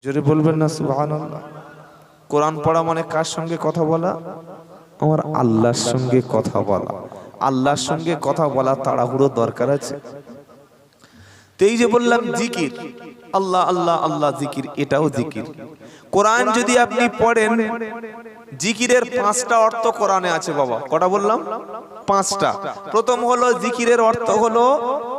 জোরে বলবেন না সুবহানাল্লাহ। কোরআন পড়া মানে কার সঙ্গে কথা বলা? আমার আল্লাহর সঙ্গে কথা বলা। আল্লাহর সঙ্গে কথা বলা তাড়াহুড়ো দরকার আছে? তো এই যে বললাম জিকির, আল্লাহ আল্লাহ আল্লাহ জিকির, এটাও জিকির। কোরআন যদি আপনি পড়েন, জিকিরের 5টা অর্থ কোরআনে আছে বাবা। কটা বললাম? 5টা। প্রথম হলো জিকিরের অর্থ হলো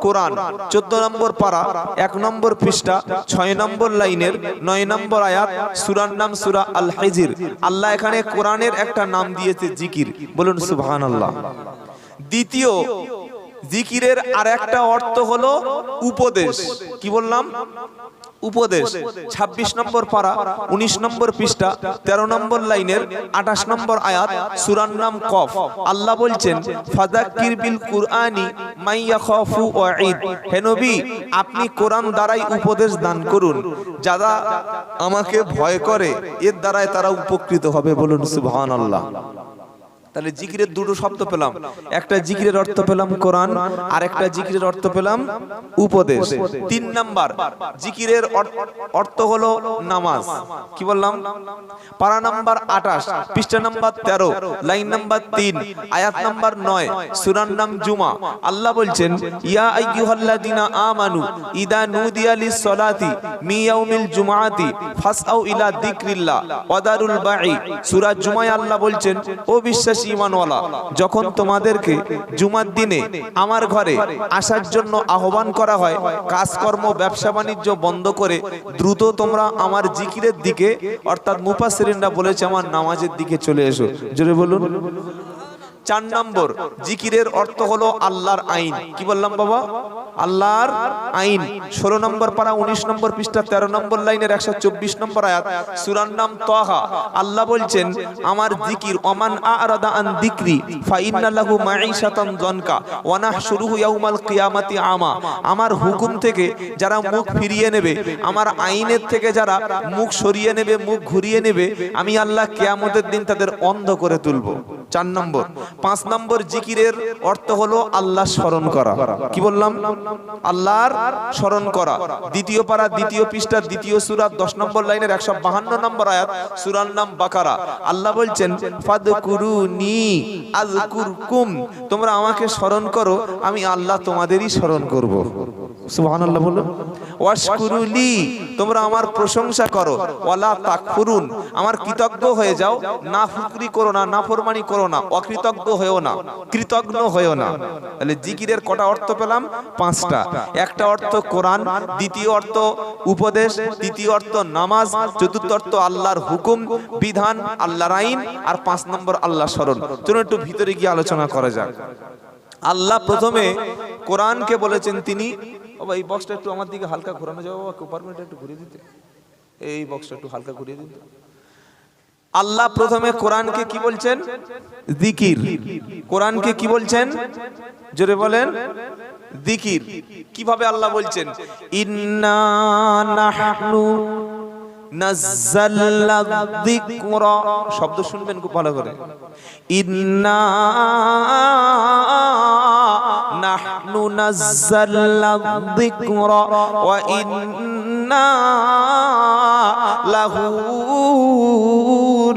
কোরআন, 14 নম্বর পারা, 1 নম্বর পৃষ্ঠা, 6 নম্বর লাইনের 9 নম্বর আয়াত, সূরার নাম সূরা আল হিজর। আল্লাহ এখানে কোরআনের একটা নাম দিয়েছে জিকির, বলুন সুবহানাল্লাহ। দ্বিতীয়, জিকিরের আরেকটা অর্থ হলো উপদেশ। কি বললাম? উপদেশ। 26 নম্বর পারা, 19 নম্বর পৃষ্ঠা, 13 নম্বর লাইনের 28 নম্বর আয়াত, সূরার নাম কফ। আল্লাহ বলছেন ফাযাক্কির বিল কুরআনি মান ইয়াখাফু ওয়াঈদ। হে নবী, আপনি কোরআন দ্বারাই উপদেশ দান করুন, যারা আমাকে ভয় করে এর দ্বারাই তারা উপকৃত হবে, বলুন সুবহানাল্লাহ। তাহলে জিকিরের দুটো শব্দ পেলাম, একটা জিকিরের অর্থ পেলাম কোরআন, আর একটা জিকিরের অর্থ পেলাম উপদেশ। 3 নাম্বার, জিকিরের অর্থ হলো নামাজ। কি বললাম? পারা নাম্বার 28, পৃষ্ঠা নাম্বার 13, লাইন নাম্বার 3, আয়াত নাম্বার 9, সূরার নাম জুমা। আল্লাহ বলছেন ইয়া আইয়ুহাল্লাযিনা আমানু ইদা নুদিয়া লিস-সালাতি মি ইয়াউমিল জুমআতি ফাসআউ ইলা যিকরিল্লাহ ওয়া দারুল বাঈ। সূরা জুমায় আল্লাহ বলছেন ও বিশ্বাসী ঈমানওয়ালা, যখন তোমাদেরকে জুমার দিনে আমার ঘরে আসার জন্য আহ্বান করা হয়, কাজকর্ম ব্যবসা বাণিজ্য বন্ধ করে দ্রুত তোমরা আমার জিকিরের দিকে, অর্থাৎ মুফাসসিরিনরা বলেছে আমার নামাজের দিকে চলে এসো। জোরে বলুন। 4 নম্বর, জিকিরের অর্থ হলো আল্লাহর আইন। কি বললাম বাবা? আল্লাহর আইন। 16 নম্বর পারা, 19 নম্বর পৃষ্ঠা, 13 নম্বর লাইনের 124 নম্বর আয়াত, সূরার নাম তাহা। আল্লাহ বলছেন আমার জিকির ওমান আ'রাদা আন যিকরি ফাইন্না লাহু মাঈশাতান যানকা ওয়া নাহশুরুহু ইয়াউমাল কিয়ামাতি আমা। আমার হুকুম থেকে যারা মুখ ফিরিয়ে নেবে, আমার আইনের থেকে যারা মুখ সরিয়ে নেবে, মুখ ঘুরিয়ে নেবে, আমি আল্লাহ কিয়ামতের দিন তাদের অন্ধ করে তুলব। 4 নম্বর। 5 নম্বর, জিকিরের অর্থ হলো আল্লাহ স্মরণ করা। কি বললাম? আল্লাহর স্মরণ করা। দ্বিতীয় পারা, দ্বিতীয় পৃষ্ঠা, দ্বিতীয় সূরা, 10 নম্বর লাইনের 152 নম্বর আয়াত, সূরার নাম বাকারা। আল্লাহ বলছেন ফাদকুরুনি আযকুরকুম, তোমরা আমাকে স্মরণ করো, আমি আল্লাহ তোমাদেরই স্মরণ করব। সুবহানাল্লাহ বলো। ওয়াশকুরুলি, তোমরা আমার প্রশংসা করো, ওয়ালা তাকফুরুন, আমার কৃতজ্ঞ হয়ে যাও, নাফরমানি করো না, নাফরমানি করো না, অকৃতজ্ঞ হয়েও না, কৃতজ্ঞ হয়েও না। তাহলে জিকিরের কটা অর্থ পেলাম? 5টা। একটা অর্থ কোরআন, দ্বিতীয় অর্থ উপদেশ, তৃতীয় অর্থ নামাজ, চতুর্থ অর্থ আল্লাহর হুকুম বিধান, আল্লাহর আইন, আর 5 নম্বর আল্লাহ স্মরণ। চলুন একটু ভিতরে গিয়ে আলোচনা করা যাক। আল্লাহ প্রথমে কোরআনকে বলেছেন তিনি, বাবা এই বক্সটা একটু আমার দিকে হালকা ঘোরানো যাবে বাবা, কম্পার্টমেন্টটা একটু ঘুরিয়ে দিতে, এই বক্সটা একটু হালকা ঘুরিয়ে দিতে। আল্লাহ প্রথমে কোরআনকে কি বলছেন? জিকির। কোরআনকে কি বলছেন? জোরে বলেন। জিকির। কিভাবে আল্লাহ বলছেন? ইন্না নাহনু নাযালনা যিকরা, শব্দ শুনবেন খুব ভালো করে। ইন্না নাহনু নাযালনা যিকরা ওয়া ইন্না লাহু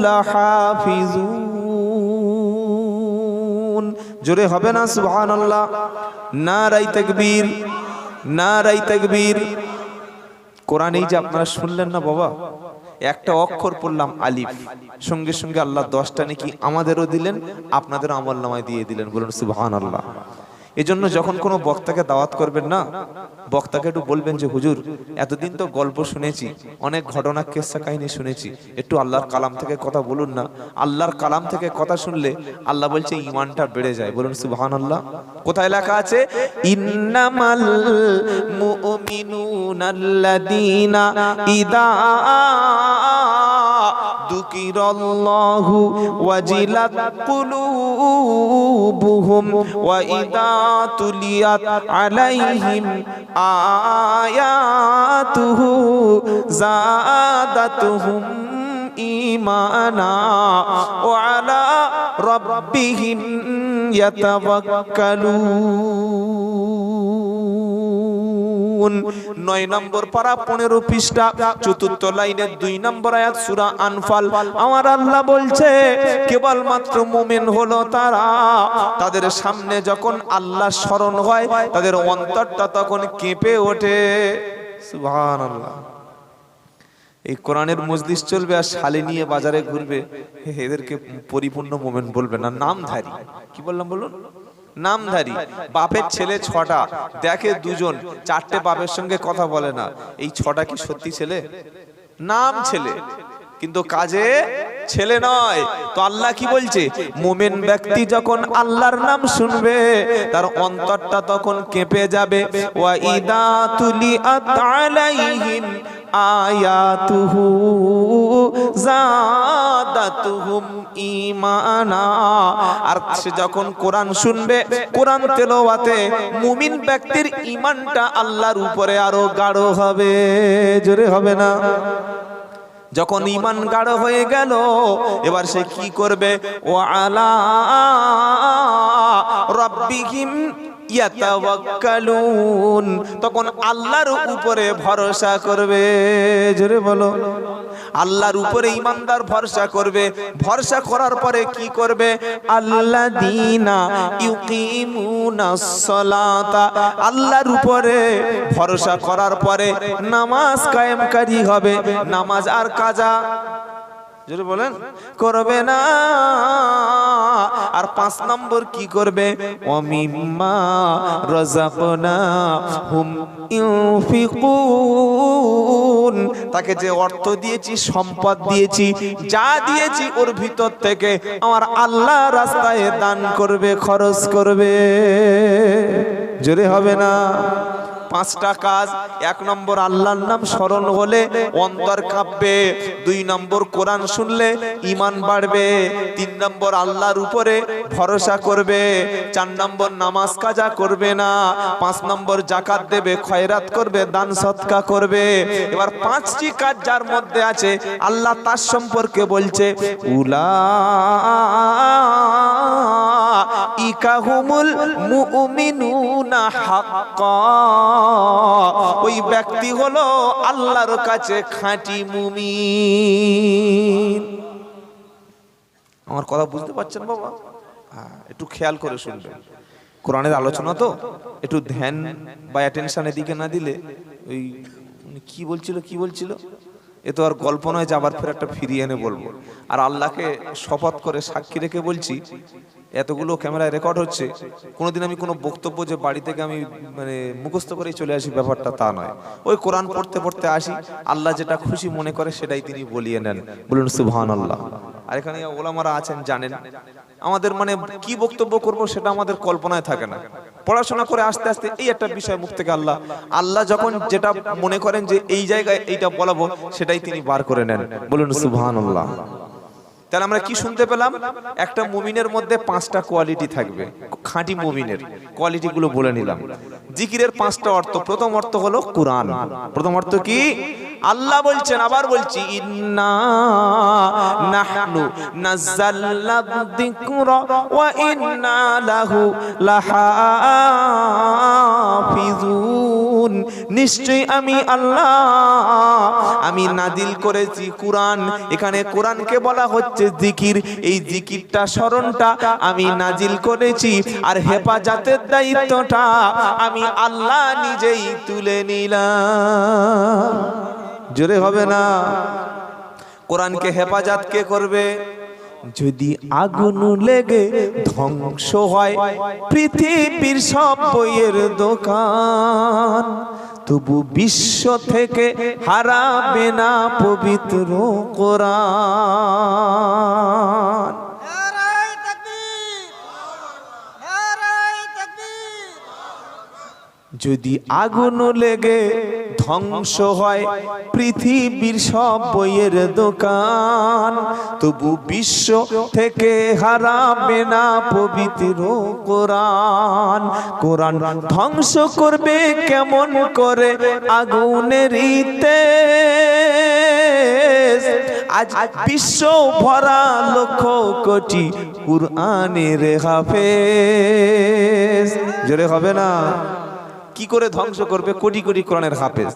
লাহাফিজুন। জোরে হবে না সুবহানাল্লাহ? নারায়ে তাকবীর, নারায়ে তাকবীর। কোরআন এই যে আপনারা শুনলেন না বাবা, একটা অক্ষর পড়লাম আলিফ, সঙ্গে সঙ্গে আল্লাহ 10টা নাকি আমাদেরও দিলেন, আপনাদের আমলনামায় দিয়ে দিলেন, বলুন সুবহানাল্লাহ। এজন্য যখন কোনো বক্তাকে দাওয়াত করবেন না, বক্তাকে একটু বলবেন যে হুজুর এতদিন তো গল্প শুনেছি, অনেক ঘটনা কিসসা কাহিনী শুনেছি, একটু আল্লাহর কালাম থেকে কথা বলুন না। আল্লাহর কালাম থেকে কথা শুনলে আল্লাহ বলছে ঈমানটা বেড়ে যায়, বলুন সুবহানাল্লাহ। কোথায় লেখা আছে? ইন্নামাল মুমিনুনাল্লাযীনা ইযা যুকিরাল্লাহু ওয়াজিলাত কুলুবুহুম ওয়া ইযা তুলিয়াত আলাইহিম আয়াতুহু যাদাতুহুম ঈমানা ওয়া আলা রাব্বিহিম ইয়াতাওয়াক্কালুন। 9 নম্বর পারা 15 পৃষ্ঠা 4th লাইনের 2 নম্বর আয়াত সূরা আনফাল। আমার আল্লাহ বলছে কেবলমাত্র মুমিন হলো তারা, তাদের সামনে যখন আল্লাহ স্মরণ হয় তাদের অন্তরটা তখন কেঁপে ওঠে। সুবহানাল্লাহ। এই কোরআনের মজলিস চলবে আর শালি নিয়ে বাজারে ঘুরবে, এদেরকে পরিপূর্ণ মুমিন বলবে না, নামধারী। কি বললাম বলুন? নামধারী। বাপের ছেলে 6টা, দেখে 2জন, 4টে বাপের সঙ্গে কথা বলে না, এই 6টা কি সত্যি ছেলে? নাম ছেলে, কিন্তু কাজে ছেলে নয়। তো আল্লাহ কি বলছে? মুমিন ব্যক্তি যখন আল্লাহর নাম শুনবে তার অন্তরটা তখন কেঁপে যাবে। ওয়া ইদা তুলিআত আলাইহিম আয়াতুহু যাদাতুহুম ঈমানা। আর সে যখন কোরআন শুনবে, কোরআন তেলাওয়াতে মুমিন ব্যক্তির ঈমানটা আল্লাহর উপরে আরো গাঢ় হবে। জোরে হবে না? যখন ঈমান গাঢ় হয়ে গেল, এবার সে কি করবে? ওয়া আলা রাব্বিহিম ইয়াতাওয়াক্কালুন, তখন আল্লাহর উপরে ভরসা করবে। জোরে বলো। আল্লাহর উপরে ঈমানদার ভরসা করবে। ভরসা করার পরে কি করবে? আল্লাযীনা ইউকিমুনাস সালাতা, আল্লাহর উপরে ভরসা করার পরে নামাজ কায়েমকারী হবে। নামাজ আর কাজা জোরে বলেন করবে না। আর 5 নম্বর কি করবে? ওয়ামিম্মা রাযাকনাহুম ইউনফিকুন, তাকে যে অর্থ দিয়েছি, সম্পদ দিয়েছি, যা দিয়েছি ওর ভিতর থেকে আমার আল্লাহ রাস্তায় দান করবে, খরচ করবে। জোরে হবে না? 5টা কাজ। 1 নম্বর আল্লাহর নাম স্মরণ হলে অন্তর কাঁপবে। 2 নম্বর কোরআন শুনলে ঈমান বাড়বে। 3 নম্বর আল্লাহর উপরে ভরসা করবে। 4 নম্বর নামাজ কাজা করবে না। 5 নম্বর যাকাত দেবে, খয়রাত করবে, দান সদকা করবে। এবার 5টি কাজ যার মধ্যে আছে আল্লাহ তার সম্পর্কে বলছে উলাইকা হুমুল মুমিনুনা হাক্কা, ওই ব্যক্তি হলো আল্লাহর কাছে খাঁটি মুমিন। আমার কথা বুঝতে পারছেন বাবা? হ্যাঁ, একটু খেয়াল করে শুনবেন। কোরআনের আলোচনা তো একটু ধ্যান বা অ্যাটেনশন এদিকে না দিলে ওই কি বলছিল এ তো আর গল্প নয় যে আবার ফের একটা ফিরিয়ে এনে বলবো। আর আল্লাহকে শপথ করে সাক্ষী রেখে বলছি, এতগুলো ক্যামেরায় রেকর্ড হচ্ছে, কোনোদিন আমি কোনো বক্তব্য যে বাড়ি থেকে আমি মানে মুখস্থ করেই চলে আসি ব্যাপারটা তা নয়। ওই কোরআন পড়তে পড়তে আসি, আল্লাহ যেটা খুশি মনে করে সেটাই তিনি বলিয়ে নেন। বলুন সুবহানাল্লাহ। আর এখানে ওলামারা আছেন, জানেন আমাদের মানে কি বক্তব্য করব সেটা আমাদের কল্পনায় থাকে না। পড়াশোনা করে আস্তে আস্তে এই একটা বিষয় মুখ থেকে আল্লাহ যখন যেটা মনে করেন যে এই জায়গায় এইটা বলাবো সেটাই তিনি বার করে নেন। বলুন সুবহানাল্লাহ। তাহলে আমরা কি শুনতে পেলাম? একটা মুমিনের মধ্যে 5টা কোয়ালিটি থাকবে। খাঁটি মুমিনের কোয়ালিটি গুলো বলে নিলাম। জিকিরের 5টা অর্থ। প্রথম অর্থ হলো কুরআন। প্রথম অর্থ কি? আল্লাহ বলছেন, আবার বলছি, ইন্না নাহনু নাযালনা যিকরা ওয়া ইন্না লাহু লাহাফিজুন, নিশ্চয়ই আমি আল্লাহ আমি নাজিল করেছি কুরআন। এখানে কোরআনকে বলা হচ্ছে জিকির। এই জিকিরটা, স্মরণটা আমি নাজিল করেছি, আর হেফাজতের দায়িত্বটা আমি আল্লাহ নিজেই তুলে নিলাম। জোরে হবে না? কোরআনকে হেফাজত কে করবে? যদি আগুন লেগে ধ্বংস হয় পৃথিবীর সব বইয়ের দোকান, তবু বিশ্ব থেকে হারাবে না পবিত্র কোরআন। যদি আগুন লেগে ধ্বংস হয় পৃথিবীর সব বইয়ের দোকান, তবু বিশ্ব থেকে হারাবে না পবিত্র কোরআন। কোরআন ধ্বংস করবে কেমন করে আগুনের তেজ? আজ বিশ্ব ভরা লক্ষ কোটি কুরআনের হাফেজ। জোরে হবে না? কি করে ধ্বংস করবে? কোটি কোটি কোরআনের হাফেজ।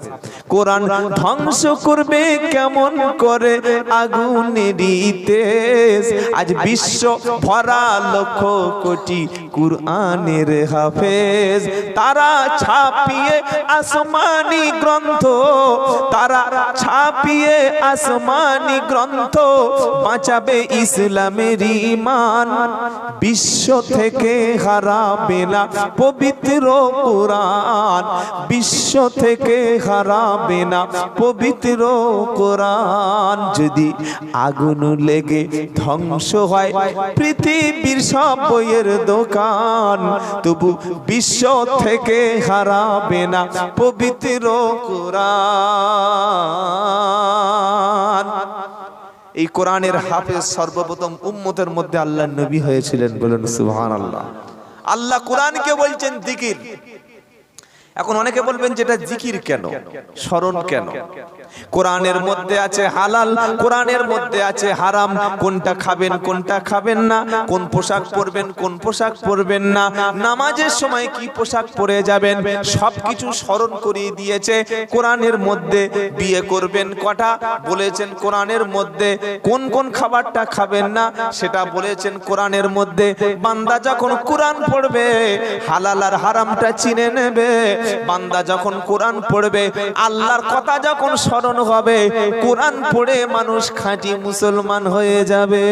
কোরআন ধ্বংস করবে কেমন করে? আগুনেরই তেজ। আজ বিশ্ব ভরা লক্ষ কোটি কুরআনের হাফেজ। তারা ছাপিয়ে আসমানি গ্রন্থ, তারা ছাপিয়ে আসমানি গ্রন্থ, বাঁচাবে ইসলামের ঈমান। বিশ্ব থেকে হারাবে না পবিত্র কোরআন, বিশ্ব থেকে হারাবে না পবিত্র কোরআন। যদি আগুন লেগে ধ্বংস হয় পৃথিবীর সব বইয়ের দোকান, তবু বিশ্ব থেকে হারাবে না পবিত্র কোরআন। এই কোরআনের হাফেজ সর্বপ্রথম উম্মতের মধ্যে আল্লাহর নবী হয়েছিলেন। বলেন সুবহানাল্লাহ। আল্লাহ কোরআনকে বলছেন জিকির। এখন অনেকে বলবেন যেটা জিকির কেন, স্মরণ কেন? কোরআনের মধ্যে আছে হালাল, কোরআনের মধ্যে আছে হারাম। কোনটা খাবেন কোনটা খাবেন না, কোন পোশাক পরবেন কোন পোশাক পরবেন না, নামাজের সময় কি পোশাক পরে যাবেন, সবকিছু স্মরণ করিয়ে দিয়েছে কোরআনের মধ্যে। বিয়ে করবেন কটা বলেছেন কোরআনের মধ্যে। কোন কোন খাবারটা খাবেন না সেটা বলেছেন কোরআনের মধ্যে। বান্দা যখন কোরআন পড়বে হালাল আর হারামটা চিনে নেবে। বান্দা যখন কোরআন পড়বে, আল্লাহর কথা যখন স্মরণ হবে, কোরআন পড়ে মানুষ খাঁটি মুসলমান হয়ে যাবে।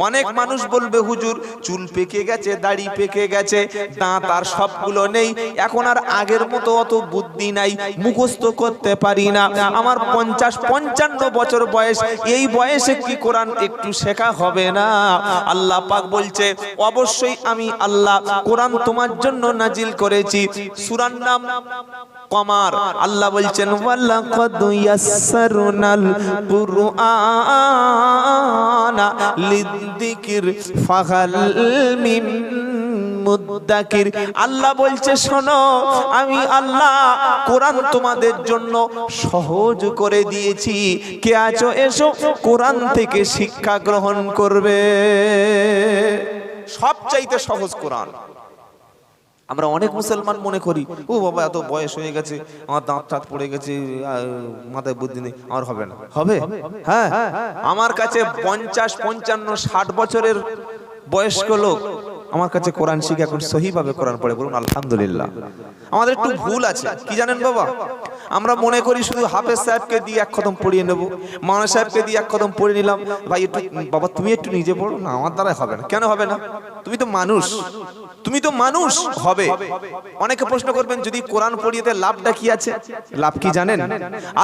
অনেক মানুষ বলবে হুজুর চুল পেকে গেছে, দাড়ি পেকে গেছে, দাঁত আর সবগুলো নেই, এখন আর আগের মতো অত বুদ্ধি নাই, মুখস্থ করতে পারি না, আমার 50-55 বছর বয়স, এই বয়সে কি কোরআন একটু শেখা হবে না? আল্লাহ পাক বলছে অবশ্যই আমি আল্লাহ কোরআন তোমার জন্য নাজিল করেছি। সূরার নাম কমার। আল্লাহ বলছেন ওয়ালাকাদ ইয়াসসারনাল কুরআনা লিযিকির ফাহাল মিন মুদ্দাকির। আল্লাহ বলছে শোনো, আমি আল্লাহ কোরআন তোমাদের জন্য সহজ করে দিয়েছি। কে আছো এসো কোরআন থেকে শিক্ষা গ্রহণ করবে। সবচাইতে সহজ কোরআন। আমরা অনেক মুসলমান মনে করি ও বাবা এত বয়স হয়ে গেছে, আমার দাঁত টাত পড়ে গেছে, মাথায় বুদ্ধি নেই, আমার হবে না। হবে? হ্যাঁ, আমার কাছে 50-55-60 বছরের বয়স্ক লোক আমার কাছে কোরআন শিখে এখন সহিভাবে কোরআন পড়ে। বলুন আলহামদুলিল্লাহ। আমাদের একটু ভুল আছে কি জানেন বাবা? আমরা মনে করি শুধু হাফেজ সাহেবকে দিয়ে এক খতম পড়িয়ে নেব, মাওলানা সাহেবকে দিয়ে এক খতম পড়ে নিলাম। ভাই একটু বাবা তুমি একটু নিজে পড়ো না, আমার দ্বারা হবে না। কেন হবে না? তুমি তো মানুষ, তুমি তো মানুষ হবে। অনেকে প্রশ্ন করবেন যদি কোরআন পড়িয়ে দেয় লাভটা কি আছে? লাভ কি জানেন?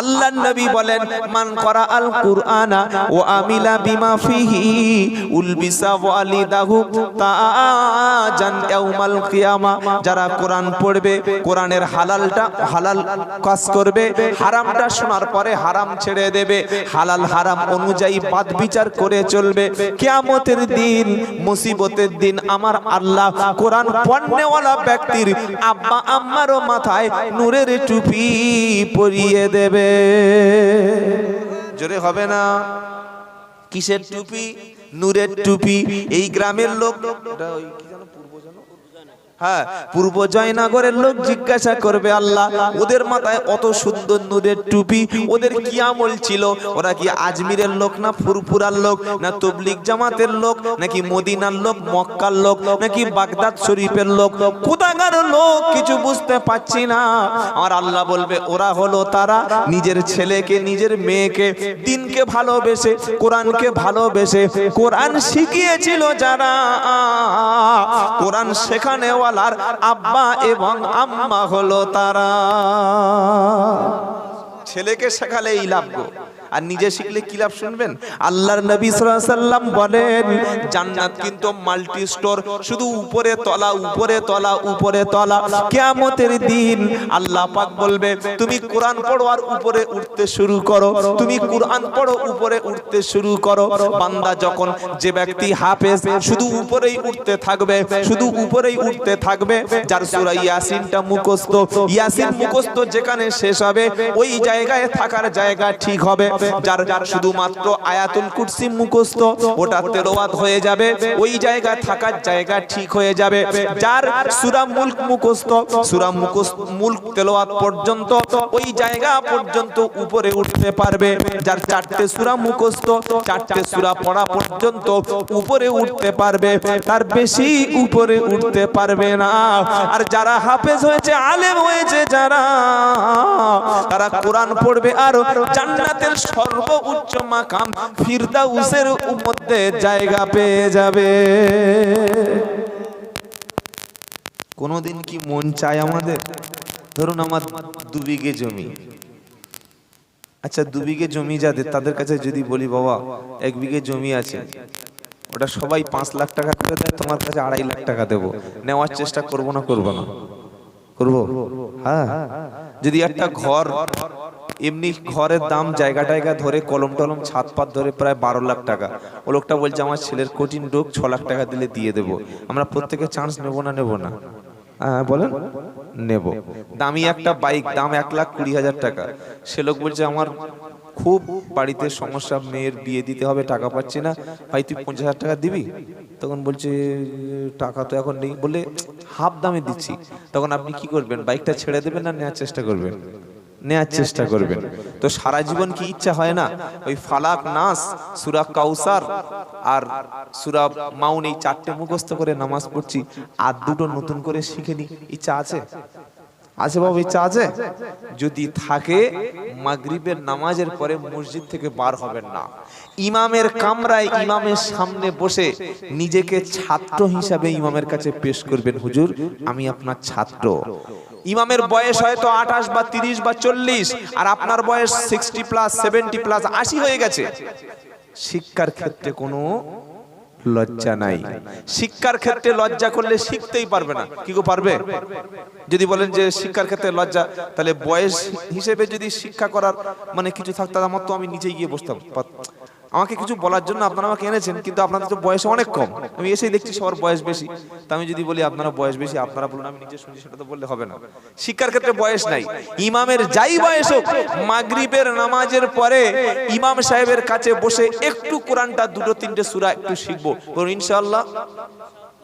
আল্লাহর নবী বলেন মান করা আল কুরআনা ওয়া আমিলা বিমা ফিহি উলবিসা ওয়ালিদাহু তাজান ইয়াউমাল কিয়ামা। যারা কোরআন পড়বে, কোরআনের হালালটা হালাল কাজ করবে, হারামটা শোনার পরে হারাম ছেড়ে দেবে, হালাল হারাম অনুযায়ী বাদ বিচার করে চলবে, কিয়ামতের দিন মুসিবতের দিন আমার আল্লাহ কোরআন পড়নেওয়ালা ব্যক্তির আব্বা আম্মারও মাথায় নূরের টুপি পরিয়ে দেবে। জোরে হবে না? কিসের টুপি? নূরের টুপি। এই গ্রামের লোক, হ্যাঁ পূর্ব জয়নগরের লোক জিজ্ঞাসা করবে আল্লাহ ওদের মাথায় অত সুন্দর নূরের টুপি, ওদের কি আমল ছিল? ওরা কি আজমিরের লোক না ফুরফুরার লোক, না তবলিগ জামাতের লোক, নাকি মদিনার লোক, মক্কার লোক, নাকি বাগদাদ শরীফের লোক? কোথাকার লোক কিছু বুঝতে পাচ্ছি না। আর আল্লাহ বলবে ওরা হলো তারা নিজের ছেলেকে নিজের মেয়েকে দিনকে ভালোবেসে, কোরআনকে ভালোবেসে, কোরআন শিখিয়েছিল যারা, কোরআন শেখানে আব্বা এবং আম্মা হলো তারা। ছেলেকে শেখালে এই লাভ গো, আর নিজে শিখলে কি লাভ শুনবেন? আল্লাহর নবী সাল্লাল্লাহু আলাইহি সাল্লাম বলেন জান্নাত কিন্তু মাল্টি স্টোর, শুধু উপরে তলা উপরে তলা উপরে তলা। কিয়ামতের দিন আল্লাহ পাক বলবে তুমি কোরআন পড়ো আর উপরে উঠতে শুরু করো, তুমি কোরআন পড়ো উপরে উঠতে শুরু করো। বান্দা যখন, যে ব্যক্তি হাফেজ শুধু উপরেই উঠতে থাকবে, শুধু উপরেই উঠতে থাকবে, যার সূরা ইয়াসিনটা মুখস্থ, ইয়াসিন মুখস্থ যেখানে শেষ হবে ওই জায়গায় থাকার জায়গা ঠিক হবে। যার শুধুমাত্র আয়াতুল কুরসি মুখস্থ, ওটা তেলাওয়াত হয়ে যাবে, ওই জায়গা থাকার জায়গা ঠিক হয়ে যাবে। যার সূরা মুলক মুখস্থ, সূরা মুলক তেলাওয়াত পর্যন্ত ওই জায়গা পর্যন্ত উপরে উঠতে পারবে। যার 4টে সূরা মুখস্থ, 4টে সূরা পড়া পর্যন্ত উপরে উঠতে পারবে, তার বেশি উপরে উঠতে পারবে না। আর যারা হাফেজ হয়েছে, আলেম হয়েছে যারা, তারা কোরআন পড়বে আর জান্নাতের সর্বোচ্চ মাকাম ফিরদাউসের মধ্যে জায়গা পেয়ে যাবে। কোনদিন কি মন চায় আমাদের? ধরুন আমার 2 বিঘে জমি, আচ্ছা 2 বিঘে জমি যাদের, তাদের কাছে যদি বলি বাবা 1 বিঘে জমি আছে, ওটা সবাই 5 লাখ টাকা করে দেয়, তোমার কাছে 2.5 লাখ টাকা দেবো, নেওয়ার চেষ্টা করবো না করবো না? করবো। হ্যাঁ, যদি একটা ঘর, এমনি ঘরের দাম জায়গা টায়গা ধরে কলম টলম ছাদ পাত ধরে প্রায় 12 লাখ টাকা, ও লোকটা বলছে আমার ছেলের কঠিন রোগ, 6 লাখ টাকা দিলে দিয়ে দেবো, আমরা প্রত্যেকে চান্স নেবো না নেবো না? হ্যাঁ বলেন, নেব। দামি একটা বাইক, দাম 1,20,000 টাকা, সে লোক বলছে আমার খুব বাড়িতে সমস্যা, মেয়ের বিয়ে দিতে হবে, টাকা পাচ্ছি না, ভাই তুই 50,000 টাকা দিবি? তখন বলছে টাকা তো এখন নেই, বলে হাফ দামে দিচ্ছি। তখন আপনি কি করবেন? বাইকটা ছেড়ে দেবেন না নেওয়ার চেষ্টা করবেন? নেওয়ার চেষ্টা করবেন। তো সারা জীবন কি ইচ্ছা হয় না ওই ফালাক, নাস, সূরা কাউসার আর সূরা মাউন, এই 4টে মুখস্থ করে নামাজ পড়ছি, আর 2টো নতুন করে শিখে নি? ইচ্ছা আছে? আছে বাবু, ইচ্ছা আছে? যদি থাকে মাগরিবের নামাজের পরে মসজিদ থেকে বার হবেন না, ইমামের কামরায় ইমামের সামনে বসে নিজেকে ছাত্র হিসাবে ইমামের কাছে পেশ করবেন, হুজুর আমি আপনার ছাত্র। ইমামের বয়স হয়তো 28 বা 30 বা 40, আর আপনার বয়স 60 প্লাস, 70 প্লাস, 80 হয়ে গেছে। শিক্ষার ক্ষেত্রে কোনো লজ্জা নাই। শিক্ষার ক্ষেত্রে লজ্জা করলে শিখতেই পারবে না। কি গো পারবে? যদি বলেন যে শিক্ষার ক্ষেত্রে লজ্জা, তাহলে বয়স হিসেবে যদি শিক্ষা করার মানে কিছু থাকতো, আমার তো আমি নিজেই গিয়ে বসতাম। আমাকে কিছু বলার জন্য আপনারা আমাকে এনেছেন, কিন্তু আপনাদের তো বয়স অনেক কম, আমি এসেই দেখছি সবার বয়স বেশি। তা আমি যদি বলি আপনারা বয়স বেশি, আপনারা বলুন আমি নিজে শুনছি, সেটা তো বললে হবে না। শিক্ষার ক্ষেত্রে বয়স নাই। ইমামের যাই বয়স হোক, মাগরিবের নামাজের পরে ইমাম সাহেবের কাছে বসে একটু কোরআনটা 2-3টে সূরা একটু শিখবো, বলুন ইনশাআল্লাহ।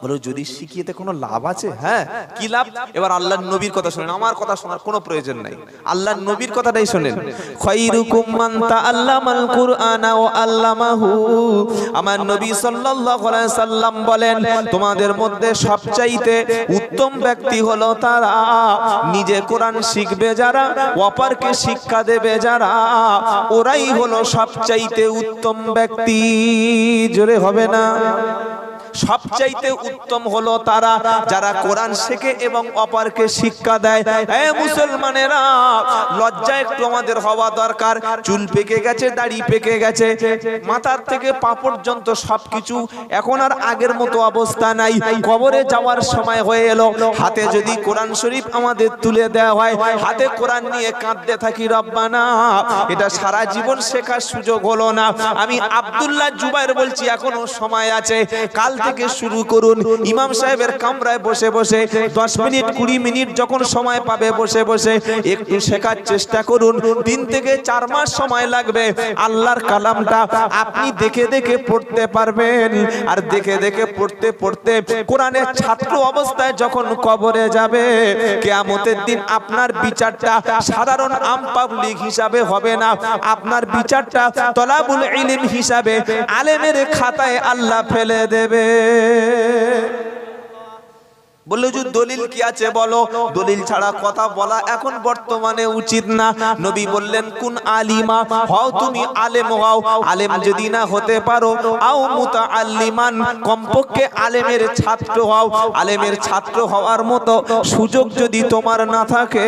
বলো যদি শিখিয়েতে কোনো লাভ আছে? হ্যাঁ, কি লাভ? এবার আল্লাহর নবীর কথা শুনেন, আমার কথা শোনার কোনো প্রয়োজন নাই, আল্লাহর নবীর কথাটাই শুনেন। খায়রুকুম মান তাআল্লামাল কুরআনা ওয়া আল্লামাহু। আমার নবী সাল্লাল্লাহু আলাইহি সাল্লাম বলেন, তোমাদের মধ্যে সবচাইতে উত্তম ব্যক্তি হলো তারা নিজে কোরআন শিখবে যারা, অপরকে শিক্ষা দেবে যারা, ওরাই হলো সবচাইতে উত্তম ব্যক্তি। জোরে হবে না? সবচাইতে উত্তম হলো তারা যারা কোরআন শেখে এবং অপরকে শিক্ষা দেয়। হে মুসলমানেরা, লজ্জা একটু আমাদের হওয়া দরকার। চুল পেকে গেছে, দাড়ি পেকে গেছে, মাথার থেকে পা পর্যন্ত সবকিছু এখন আর আগের মতো অবস্থা নাই। কবরে যাওয়ার সময় হয়ে এলো, হাতে যদি কোরআন শরীফ আমাদের তুলে দেওয়া হয়, হাতে কোরআন নিয়ে কাঁদতে থাকি, রব্বানা এটা সারা জীবন শেখার সুযোগ হলো না। আমি আব্দুল্লাহ জুবাইর বলছি, এখনো সময় আছে, কাল থেকে শুরু করুন। ইমাম সাহেবের কামরায় বসে বসে 10 মিনিট 20 মিনিট যখন সময় পাবে, বসে বসে একটু শেখার চেষ্টা করুন। 3 থেকে 4 মাস সময় লাগবে। আল্লাহর কালামটা আপনি দেখে দেখে পড়তে পারবেন, আর দেখে দেখে পড়তে পড়তে কোরআনের ছাত্র অবস্থায় যখন কবরে যাবে, কিয়ামতের দিন আপনার বিচারটা সাধারণ আম পাবলিক হিসাবে হবে না, আপনার বিচারটা তলাবুল ইলম হিসাবে আলেমের খাতায় আল্লাহ ফেলে দেবে। বললো যে দলিল কি আছে বলো? দলিল ছাড়া কথা বলা এখন বর্তমানে উচিত না। নবী বললেন কুন আলিমা, হও তুমি আলেম হও, আলেম যদি না হতে পারো আও মুতাআল্লিমান, কমপক্ষে আলেমের ছাত্র হও। আলেমের ছাত্র হওয়ার মতো সুযোগ যদি তোমার না থাকে,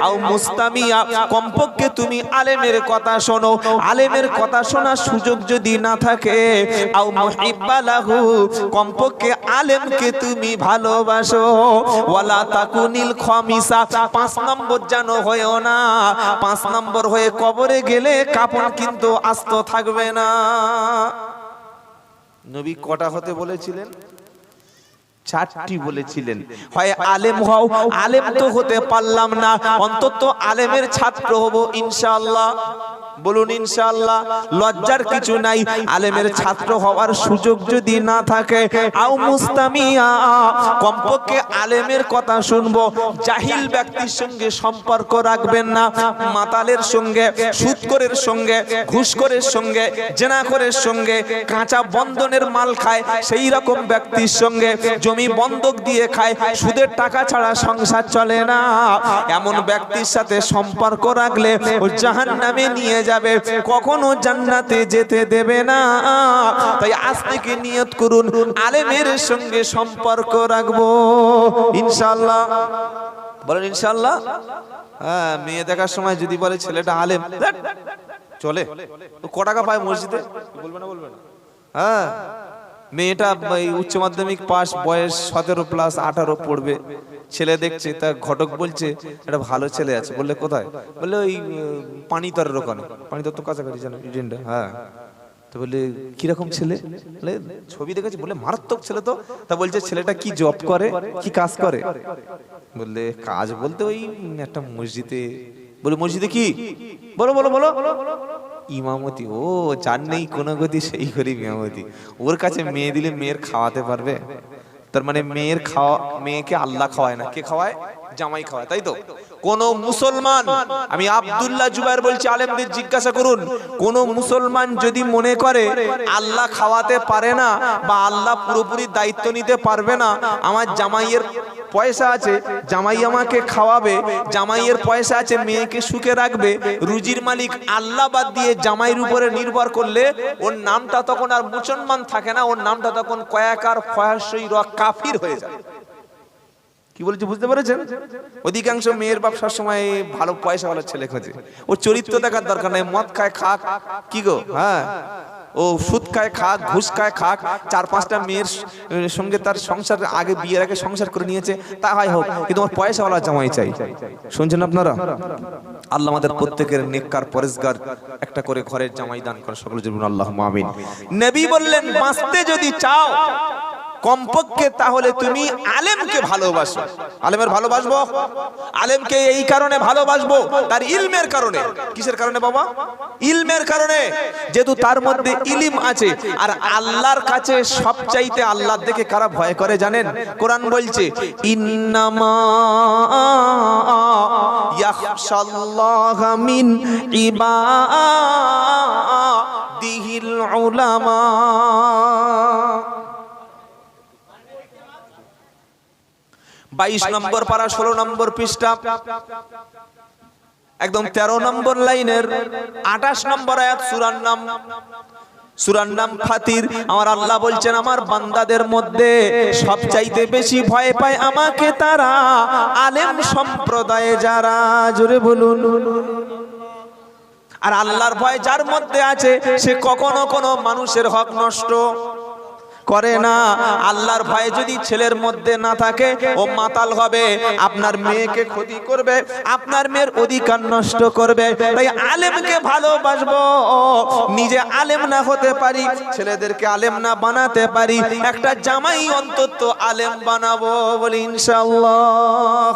আও মুস্তামিয়া, কমপক্ষে তুমি আলেমের কথা শোনো। আলেমের কথা শোনার সুযোগ যদি না থাকে, আও মুহিব্বা লাহু, কমপক্ষে আলেমকে তুমি ভালোবাসো। ওয়ালা তাকুনিল খামিসা, 5 নম্বর জানো হয়েও না। 5 নম্বর হয়ে কবরে গেলে কাফন কিন্তু আস্ত থাকবে না। নবী কটা হতে বলেছিলেন? 4টি বলেছিলেন। হয় আলেম হও, আলেম তো হতে পারলাম না, অন্তত আলেমের ছাত্র হব ইনশাআল্লাহ। বলুন ইনশাআল্লাহ। লজ্জার কিছু নাই। আলেমের ছাত্র হওয়ার সুযোগ যদি না থাকে, আও মুস্তামিয়া, কমপক্ষে আলেমের কথা শুনবো। জাহিল ব্যক্তির সঙ্গে সম্পর্ক রাখবেন না। মাতালের সঙ্গে, সুদখোরের সঙ্গে, ঘুষখোরের সঙ্গে, জেনাখোরের সঙ্গে, কাঁচা বন্ধনের মাল খায় সেই রকম ব্যক্তির সঙ্গে, জমি বন্ধক দিয়ে খায়, সুদের টাকা ছাড়া সংসার চলে না, এমন ব্যক্তির সাথে সম্পর্ক রাখলে ও জাহান্নামে নিয়ে যাবে, কখনো জান্নাতে যেতে দেবে না। তাই আজ থেকে নিয়ত করুন আলেমের সঙ্গে সম্পর্ক রাখবো ইনশাআল্লাহ। বলেন ইনশাআল্লাহ। হ্যাঁ, মেয়ে দেখার সময় যদি বলে ছেলেটা আলেম, চলে ক টাকা পায় মসজিদে, বলবে না? বলবে না? হ্যাঁ, মেয়েটা উচ্চ মাধ্যমিক পাস, বয়স 17+, 18 পড়বে, ছেলে দেখছে, তা ঘটক বলছে একটা ভালো ছেলে আছে। বললে কোথায়? বললে ওই পানিতরের ওখানে। পানিতর তো কাছাকাছি জানো, ইডেনটা। হ্যাঁ, তো বলে কিরকম ছেলে? বলে ছবি দেখেছি। বলে মারাত্মক ছেলে তো। তা বলছে ছেলেটা কি জব করে, কি কাজ করে? বললে কাজ বলতে ওই একটা মসজিদে। বলে মসজিদে কি? বলো বলো বলো। ইমামতি। ও, যার নেই কোনো গতি সেই করি ইমামতি। ওর কাছে মেয়ে দিলে মেয়ের খাওয়াতে পারবে? তার মানে মেয়েকে আল্লাহ খাওয়ায় না, কে খাওয়ায়? জামাই খাওয়ায়, তাই তো? কোন মুসলমান, আমি আব্দুল্লাহ জুবায়ের বলছি, আলেমদের জিজ্ঞাসা করুন, কোন মুসলমান যদি মনে করে আল্লাহ খাওয়াতে পারে না বা আল্লাহ পুরোপুরি দায়িত্ব নিতে পারবে না, আমার জামাইয়ের পয়সা আছে, জামাই আমাকে খাওয়াবে, জামাইয়ের পয়সা আছে, মেয়েকে সুখে রাখবে, রুজির মালিক আল্লাহ বাদ দিয়ে জামাইয়ের উপরে নির্ভর করলে ওর নামটা তখন আর মুসলমান থাকে না, ওর নামটা তখন কয়াকার ফয়াসই কাফির হয়ে যায়। কি বলছি বুঝতে পেরেছেন? অধিকাংশ মেয়ের বাপ সবসময় ভালো পয়সাওয়ালা ছেলে খোঁজে। ওর চরিত্র দেখার দরকার নাই, মদ খায় খাক, কি গো, হ্যাঁ, ও সুদ খায় খাক, ঘুষ খায় খাক, 4-5টা মেয়ের সঙ্গে তার সংসার, আগে বিয়ের আগে সংসার করে নিয়েছে, তা হয় হোক, কিন্তু ওর পয়সাওয়ালা জামাই চাই। শুনছেন আপনারা? আল্লাহ আমাদের প্রত্যেকের নেককার পরেশগার একটা করে ঘরের জামাই দান করে সকলে বলুন আল্লাহুম্মা আমিন। নবী বললেন, বাঁচতে যদি চাও কমপক্ষে তাহলে তুমি আলেমকে ভালোবাসো। আলেমের ভালোবাসবো, আলেমকে এই কারণে ভালোবাসবো, তার ইলমের কারণে। কিসের কারণে বাবা? ইলমের কারণে। যেহেতু তার মধ্যে ইলম আছে। আর আল্লাহর কাছে সবচাইতে আল্লাহর দেখে কারা ভয় করে জানেন? কোরআন বলছে, ইন্নামা ইয়াখশাল্লাহা মিন ইবাদিহিল উলামা। 22 নম্বর পারা 16 নম্বর পৃষ্ঠা, একদম 13 নম্বর লাইনের 28 নম্বর আয়াত, সূরার নাম ফাতির। আমার আল্লাহ বলছেন, আমার বান্দাদের মধ্যে সবচাইতে বেশি ভয় পায় আমাকে তারা, আলেম সম্প্রদায়ে যারা। জোরে বলুন। আর আল্লাহর ভয় যার মধ্যে আছে সে কখনো কোনো মানুষের হক নষ্ট করে না। আল্লাহর ভয় যদি ছেলের মধ্যে না থাকে, ও মাতাল হবে, আপনার মেয়েকে ক্ষতি করবে, আপনার মেয়ের অধিকার নষ্ট করবে। তাই আলেমকে ভালোবাসবো। নিজে আলেম না হতে পারি, ছেলেদেরকে আলেম না বানাতে পারি, একটা জামাই অন্তত আলেম বানাবো বলি ইনশাআল্লাহ।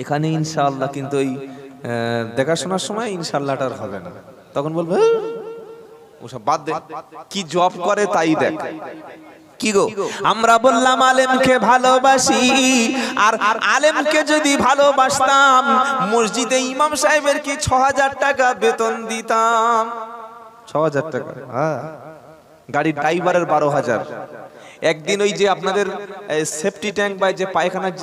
এখানে ইনশাআল্লাহ কিন্তু ওই দেখাশোনার সময় ইনশাআল্লাহটার হবে না। তখন বলবে ওসব বাদ দে, কি জব করে তাই দেখ। কি গো, আমরা বললাম আলেমকে ভালোবাসি, আর আলেমকে যদি ভালোবাসতাম মসজিদে ইমাম সাহেবের কি 6000 টাকা বেতন দিতাম? 6000 টাকা। হ্যাঁ, গাড়ির ড্রাইভারের 12,000। একদিন ওই যে আপনাদের সেফটি ট্যাঙ্ক বা যে পায়খানার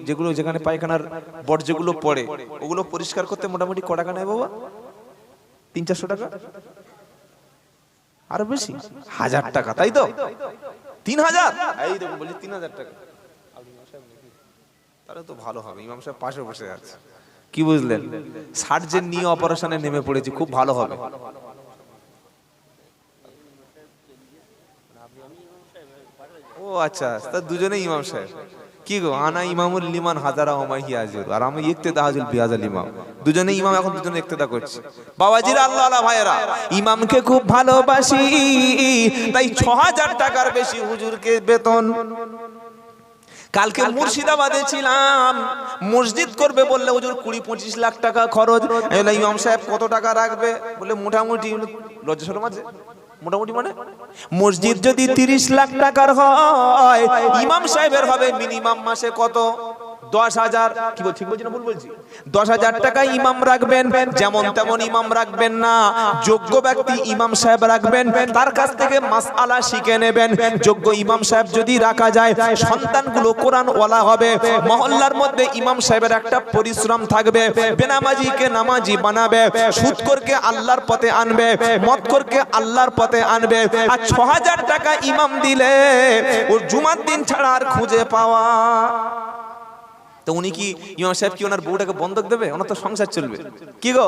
যেগুলো যেখানে পায়খানার বর্জ্যগুলো পড়ে ওগুলো পরিষ্কার করতে মোটামুটি ক টাকা নেয় বাবা? 300-400 টাকা? আরো বেশি? 1000 টাকা, তাই তো? 3000? এই দেখুন, বলি 3000 টাকা। তাহলে তো ভালো হবে, ইমাম সাহেব পাশে বসে আছে। কি বুঝলেন? সার্জেন্ট নিয়ে অপারেশনে নেমে পড়েছি, খুব ভালো হবে। ও আচ্ছা, তা দুজনেই ইমাম সাহেব। কি গো, আনা ইমামুল লিমান হাজারা ওমাহি আজুর, আর আমি ইক্তেদাহুল বিহাজাল ইমাম। দুজনেই ইমাম, এখন দুজনে ইক্তেদা করছে। বাবাজিরা, আল্লাহ আল্লাহ ভাইয়েরা, ইমামকে খুব ভালোবাসি, তাই 6000 টাকার বেশি হুজুরকে বেতন। কালকে মুর্শিদাবাদে ছিলাম, মসজিদ করবে বললে হুজুর 20-25 লাখ টাকা খরচ। ইমাম সাহেব কত টাকা রাখবে বলে মোটামুটি, লজ্জা শরম আছে, মোটামুটি মানে মসজিদ যদি 30 লাখ টাকার হয়, ইমাম সাহেবের হবে মিনিমাম মাসে কত? 10,000। কি বল, ঠিক বলছি না ভুল বলছি? 10,000 টাকা ইমাম রাখবেন, যেমন তেমন ইমাম রাখবেন না, যোগ্য ব্যক্তি ইমাম সাহেব রাখবেন, তার কাছ থেকে মাসআলা শিখে নেবেন। যোগ্য ইমাম সাহেব যদি রাখা যায়, সন্তানগুলো কোরআন ওয়ালা হবে, মহল্লার মধ্যে ইমাম সাহেবের একটা পরিশ্রম থাকবে, বেনামাজিকে নামাজি বানাবে, সুদখোরকে আল্লাহর পথে আনবে, মদখোরকে আল্লাহর পথে আনবে। আর 6,000 টাকা ইমাম দিলে ওর জুমার দিন ছাড়া আর খুঁজে পাওয়া। তো উনি কি, ইমাম সাহেব কি ওনার বউটাকে বন্ধক দেবে? ওনার তো সংসার চলবে কি গো?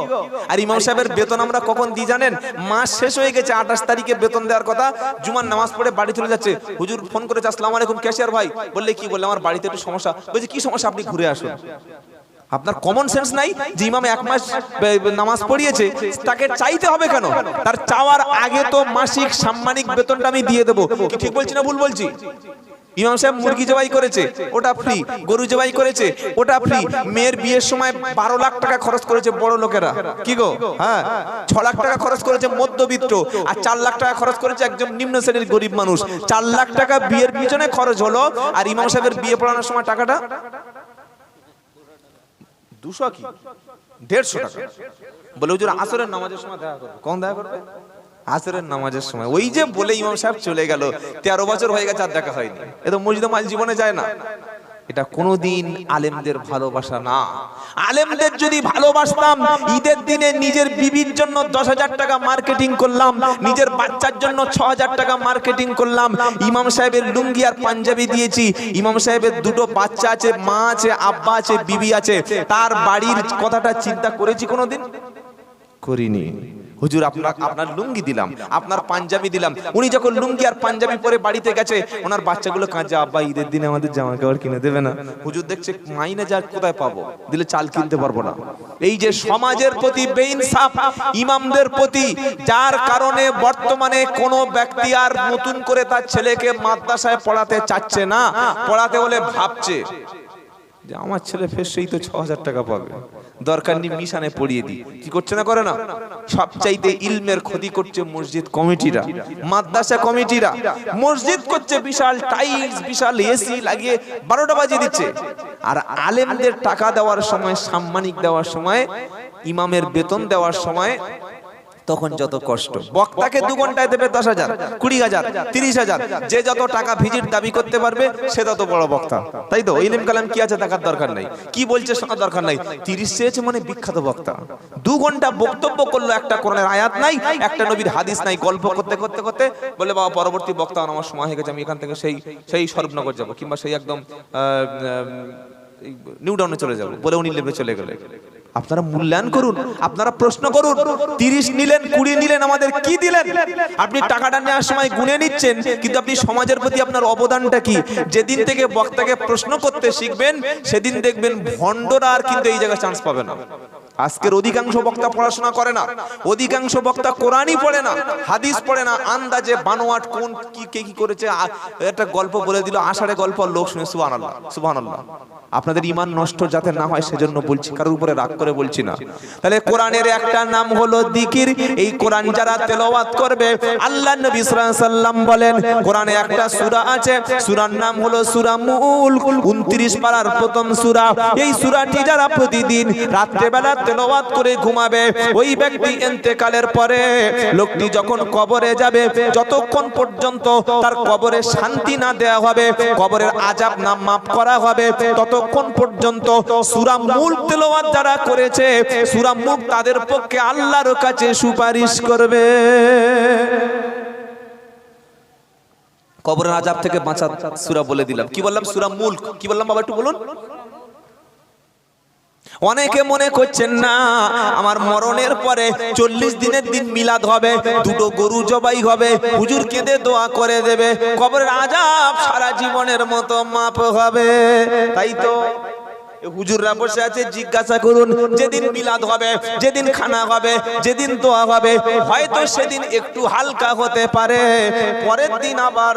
আর ইমাম সাহেবের বেতন আমরা কখন দিই জানেন? মাস শেষ হয়ে গেছে, 28 তারিখে বেতন দেওয়ার কথা, জুমার নামাজ পড়ে বাড়ি চলে যাচ্ছে, হুজুর ফোন করেছে, আসসালামু আলাইকুম ক্যাশিয়ার ভাই। বললে কি? বললে আমার বাড়িতে একটু সমস্যা। বলছে কি সমস্যা? আপনি ঘুরে আসুন। আপনার কমন সেন্স নাই যে ইমাম 1 মাস নামাজ পড়িয়েছে, তাকে চাইতে হবে কেন? তার চাওয়ার আগে তো মাসিক সাম্মানিক বেতনটা আমি দিয়ে দেবো। কি ঠিক বলছি না ভুল বলছি? ইমাম সাহেব মুরগি জবাই করেছে, ওটা ফ্রি। গরু জবাই করেছে, ওটা ফ্রি। মেয়ের বিয়ের সময় 12 লাখ টাকা খরচ করেছে বড় লোকেরা, কি গো? হ্যাঁ, 6 লাখ টাকা খরচ করেছে মধ্যবিত্ত, আর 4 লাখ টাকা খরচ করেছে একজন নিম্ন শ্রেণীর গরিব মানুষ। 4 লাখ টাকা বিয়ের পিছনে খরচ হলো, আর ইমাম সাহেবের বিয়ে পড়ানোর সময় টাকাটা 200 কি 150 টাকা। বলে হুজুর আসরের নামাজের সময় দেখা করবে। কোন দেখা করবে? আসরের নামাজের সময়। ওই যে বলে ইমাম সাহেব চলে গেল, 13 বছর হয়ে গেছে আর দেখা হয়নি। এ তো মসজিদে মাঝ জীবনে যায় না। এটা কোনোদিন আলেমদের ভালোবাসা না। আলেমদের যদি ভালোবাসতাম, ঈদের দিনে নিজের বিবির জন্য 10,000 টাকা মার্কেটিং করলাম, নিজের বাচ্চার জন্য 6,000 টাকা মার্কেটিং করলাম, ইমাম সাহেবের লুঙ্গি আর পাঞ্জাবি দিয়েছি, ইমাম সাহেবের 2টো বাচ্চা আছে, মা আছে, আব্বা আছে, বিবি আছে, তার বাড়ির কথাটা চিন্তা করেছি কোনোদিন? করিনি। হুজুর আপনার লুঙ্গি দিলাম, আপনার পাঞ্জাবি দিলাম। উনি যখন লুঙ্গি আর পাঞ্জাবি পরে বাড়িতে গেছে, ওনার বাচ্চাগুলো কাঁদছে, আব্বা ঈদের দিনে আমাদের জামা কাপড় কিনে দেবে না? হুজুর দেখছে মাইনে যা কোথায় পাবো, দিলে চাল কিনতে পারবো না। এই যে সমাজের প্রতি বেইনসাফ ইমামদের প্রতি, যার কারণে বর্তমানে কোনো ব্যক্তি আর নতুন করে তার ছেলেকে মাদ্রাসায় পড়াতে চাচ্ছে না। পড়াতে হলে ভাবছে যে আমার ছেলে ফের সেই তো 6,000 টাকা পাবে, দরকার নেই মিশানে পড়িয়ে দিই। কি করছে না? করে না? সবচাইতে ইলমের ক্ষতি করছে মসজিদ কমিটিরা, মাদ্রাসা কমিটিরা। মসজিদ করছে বিশাল টাইলস, বিশাল এসি লাগিয়ে 12টা বাজিয়ে দিচ্ছে। আর আলেমদের টাকা দেওয়ার সময়, সাম্মানিক দেওয়ার সময়, ইমামের বেতন দেওয়ার সময় তখন যত কষ্ট। বক্তাকে 2 ঘন্টায় দেবে 10,000, 20,000, 30,000। যে যত টাকা ভিজিট দাবি করতে পারবে সে তত বড় বক্তা, তাই তো? ইলম কালাম কি আছে দেখার দরকার নাই, কি বলছে শোনার দরকার নাই। 30 চেয়েছে মানে বিখ্যাত বক্তা। 2 ঘন্টা বক্তব্য করলো, একটা কোরআনের আয়াত নাই, একটা নবীর হাদিস নাই, গল্প করতে করতে করতে বলে বাবা পরবর্তী বক্তা আমার সময় হয়ে গেছে, আমি এখান থেকে সেই স্বরূপনগর যাবো, কিংবা সেই একদম নিউ টাউনে চলে যাবো, বলে উনি লেবে চলে গেলে। আপনারা মূল্যায়ন করুন, আপনারা প্রশ্ন করুন। 30 নিলেন, 20 নিলেন, আমাদের কি দিলেন? আপনি টাকাটা নেওয়ার সময় গুনে নিচ্ছেন, কিন্তু আপনি সমাজের প্রতি আপনার অবদানটা কি? যেদিন থেকে বক্তাকে প্রশ্ন করতে শিখবেন, সেদিন দেখবেন ভণ্ডরা আর কিন্তু এই জায়গায় চান্স পাবে না। আজকের অধিকাংশ বক্তা পড়াশোনা করে না, অধিকাংশ বক্তা কোরআনই পড়ে না, হাদিস পড়ে না, আন্দাজে বানোয়াট কোন কি করেছে একটা গল্প বলে দিল, আষাঢ়ে গল্প, লোক শুনে সুবহানাল্লাহ সুবহানাল্লাহ। আপনাদের ঈমান নষ্ট যাতে না হয় সেজন্য বলছি, কারোর উপরে রাগ করে বলছি না। তাহলে কোরআনের একটা নাম হলো জিকির। এই কোরআন যারা তেলাওয়াত করবে, আল্লাহ নবী সাল্লাল্লাহু আলাইহি সাল্লাম বলেন, কোরআনে একটা সূরা আছে, সূরার নাম হলো সূরা মুলক, 29 পারার প্রথম সূরা। এই সূরাটি যারা প্রতিদিন রাত্রে বেলা তেলাওয়াত করে ঘুমাবে, ওই ব্যক্তি ইন্তেকালের পরে লোকটি যখন কবরে যাবে, যতক্ষণ পর্যন্ত তার কবরে শান্তি না দেয়া হবে, কবরের আযাব না মাফ করা হবে, ততক্ষণ পর্যন্ত সূরা মুলক তেলাওয়াত যারা করেছে, সূরা মুলক তাদের পক্ষে আল্লাহর কাছে সুপারিশ করবে। কবরের আযাব থেকে বাঁচার সূরা বলে দিলাম। কি বললাম? সূরা মুলক। কি বললাম বাবা একটু বলুন। অনেকে মনে করছেন না আমার মরণের পরে 40 দিনের দিন মিলাদ হবে, 2টো গরু জবাই হবে, হুজুর কেঁদে দোয়া করে দেবে, কবরের আযাব সারা জীবনের মতো মাফ হবে। তাই তো হুজুররা বসে আছে, জিজ্ঞাসা করুন, যেদিন মিলাদ হবে, যেদিন খানা হবে, যেদিন দোয়া হবে, হয়তো সেদিন একটু হালকা হতে পারে, পরের দিন আবার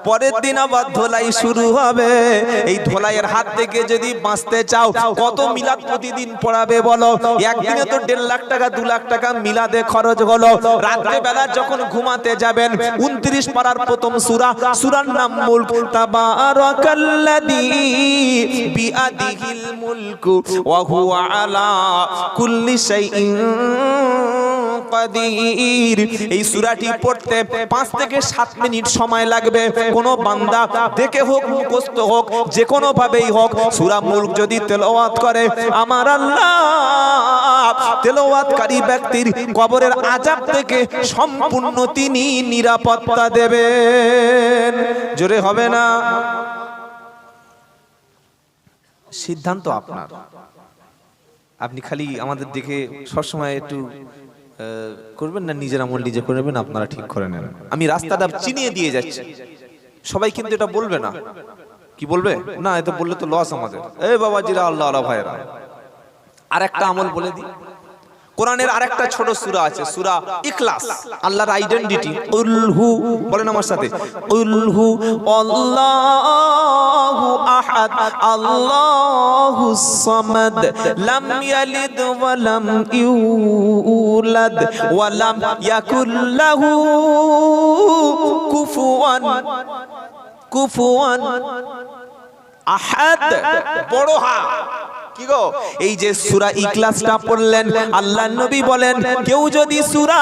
পরের দিন আবার ধোলাই শুরু হবে। এই ধোলাইয়ের হাত থেকে যদি বাঁচতে চাও, কত মিলাদ প্রতিদিন পড়াবে বলো? একদিনে তো 1.5 লাখ টাকা 2 লাখ টাকা মিলাদে খরচ হলো। রাত্রে বেলা যখন ঘুমাতে যাবেন, 29 পারার প্রথম সূরা, সূরার নাম মুলক। তাবারাকাল্লাযী বিআদিহিল মুলকু ওয়া হুয়া আলা কুল্লি শাইইন কাদির। এই সূরাটি পড়তে 5 থেকে 7 মিনিট সময় লাগবে। কোন বান্দা দেখে হোক, মুখস্থ হোক, যে কোনো ভাবেই হোক, সূরা মুলক যদি তেলাওয়াত করে, আমার আল্লাহ তেলাওয়াতকারী ব্যক্তির কবরের আযাব থেকে সম্পূর্ণ তিনি নিরাপত্তা দেবেন। জোরে হবে না? সিদ্ধান্ত আপনার। আপনি খালি আমাদের দেখে সবসময় একটু করবেন না, নিজের আমল নিজে করে নেবেন, আপনারা ঠিক করে নেন। আমি রাস্তাটা চিনিয়ে দিয়ে যাচ্ছি, সবাই কিন্তু এটা বলবে না। কি বলবে? না, এটা বললে তো লস আমাদের। এই বাবাজিরা, আল্লাহ আল্লাহ ভাইরা, আরেকটা আমল বলে দিই। কোরআনের আরেকটা ছোট সূরা আছে, সূরা ইখলাস, আল্লাহর আইডেন্টিটি। কুলহু, বলেন আমার সাথে, কুলহু আল্লাহু আহাদ আল্লাহুস সামাদ লাম ইয়ালিদ ওয়া লাম ইউলাদ ওয়া লাম ইয়াকুল লাহু কুফুয়ান আহাদ। বড় হা কি গো? এই যে সূরা ইখলাসটা পড়লেন, আল্লাহর নবী বলেন, কেউ যদি সূরা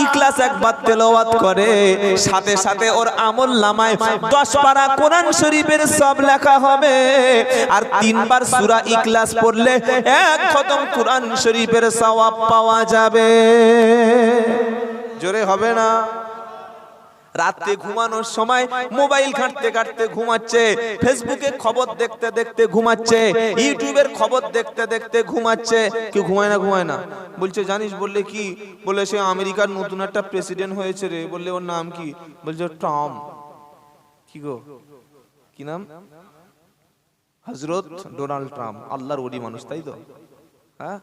ইখলাস একবার তেলাওয়াত করে, সাথে সাথে ওর আমলনামায় 10 পারা কোরআন শরীফের সব লেখা হবে। আর 3 বার সূরা ইখলাস পড়লে 1 খতম কোরআন শরীফের সওয়াব পাওয়া যাবে। জোরে হবে না? রাতে ঘুমানোর সময় মোবাইল ঘাঁটতে ঘাঁটতে ঘুমাচ্ছে, ফেসবুকে খবর দেখতে দেখতে ঘুমাচ্ছে, ইউটিউবের খবর দেখতে দেখতে ঘুমাচ্ছে। কেউ ঘুমায় না বলছে, জানিস? বললে কি? বলে সে আমেরিকার নতুন একটা প্রেসিডেন্ট হয়েছে রে। বললে ওর নাম কি? বলছে ট্রাম্প। কি গো, কি নাম? হযরত ডোনাল্ড ট্রাম্প। আল্লাহর ওলি মানুষ, তাই তো? হ্যাঁ,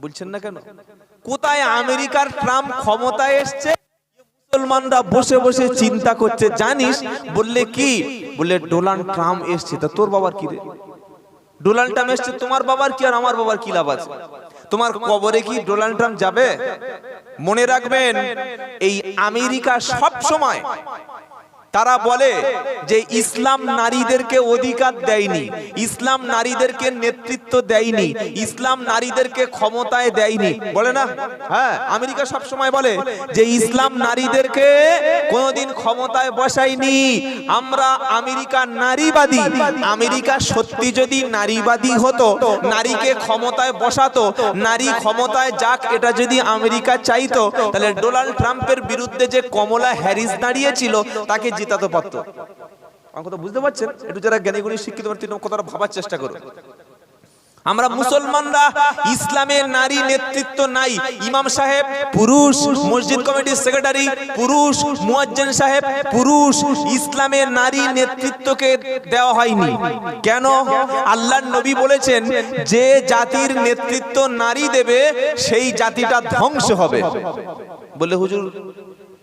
বলছেন না কেন? কোথায় আমেরিকার ট্রাম্প ক্ষমতায় এসছে, মুসলমানরা বসে বসে চিন্তা করছে। জানিস? বললে কি? বলে ডোনাল্ড ট্রাম্প এসছে। তা তোর বাবার কি রে? ডোনাল্ড ট্রাম্প এসছে, তোমার বাবার কি আর আমার বাবার কি লাভ আছে? তোমার কবরে কি ডোনাল্ড ট্রাম্প যাবে? মনে রাখবেন, এই আমেরিকা সব সময় তারা বলে যে ইসলাম নারীদেরকে অধিকার দেয়নি, ইসলাম নারীদেরকে নেতৃত্ব দেয়নি, ইসলাম নারীদেরকে ক্ষমতায় দেয়নি, বলে না? হ্যাঁ, আমেরিকা সব সময় বলে যে ইসলাম নারীদেরকে কোনোদিন ক্ষমতায় বসায়নি। আমরা আমেরিকা নারীবাদী। আমেরিকা সত্যি যদি নারীবাদী হতো, নারীকে ক্ষমতায় বসাতো, নারী ক্ষমতায় যাক, এটা যদি আমেরিকা চাইতো, তাহলে ডোনাল্ড ট্রাম্পের বিরুদ্ধে যে কমলা হ্যারিস দাঁড়িয়েছিল, তাকে জিতাতে পারত। আমার কথা বুঝতে পারছেন? একটু যারা জ্ঞানীগুণী শিক্ষিত কথাটা ভাবার চেষ্টা করো। আমরা মুসলমানরা ইসলামের নারী নেতৃত্ব নাই। ইমাম সাহেব পুরুষ, মসজিদ কমিটির সেক্রেটারি পুরুষ, মুয়াজ্জিন সাহেব পুরুষ। ইসলামের নারী নেতৃত্বকে দেওয়া হয়নি। কেন? আল্লাহর নবী বলেছেন, যে জাতির নেতৃত্ব নারী দেবে সেই জাতিটা ধ্বংস হবে। বলে হুজুর,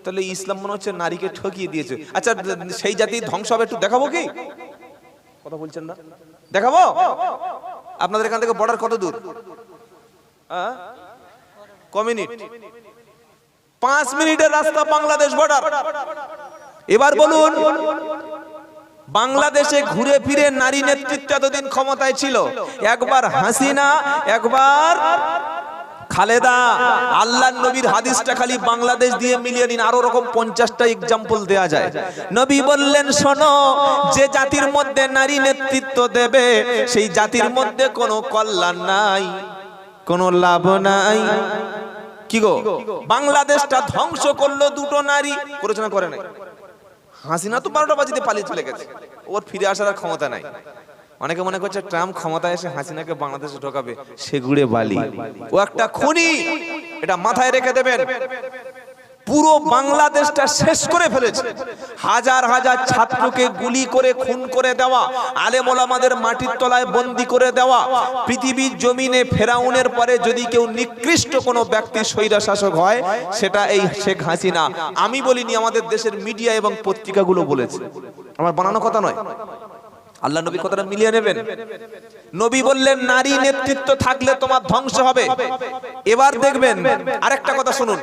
তাহলে ইসলাম মনে হচ্ছে নারীকে ঠকিয়ে দিয়েছে। আচ্ছা, সেই জাতি ধ্বংস হবে একটু দেখাবো কি? কথা বলছেন না? দেখাবো? আপনাদের এখান থেকে বর্ডার কত দূর? ক মিনিট? 5 মিনিটের রাস্তা বাংলাদেশ বর্ডার। এবার বলুন, বাংলাদেশে ঘুরে ফিরে নারী নেতৃত্ব এতদিন ক্ষমতায় ছিল। একবার হাসিনা, একবার খালেদা। আল্লাহর নবীর হাদিসটা খালি বাংলাদেশ দিয়ে মিলিয়ে নিন, আরো রকম 50টা এক্সাম্পল দেয়া যায়। নবী বললেন, শোনো, যে জাতির মধ্যে নারী নেতৃত্ব দেবে সেই জাতির মধ্যে কোনো কল্যাণ নাই, কোনো লাভ নাই। কি গো, বাংলাদেশটা ধ্বংস করলো দুটো নারী, করেছে না করে নাই? হাসিনা তো 12টা বাজিতে পালিয়ে চলে গেছে, ওর ফিরে আসার ক্ষমতা নাই। অনেকে মনে করছে ট্রাম্প ক্ষমতায় এসে হাসিনাকে বাংলাদেশে ঢোকাবে, সেগুড়ে বালি। ও একটা খুনি, এটা মাথায় রেখে দেবেন। পুরো বাংলাদেশটা শেষ করে ফেলেছে। হাজার হাজার ছাত্রকে গুলি করে খুন করে দেওয়া, আলেম ওলামাদের মাটির তলায় বন্দি করে দেওয়া। পৃথিবীর জমিনে ফেরাউনের পরে যদি কেউ নিকৃষ্ট কোনো ব্যক্তি স্বৈরা শাসক হয় সেটা এই শেখ হাসিনা। আমি বলিনি, আমাদের দেশের মিডিয়া এবং পত্রিকাগুলো বলেছে, আমার বানানো কথা নয়। আল্লাহ নবী কথাটা মিলিয়ে নেবেন। নবী বললেন নারী নেতৃত্ব থাকলে তোমার ধ্বংস হবে। এবার দেখবেন আরেকটা কথা শুনুন,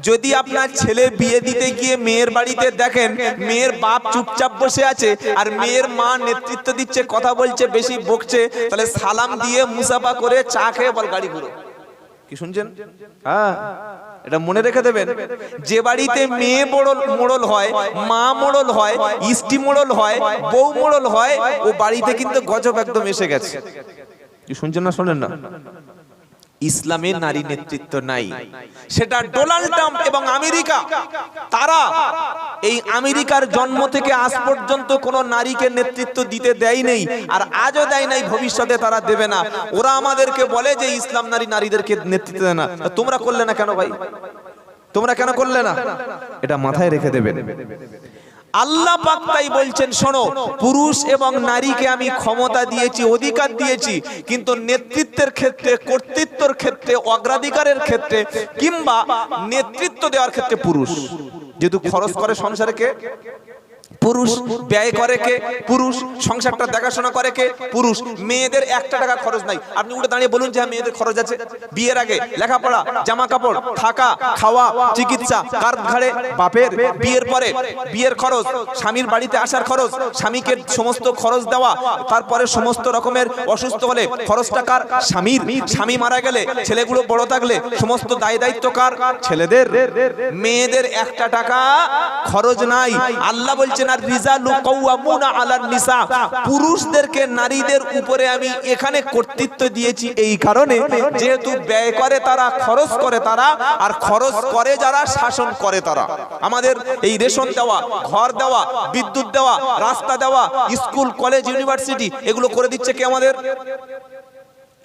যদি আপনার ছেলে বিয়ে দিতে গিয়ে মেয়ের বাড়িতে দেখেন মেয়ের বাপ চুপচাপ বসে আছে আর মেয়ের মা নেতৃত্ব দিচ্ছে, কথা বলছে, বেশি বকছে, তাহলে সালাম দিয়ে মুসাফা করে চা খেয়ে বল গাড়ি ঘুরো। কি শুনছেন? হ্যাঁ, এটা মনে রেখে দেবেন। যে বাড়িতে মেয়ে মোড়ল হয়, মা মোড়ল হয়, ইষ্টি মোড়ল হয়, বউ মোড়ল হয়, ও বাড়িতে কিন্তু গজব একদম এসে গেছে। কি শুনছেন না শোনেন না? ইসলামের নারী নেতৃত্ব নাই। সেটা ডোনাল্ড ট্রাম্প এবং আমেরিকা, তারা এই আমেরিকার জন্ম থেকে আজ পর্যন্ত কোন নারীকে নেতৃত্ব দিতে দেয় নেই, আর আজও দেয় নাই, ভবিষ্যতে তারা দেবে না। ওরা আমাদেরকে বলে যে ইসলাম নারীদেরকে নেতৃত্ব দেয় না। তোমরা করলে না কেন ভাই? তোমরা কেন করলে না? এটা মাথায় রেখে দেবেন। আল্লাহ পাক তাই বলছেন, শোনো, পুরুষ এবং নারীকে আমি ক্ষমতা দিয়েছি, অধিকার দিয়েছি, কিন্তু নেতৃত্বের ক্ষেত্রে, কর্তৃত্বের ক্ষেত্রে, অগ্রাধিকারের ক্ষেত্রে কিংবা নেতৃত্ব দেওয়ার ক্ষেত্রে পুরুষ। যেহেতু খরচ করে সংসারে কে? পুরুষ। ব্যয় করে কে? পুরুষ। সংসারটা দেখাশোনা করে কে? পুরুষ। মেয়েদের 1 টাকা খরচ নাই। আপনি উঠে দাঁড়িয়ে বলুন যে মেয়েদের খরচ আছে। বিয়ের আগে লেখাপড়া, জামা কাপড়, থাকা, খাওয়া, চিকিৎসা কার ঘাড়ে? বাপের। বিয়ের পরে বিয়ের খরচ, স্বামীর বাড়িতে আসার খরচ, স্বামীকে সমস্ত খরচ দেওয়া, তারপরে সমস্ত রকমের অসুস্থ হলে খরচটা কার? স্বামীর। স্বামী মারা গেলে, ছেলেগুলো বড় থাকলে সমস্ত দায় দায়িত্ব কার? ছেলেদের। মেয়েদের 1 টাকা খরচ নাই। আল্লাহ বলছেন পুরুষদেরকে নারীদের উপরে আমি এখানে কর্তৃত্ব দিয়েছি এই কারণে, যেহেতু ব্যয় করে তারা, খরচ করে তারা, আর খরচ করে যারা, শাসন করে তারা। আমাদের এই রেশন দেওয়া, ঘর দেওয়া, বিদ্যুৎ দেওয়া, রাস্তা দেওয়া, স্কুল, কলেজ, ইউনিভার্সিটি, এগুলো করে দিচ্ছে কে? আমাদের।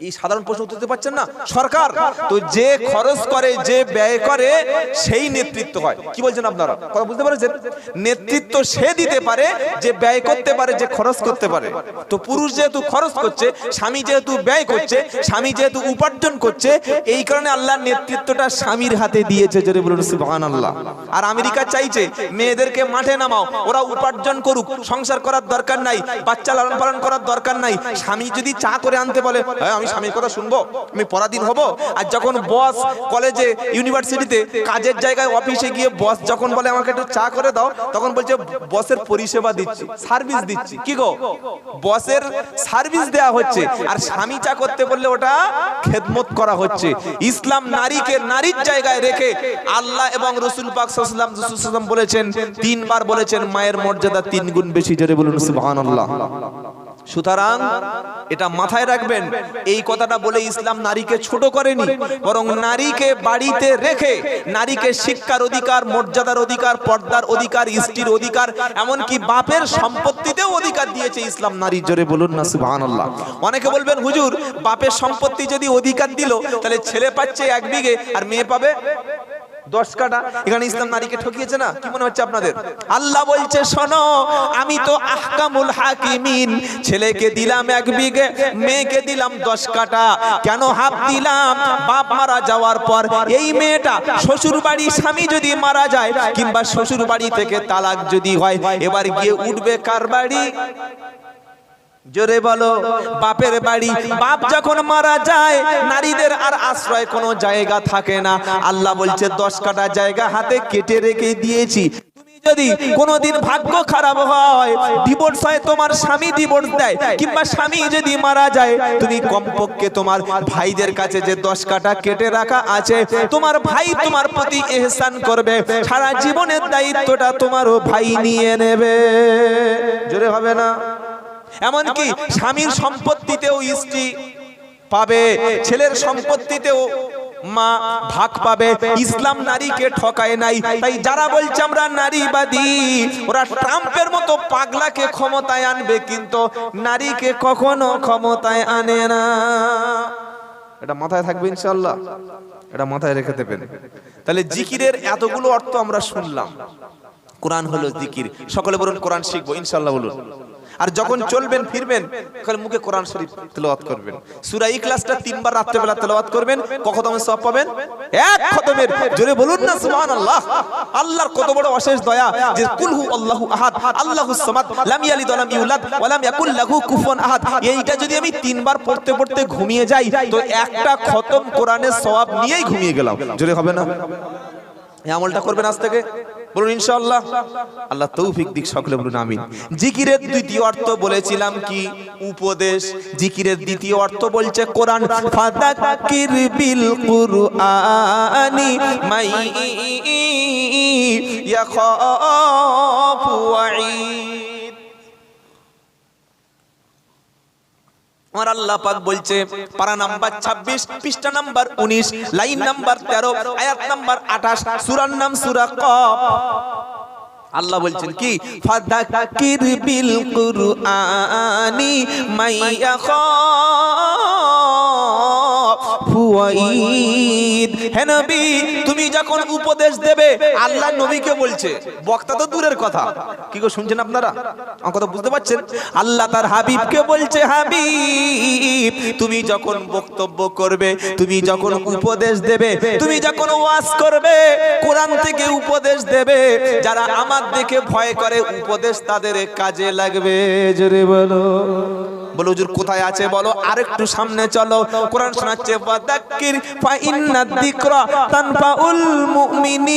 এই সাধারণ প্রশ্ন উত্তর দিতে পারছেন না? সরকার। তো যে খরচ করে, যে ব্যয় করে, সেই নেতৃত্ব হয়। কি বলছেন আপনারা? কথা বুঝতে পারছেন? নেতৃত্ব সে দিতে পারে যে ব্যয় করতে পারে, যে খরচ করতে পারে। তো পুরুষ যেহেতু খরচ করছে, স্বামী যেহেতু ব্যয় করছে, স্বামী যেহেতু উপার্জন করছে, এই কারণে আল্লাহ নেতৃত্বটা স্বামীর হাতে দিয়েছে। জোরে বলুন সুবহানাল্লাহ। আর আমেরিকা চাইছে মেয়েদেরকে মাঠে নামাও, ওরা উপার্জন করুক, সংসার করার দরকার নাই, বাচ্চা লালন পালন করার দরকার নাই। স্বামী যদি চা করে আনতে বলে, আমি স্বামীর কথা শুনবো, আমি পরাধীন হব? আর যখন বস কলেজে, ইউনিভার্সিটিতে, কাজের জায়গায়, অফিসে গিয়ে বস যখন বলে আমাকে একটু চা করে দাও, তখন বলছে বসের পরিষেবা দিচ্ছি, সার্ভিস দিচ্ছি। কি গো? বসের সার্ভিস দেয়া হচ্ছে, আর স্বামী চা করতে বললে ওটা খেদমত করা হচ্ছে। ইসলাম নারীকে নারীর জায়গায় রেখে আল্লাহ এবং রাসূল পাক সাল্লাল্লাহু আলাইহি ওয়াসাল্লাম বলেছেন, 3 বার বলেছেন মায়ের মর্যাদা 3 গুণ বেশি। জোরে বলুন সুবহানাল্লাহ। সুতরাং এটা মাথায় রাখবেন। এই কথাটা বলে ইসলাম নারীকে ছোট করেনি, বরং নারীকে বাড়িতে রেখে নারীকে শিক্ষার অধিকার, মর্যাদার অধিকার, পর্দার অধিকার, স্ত্রীর অধিকার, এমনকি বাপের সম্পত্তিতেও অধিকার দিয়েছে ইসলাম নারী। জোরে বলুন না সুবহানাল্লাহ। অনেকে বলবেন হুজুর, বাপের সম্পত্তি যদি অধিকার দিল, তাহলে ছেলে পাচ্ছে 1 বিঘে আর মেয়ে পাবে 10 কাঠা। এখানে ইসলাম নারীকে ঠকিয়েছে না? কি মনে হচ্ছে আপনাদের? আল্লাহ বলছে, শোনো, আমি তো আহকামুল হাকিমিন। ছেলেকে দিলাম 1 বিঘে, মেয়েকে দিলাম 10 কাঠা। কেন হাফ দিলাম? বাপ মারা যাওয়ার পর এই মেয়েটা শ্বশুর বাড়ি, স্বামী যদি মারা যায় কিংবা শ্বশুর বাড়ি থেকে তালাক যদি হয়, এবার গিয়ে উঠবে কার বাড়ি? জোরে বলো, বাপের বাড়ি। বাপ যখন মারা যায়, নারীদের আর আশ্রয় কোনো জায়গা থাকে না। আল্লাহ বলছে 10 কাঠা জায়গা হাতে কেটে রেখে দিয়েছি। তুমি যদি কোনোদিন ভাগ্য খারাপ হয়, ডিভোর্স হয়, তোমার স্বামী ডিভোর্স দেয়, কিংবা স্বামী যদি মারা যায়, তুমি কমপক্ষে তোমার ভাইদের কাছে যে 10 কাঠা কেটে রাখা আছে, তোমার ভাই তোমার প্রতি ইহসান করবে, সারা জীবনের দায়িত্বটা তোমারও ভাই নিয়ে নেবে। জোরে হবে না? এমনকি স্বামীর সম্পত্তিতেও স্ত্রী পাবে, ছেলের সম্পত্তিতেও মা ভাগ পাবে। ইসলাম নারীকে ঠকায় নাই। তাই যারা বলছে আমরা নারীবাদী, ওরা ট্রাম্পের মতো পাগলাকে ক্ষমতায় আনবে, কিন্তু নারীকে কখনো ক্ষমতায় আনে না। এটা মাথায় থাকবে ইনশাআল্লাহ, এটা মাথায় রেখে দেবেন। তাহলে জিকিরের এতগুলো অর্থ আমরা শুনলাম। কোরআন হলো জিকির। সকলে বলুন কোরআন শিখবো ইনশাআল্লাহ বলুন। আর যখন চলবেন ফিরবেন তাহলে মুখে কোরআন শরীফ তেলাওয়াত করবেন। সূরা ইখলাসটা 3 বার রাত্রে বেলা তেলাওয়াত করবেন। কত খতমের সওয়াব পাবেন? এক খতমের। জোরে বলুন না সুবহানাল্লাহ। আল্লাহর কত বড় অশেষ দয়া যে কুল হু আল্লাহু আহাদ আল্লাহুস সামাদ লাম ইয়ালিদ ওয়া লাম ইউলাদ ওয়া লাম ইয়াকুল লাহু কুফুয়ান আহাদ। এইটা যদি আমি 3 বার পড়তে পড়তে ঘুমিয়ে যাই তো একটা খতম কোরআনের সওয়াব নিয়েই ঘুমিয়ে গেলাম। জোরে হবে না? এই আমলটা করবেন আজ থেকে, বলুন ইনশাআল্লাহ। আল্লাহ তৌফিক দিক, সকলে বলুন আমিন। জিকিরের দ্বিতীয় অর্থ বলেছিলাম কি? উপদেশ। জিকিরের দ্বিতীয় অর্থ বলছে কোরআন। ফাযাক্কির বিল কুরআনি মাই ইয়াখাফু ওয়াঈদ। আমার আল্লাহ পাক বলছে পারা নাম্বার 26 পৃষ্ঠা নাম্বার 19 লাইন নাম্বার 13 আয়াত নাম্বার 28 সূরার নাম সূরা কফ। আল্লাহ বলছেন কি? ফাযাক্কির বিল কুরআনি মাই ইয়াখাফু ওয়াঈদ। হে নবী, তুমি যখন উপদেশ দেবে, আল্লাহ নবীকে বলছে, বক্তা তো দূরের কথা। কি গো শুনছেন আপনারা? আমার কথা বুঝতে পারছেন? আল্লাহ তার হাবিবকে বলছে, হাবিব তুমি যখন বক্তব্য করবে, তুমি যখন উপদেশ দেবে, তুমি যখন ওয়াজ করবে, কোরআন থেকে উপদেশ দেবে, যারা আমার দেখে ভয় করে উপদেশ তাদের কাজে লাগবে। জোরে বলো। বলো হুজুর কোথায় আছে বলো, আরেকটু সামনে চলো। কোরআন শোনাচ্ছে ফাযাক্কির ফা ইন্নাদ যিকরা তানফাউল মুমিনিন।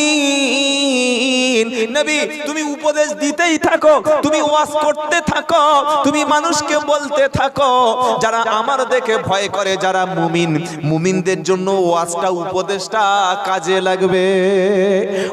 নবী তুমি উপদেশ দিতেই থাকো, তুমি ওয়াজ করতে থাকো, তুমি মানুষকে বলতে থাকো, যারা আমার দেখে ভয় করে, যারা মুমিন, মুমিনদের জন্য ওয়াজটা উপদেশটা কাজে লাগবে।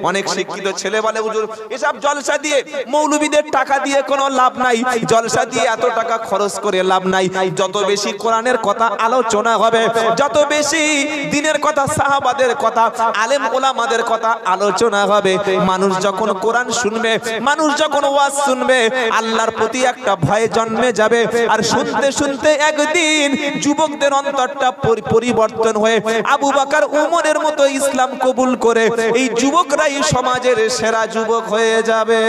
অনেক শিক্ষিত ছেলে বলে হুজুর এসব জলসা দিয়ে, মৌলবীদের টাকা দিয়ে কোনো লাভ নাই, জলসা দিয়ে এত টাকা খরচ করে লাভ নাই। যত বেশি কোরআনের কথা আলোচনা হবে, যত বেশি দ্বীনের কথা, সাহাবাদের কথা, আলেম ওলামাদের কথা আলোচনা হবে, মানুষ যখন কোরআন শুনবে, মানুষ যখন ওয়াজ শুনবে, আল্লাহর প্রতি একটা ভয় জন্মে যাবে। আর শুনতে শুনতে একদিন যুবকদের অন্তরটা পরিবর্তন হয়ে আবু বকর উমরের মতো ইসলাম কবুল করে এই যুবকরাই সমাজের সেরা যুবক হয়ে যাবে।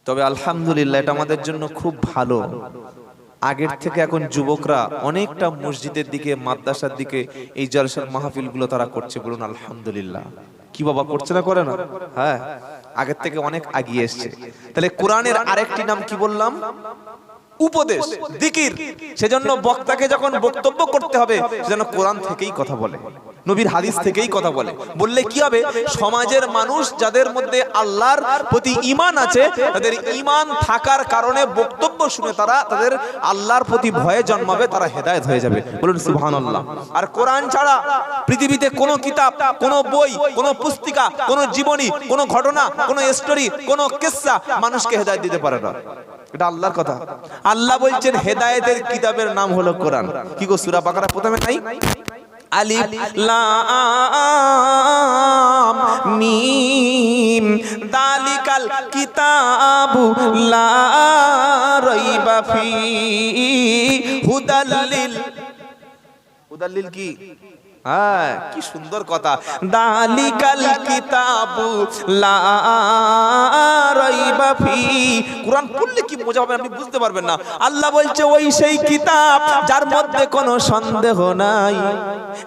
তবে আলহামদুলিল্লাহ এটা আমাদের জন্য খুব ভালো। আগের থেকে এখন যুবকরা অনেকটা মসজিদের দিকে, মাদ্রাসার দিকে এই জলসার মাহফিলগুলো তারা করছে। বলুন আলহামদুলিল্লাহ। কি বাবা করছে না? করে না? হ্যাঁ, আগের থেকে অনেক এগিয়ে এসছে। তাহলে কোরআনের আরেকটি নাম কি বললাম? উপদেশ, জিকির। সেজন্য বক্তাকে যখন বক্তব্য করতে হবে সেজন্য কোরআন থেকেই কথা বলে, নবীর হাদিস থেকেই কথা বলে। বললে কি হবে? সমাজের মানুষ যাদের মধ্যে আল্লাহর প্রতি ঈমান আছে, তাদের ঈমান থাকার কারণে বক্তব্য শুনে তারা তাদের আল্লাহর প্রতি ভয়ে জন্মাবে, তারা হেদায়েত হয়ে যাবে। বলুন সুবহানাল্লাহ। আর কোরআন ছাড়া পৃথিবীতে কোনো কিতাব, কোনো বই, কোনো পুস্তিকা, কোনো জীবনী, কোনো ঘটনা, কোনো স্টোরি, কোনো কিসসা মানুষকে হেদায়েত দিতে পারে না। এটা আল্লাহর কথা। আল্লাহ বলছেন হেদায়েতের কিতাবের নাম হলো কোরআন। কি গো সূরা বাকারা প্রথমে নাই? আলিফ লাম মিম যালিকাল কিতাবু লা রাইবা ফি হুদাল্লিল। হুদাল্লিল কি? হ্যাঁ, কি সুন্দর কথা। যালিকাল কিতাবু লা রাইবা ফি। কোরআন পড়লে কি মজা হবে আপনি বুঝতে পারবেন না। আল্লাহ বলছে ওই সেই কিতাব যার মধ্যে কোনো সন্দেহ নাই,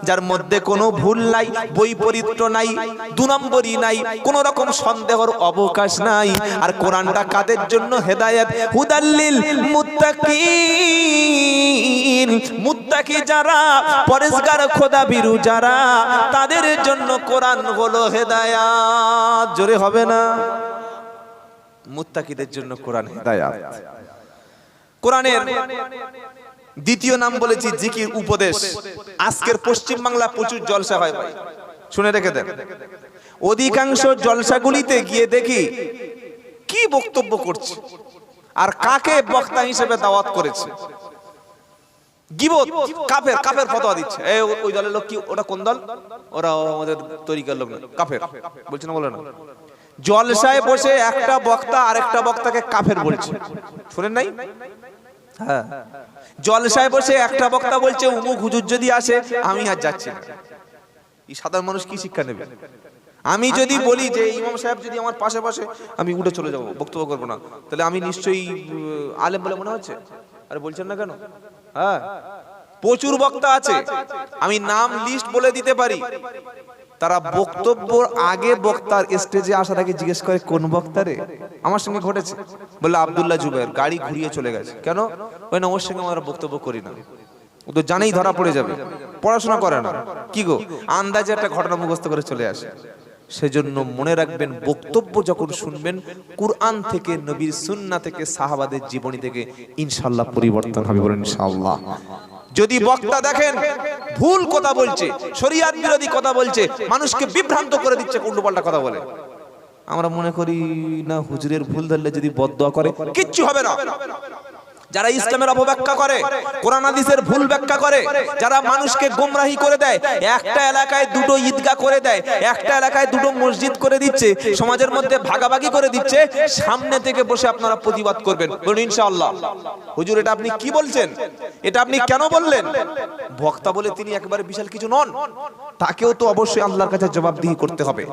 যার মধ্যে কোনো ভুল নাই, বৈপরীত্য নাই, দু নম্বরই নাই, কোনো রকম সন্দেহের অবকাশ নাই। আর কোরআনটা কাদের জন্য? হেদায়েত। হুদাল্লিল মুত্তাকিন। মুত্তাকি যারা, পরেজগার খোদা ভীরু যারা, তাদের জন্য কোরআন হলো হেদায়েত। জোরে হবে না? মুত্তাকিদের জন্য কোরআন হেদায়েত। কোরআনের দ্বিতীয় নাম বলেছি জিকির, উপদেশ। আজকের পশ্চিম বাংলা প্রচুর জলসা হয় ভাই, শুনে রেখে দেন। অধিকাংশ জলসাগুলিতে গিয়ে দেখি কি বক্তব্য করছে আর কাকে বক্তা হিসেবে দাওয়াত করেছে। গীবত, কাফের, কাফের ফতোয়া দিচ্ছে। এই ওই দলের লোক কি, ওটা কোন দল? ওরা আমাদের তরিকার লোক না, কাফের বলছে না? বলে না? জলসায় বসে একটা বক্তা আরেকটা বক্তাকে কাফের বলছে, শুনেন নাই? হ্যাঁ, জলসায় বসে একটা বক্তা বলছে অমুক হুজুর যদি আসে আমি আর যাচ্ছি না। এই সাধারণ মানুষ কি শিক্ষা নেবে? আমি যদি বলি যে ইমাম সাহেব যদি আমার পাশে পাশে, আমি উঠে চলে যাব, বক্তব্য করবো না, তাহলে আমি নিশ্চয়ই আলেম বলে মনে হচ্ছে? আরে বলছেন না কেন? হ্যাঁ, প্রচুর বক্তা আছে, আমি নাম লিস্ট বলে দিতে পারি। তারা বক্তব্যর আগে বক্তার স্টেজে আসার আগে জিজ্ঞেস করে কোন বক্তারে। আমার সঙ্গে ঘটেছে, বললো আব্দুল্লাহ জুবায়ের, গাড়ি ঘুরিয়ে চলে গেছে। কেন? ওই না, ওর সঙ্গে আমরা বক্তব্য করি না, ও তো জানেই ধরা পড়ে যাবে, পড়াশোনা করে না, কি গো আন্দাজে একটা ঘটনা মুখস্থ করে চলে আসে। সেজন্য মনে রাখবেন, বক্তব্য যখন শুনবেন কুরআন থেকে, নবীর সুন্নাহ থেকে, সাহাবাদের জীবনী থেকে, ইনশাআল্লাহ পরিবর্তন হবে। বলেন ইনশাআল্লাহ। যদি বক্তা দেখেন ভুল কথা বলছে, শরীয়ত বিরোধী কথা বলছে, মানুষকে বিভ্রান্ত করে দিচ্ছে, উল্টোপাল্টা কথা বলে, আমরা মনে করি না হুজুরের ভুল ধরলে যদি বদদোয়া করে কিচ্ছু হবে না। যারা ইসলামের অপব্যাখ্যা করে, কোরআন হাদিসের ভুল ব্যাখ্যা করে, যারা মানুষকে গোমরাহি করে দেয়, একটা এলাকায় দুটো ঈদগাহ করে দেয়, একটা এলাকায় দুটো মসজিদ করে দিচ্ছে, সমাজের মধ্যে ভাগাভাগি করে দিচ্ছে, সামনে থেকে বসে আপনারা প্রতিবাদ করবেন। বলুন ইনশাআল্লাহ। হুজুর এটা আপনি কি বলছেন, এটা আপনি কেন বললেন? বক্তা বলে তিনি একেবারে বিশাল কিছু নন, তাকেও তো অবশ্যই আল্লাহর কাছে জবাবদিহি করতে হবে।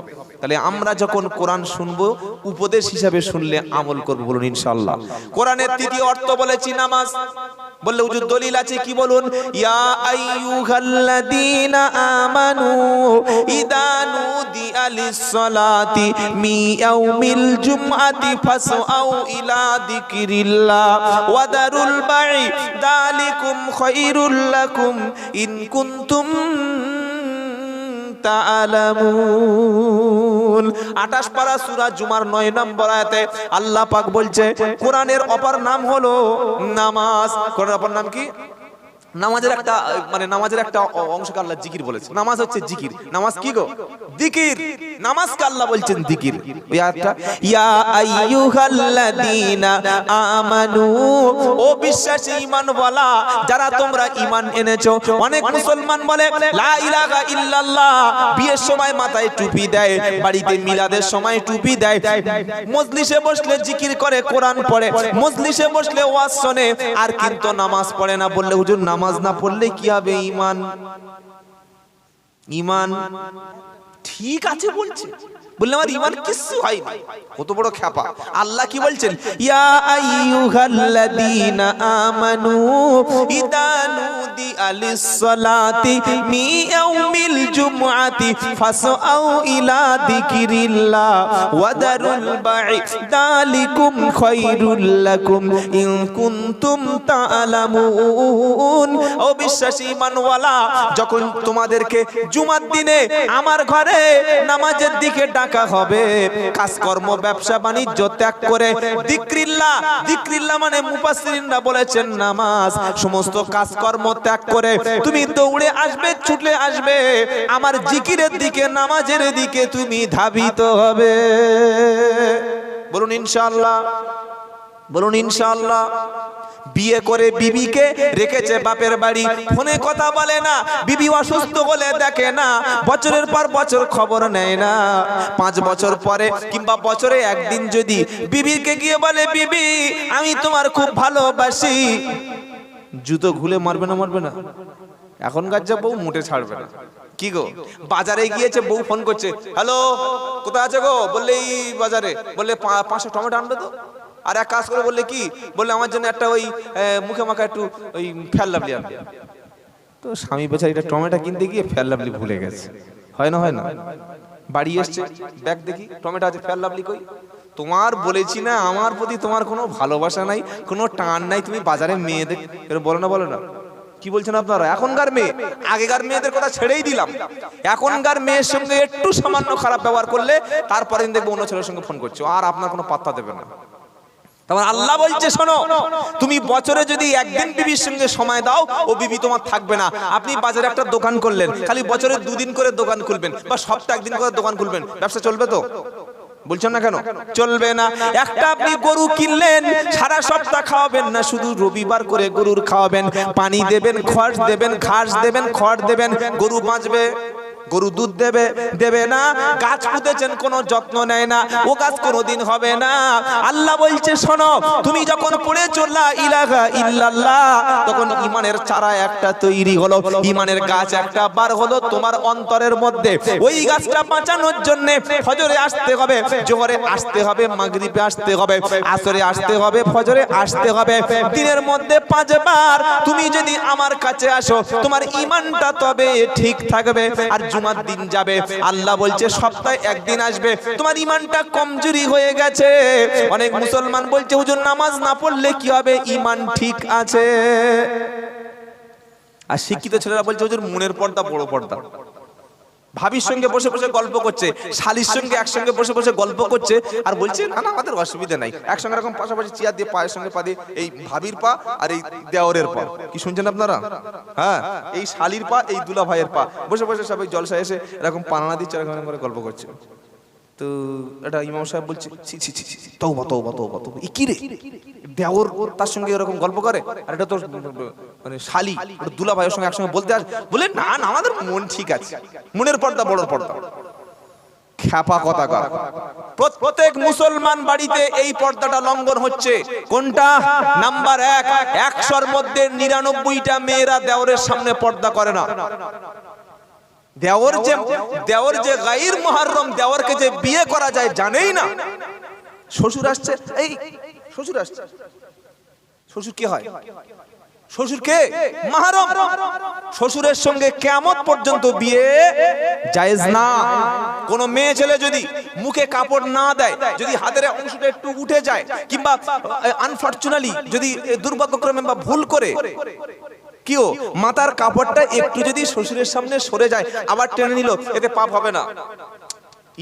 তাহলে আমরা যখন কোরআন শুনবো, উপদেশ হিসাবে শুনলে আমল করব। বলুন ইনশাআল্লাহ। কোরআনের তৃতীয় অর্থ বলেছি নামাজ। বললে হুজুর দলিল আছে কি? বলুন, ইয়া আইয়ুহাল্লাযীনা আমানু ইযা নুদিয়া লিস-সালাতি মি ইয়াউমিল জুমআতি ফাসআউ ইলা যিকরিল্লাহ ওয়া দারুল বাই যালিকুম খায়রুল লাকুম ইন কুনতুম তাআলামুন। 28 পারা সূরা জুমার 9 নম্বর আয়াতে আল্লাহ পাক বলছে, কোরআনের অপর নাম হলো নামাজ। কোরআনের অপর নাম কি? নামাজের একটা নামাজের একটা অংশকে আল্লাহ জিকির বলেছে। নামাজ হচ্ছে জিকির। নামাজ কি গো? জিকির। নামাজকে আল্লাহ বলছেন জিকির। ওই আয়াতটা, ইয়া আইয়ুহাল্লাযীনা আমানু, ও বিশ্বাসী ঈমানওয়ালা যারা তোমরা ঈমান এনেছো। অনেক মুসলমান বলে লা ইলাহা ইল্লাল্লাহ, বিয়ের সময় মাথায় টুপি দেয়, বাড়িতে মিলাদের সময় টুপি দেয়, মজলিসে বসলে জিকির করে, কোরআন পড়ে, মজলিসে বসলে ওয়াজ শোনে, আর কিন্তু নামাজ পড়ে না। বললে হুজুর নামাজ না পড়লে কি হবে? ঈমান ঠিক আছে বলছে, বললে আমার ঈমান কিছু হয় না। কত বড় খ্যাপা! আল্লাহ কি বলছেন? ইয়া আইয়ুহাল্লাযীনা আমানু ইযা নুদিয়া লিস-সালাতি মি ইয়াউমিল জুমআতি ফাসআউ ইলা যিকরিল্লাহ ওয়া দারুল বাই যালিকুম খায়রুল লাকুম ইন কুনতুম তাআলামুন। ও বিশ্বাসী ঈমানওয়ালা, যখন তোমাদেরকে জুমার দিনে আমার ঘরে নামাজের দিকে ডাকা হবে, কাজকর্ম ব্যবসা বাণিজ্য ত্যাগ করে যিকরিল্লাহ, যিকরিল্লাহ মানে মুফাসসিরিনরা বলেছেন নামাজ, সমস্ত কাজকর্ম ত্যাগ করে তুমি দৌড়ে আসবে, ছুটলে আসবে আমার জিকিরের দিকে, নামাজের দিকে তুমি ধাবিত হবে। বলুন ইনশাআল্লাহ। বলুন ইনশাআল্লাহ। বিয়ে করে বিবিকে রেখেছে বাপের বাড়ি, ফোনে কথা বলে না, বিবি অসুস্থ হলে দেখে না, বছরের পর বছর খবর নেয় না। 5 বছর পরে কিংবা বছরে একদিন যদি বিবিকে গিয়ে বলে, বিবি আমি তোমার খুব ভালোবাসি, জুতো খুলে মারবে না? মারবে না? এখনকার যা বউ মুটে ছাড়বে না। কি গো, বাজারে গিয়েছে, বউ ফোন করছে, হ্যালো কোথায় আছে গো? বললে এই বাজারে। বললে 500 টমেটো আনবে তো। আর এক কাজ করে, বললে কি? বললে আমার জন্য একটা ওই মুখে মাখা একটু ওই ফেয়ার লাভলি আনবে। তো স্বামী বেচারিটা টমেটো কিনতে গিয়ে ফেয়ার লাভলি ভুলে গেছে। হয় না? হয় না? বাড়ি এসছে, ব্যাগ দেখি টমেটো আছে, ফেয়ার লাভলি কই? তোমার বলেছি না আমার প্রতি তোমার কোনো ভালোবাসা নাই, কোনো টান নাই, তুমি বাজারে মেয়েদের বলো না? বলো না? কি বলছেন আপনারা? এখনকার মেয়ে, আগেকার মেয়েদের কথা ছেড়েই দিলাম, এখনকার মেয়ের সঙ্গে একটু সামান্য খারাপ ব্যবহার করলে তারপরে দেখবো অন্য ছেলের সঙ্গে ফোন করছো, আর আপনার কোনো পাত্তা দেবে না। তখন আল্লাহ বলছে, শোনো, তুমি বছরে যদি একদিন বিবির সঙ্গে সময় দাও, ও বিবি তোমার থাকবে না। আপনি বাজারে একটা দোকান করলেন, খালি বছরে 2 দিন করে দোকান খুলবেন বা সপ্তাহে 1 দিন করে দোকান খুলবেন, ব্যবসা চলবে তো? বলছেন না কেন? চলবে না। একটা আপনি গরু কিনলেন, সারা সপ্তাহ খাওয়াবেন না, শুধু রবিবার করে গরুর খাওয়াবেন, পানি দেবেন, খড় দেবেন, ঘাস দেবেন, খড় দেবেন, গরু বাঁচবে? গরু দুধ দেবে দেবে না, গাছ পুঁতেছেন কোনো যত্ন নেয় না, ও গাছ কোনোদিন হবে না। আল্লাহ বলছে শোনো, তুমি যখন পড়েছো লা ইলাহা ইল্লাল্লাহ, তখন ঈমানের চারা একটা তৈরি হলো, ঈমানের গাছ একটা বার হলো তোমার অন্তরের মধ্যে। ওই গাছটা বাঁচানোর জন্য ফজরে আসতে হবে, জোহরে আসতে হবে, মাগরিবে আসতে হবে, আসরে আসতে হবে, ফজরে আসতে হবে। দিনের মধ্যে 5 বার তুমি যদি আমার কাছে আসো, তোমার ঈমানটা তবে ঠিক থাকবে। আর জুমার দিন যাবে, আল্লাহ বলছে সপ্তাহে একদিন আসবে, তোমার ঈমানটা কমজোরি হয়ে গেছে। অনেক মুসলমান বলছে হুজুর নামাজ না পড়লে কি হবে, ঈমান ঠিক আছে। আর শিক্ষিত ছেলেরা বলছে হুজুর মনের পর্দা বড় পর্দা। ভাবির সঙ্গে বসে বসে গল্প করছে, শালির সঙ্গে একসঙ্গে বসে বসে গল্প করছে, আর বলছে না না আমাদের অসুবিধা নাই, একসঙ্গে এরকম পাশাপাশি চেয়ার দিয়ে পায়ের সঙ্গে পা দিয়ে, এই ভাবির পা আর এই দেওরের পা, কি শুনছেন আপনারা? হ্যাঁ, এই শালির পা, এই দুলা ভাইয়ের পা, বসে বসে সবাই জলসায় এসে এরকম পানানা দিচ্ছে, এরকম করে গল্প করছে। তো এটা ইমাম সাহেব বলছে ছি ছি ছি ছি, তওবা তওবা তওবা তওবা, কি রে দেওর তার সঙ্গে এরকম গল্প করে, আর এটা তো মানে শালি, ওটা দুলা ভাইয়ের সঙ্গে একসঙ্গে বলতে আসে, বলে না না আমাদের মন ঠিক আছে, মনের পর্দা বড় পর্দা। খ্যাপা কথাকার। প্রত্যেক মুসলমান বাড়িতে এই পর্দাটা লঙ্ঘন হচ্ছে। কোনটা? নাম্বার 1, 100-র মধ্যে 99টা মেয়েরা দেওরের সামনে পর্দা করে না। দেওর যে গায়র মুহররম, দেওরকে যে বিয়ে করা যায় জানেই না। শ্বশুর আসছে, এই শ্বশুর আসছে, শ্বশুর কে হয়? শ্বশুর কে? মুহররম। শ্বশুরের সঙ্গে কিয়ামত পর্যন্ত বিয়ে জায়েজ না। কোন মেয়ে ছেলে যদি মুখে কাপড় না দেয়, যদি হাতের অংশটা একটু উঠে যায়, কিংবা আনফরচুনেটলি যদি দুর্ভাগ্যক্রমে বা ভুল করে কিও মাথার কাপড়টা একটু যদি শ্বশুরের সামনে সরে যায়, আবার টেনে নিল, এতে পাপ হবে না।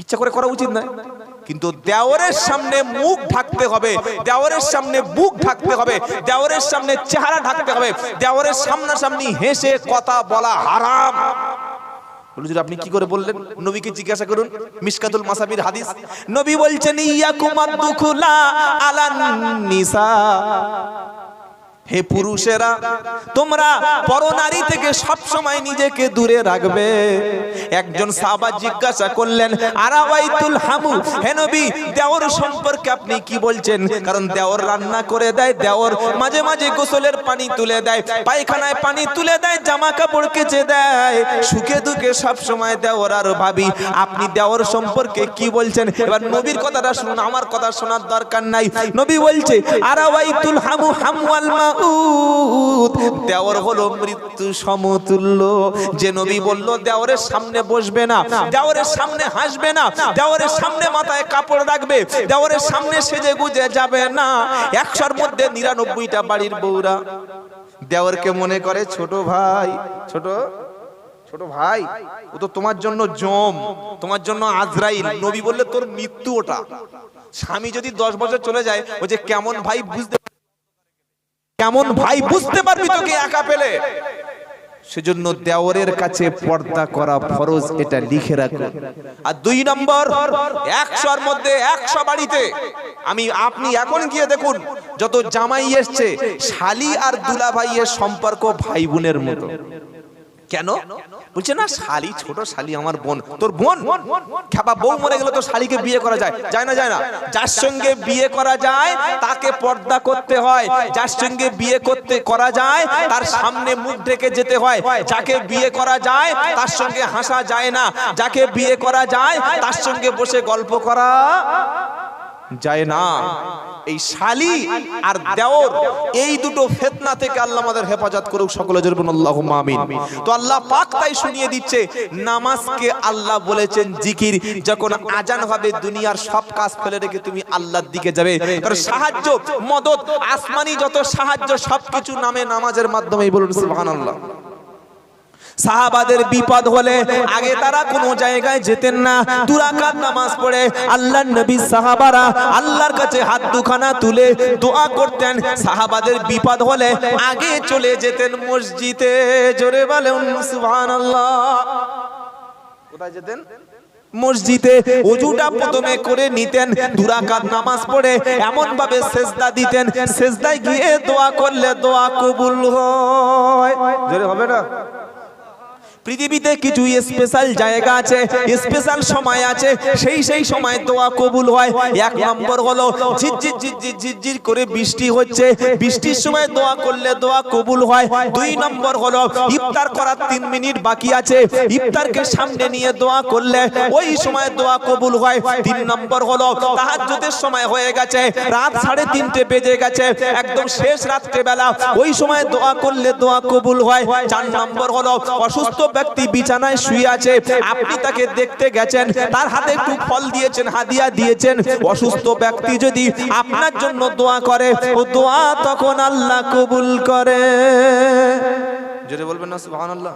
ইচ্ছা করে করা উচিত নয়, কিন্তু দেওরের সামনে মুখ ঢাকতে হবে, দেওরের সামনে বুক ঢাকতে হবে, দেওরের সামনে চেহারা ঢাকতে হবে, দেওরের সামনাসামনি হেসে কথা বলা হারাম। আপনি কি করে বললেন? নবীকে জিজ্ঞাসা করুন, মিশকাতুল মাসাবির হাদিস। নবী বলছেন ইয়াকুমাদ দুখুলা আলান নিসা, হে পুরুষেরা তোমরা পরনারী থেকে সব সময় নিজেকে দূরে রাখবে। একজন সাহাবা জিজ্ঞাসা করলেন আরাওয়াইতুল হামু, হে নবী দেওর সম্পর্কে আপনি কি বলছেন? কারণ দেওর রান্না করে দেয়, দেওর মাঝে মাঝে গোসলের পানি তুলে দেয়, পায়খানায় পানি তুলে দেয়, জামা কাপড় কেচে দেয়, সুখে দুঃখে সব সময় দেওর। আর ভাবি আপনি দেওর সম্পর্কে কি বলছেন? এবার নবীর কথাটা শুনুন, আমার কথা শোনার দরকার নাই। নবী বলছে আরাওয়াইতুল হামু হামওয়াল মা, দেওর হলো মৃত্যু সমতুল্য। যে নবী বলল দেওরের সামনে বসবে না, দেওরের সামনে হাসবে না, দেওরের সামনে মাথায় কাপড় রাখবে, দেওরের সামনে সেজে গুজে যাবে না। 100-র মধ্যে 99টা বাড়ির বউরা দেওরকে মনে করে ছোট ভাই, ছোট ভাই, ও তো তোমার জন্য জম, তোমার জন্য আজরাইল। নবী বললে তোর মৃত্যু ওটা। স্বামী যদি 10 বছর চলে যায়, ও যে কেমন ভাই বুঝতে, কেমন ভাই বুঝতে পারবি তোকে একা পেলে। সেজন্য দেওরের কাছে পর্দা করা ফরজ, এটা লিখে রাখুন। আর 2 নম্বর, 100-র মধ্যে 100 বাড়িতে আপনি এখন গিয়ে দেখুন, যত জামাই এসছে, শালি আর দুলা ভাইয়ের সম্পর্ক ভাই বোনের মতো। কেন বলছে না? শালি, ছোট শালি আমার বোন, তোর বোন। খেপা বউ মরে গেলে তো শালিকে বিয়ে করা যায়? যায় না, যায় না। যার সঙ্গে বিয়ে করা যায় তাকে পর্দা করতে হয়, যার সঙ্গে বিয়ে করা যায় তার সামনে মুখ ঢেকে যেতে হয়, যাকে বিয়ে করা যায় তার সঙ্গে হাসা যায় না, যাকে বিয়ে করা যায় তার সঙ্গে বসে গল্প করা যায় না। এই শালি আর দেওর, এই দুটো ফিতনা থেকে আল্লাহ আমাদের হেফাজত করুক, সকলে জোরে বলুন আল্লাহুম্মা আমিন। তো আল্লাহ পাক তাই শুনিয়ে দিচ্ছে, নামাজকে আল্লাহ বলেছেন জিকির। যখন আজান হবে দুনিয়ার সব কাজ ফেলে রেখে তুমি আল্লাহর দিকে যাবে, কারণ সাহায্য, মদদ, আসমানি যত সাহায্য সবকিছু নামে নামাজের মাধ্যমেই। বলুন সুবহানাল্লাহ। সাহাবাদের বিপদ হলে আগে তারা কোনো জায়গায় যেতেন না, 2 রাকাত নামাজ পড়ে আল্লাহর নবী সাহাবারা আল্লাহর কাছে হাত দুখানা তুলে দোয়া করতেন। সাহাবাদের বিপদ হলে আগে চলে যেতেন মসজিদে। জোরে বলেন সুবহানাল্লাহ। কোথায় যেতেন? মসজিদে। ওযুটা প্রথমে করে নিতেন, 2 রাকাত নামাজ পড়ে এমন ভাবে সিজদা দিতেন, সিজদায় গিয়ে দোয়া করলে দোয়া কবুল হয়। জোরে হবে না? পৃথিবীতে কিছু স্পেশাল জায়গা আছে, স্পেশাল সময় আছে, সেই সময় দোয়া কবুল হয়। এক নম্বর হলো ঝিরঝির করে বৃষ্টি হচ্ছে, বৃষ্টির সময় দোয়া করলে দোয়া কবুল হয়। দুই নম্বর হলো ইফতার করার 3 মিনিট বাকি আছে, ইফতারকে সামনে নিয়ে দোয়া করলে ওই সময় দোয়া কবুল হয়। 3 নম্বর হলো তাহাজ্জুদের সময় হয়ে গেছে, রাত 3:30 বেজে গেছে, একদম শেষ রাত্রে বেলা, ওই সময় দোয়া করলে দোয়া কবুল হয়। 4 নম্বর হলো অসুস্থ ব্যক্তি বিছানায় শুয়ে আছে, আপনি তাকে দেখতে গেছেন, তার হাতে একটু ফল দিয়েছেন, হাদিয়া দিয়েছেন। অসুস্থ ব্যক্তি যদি আপনার জন্য দোয়া করে, ও দোয়া তখন আল্লাহ কবুল করে। জোরে বলবেন না সুবহানাল্লাহ।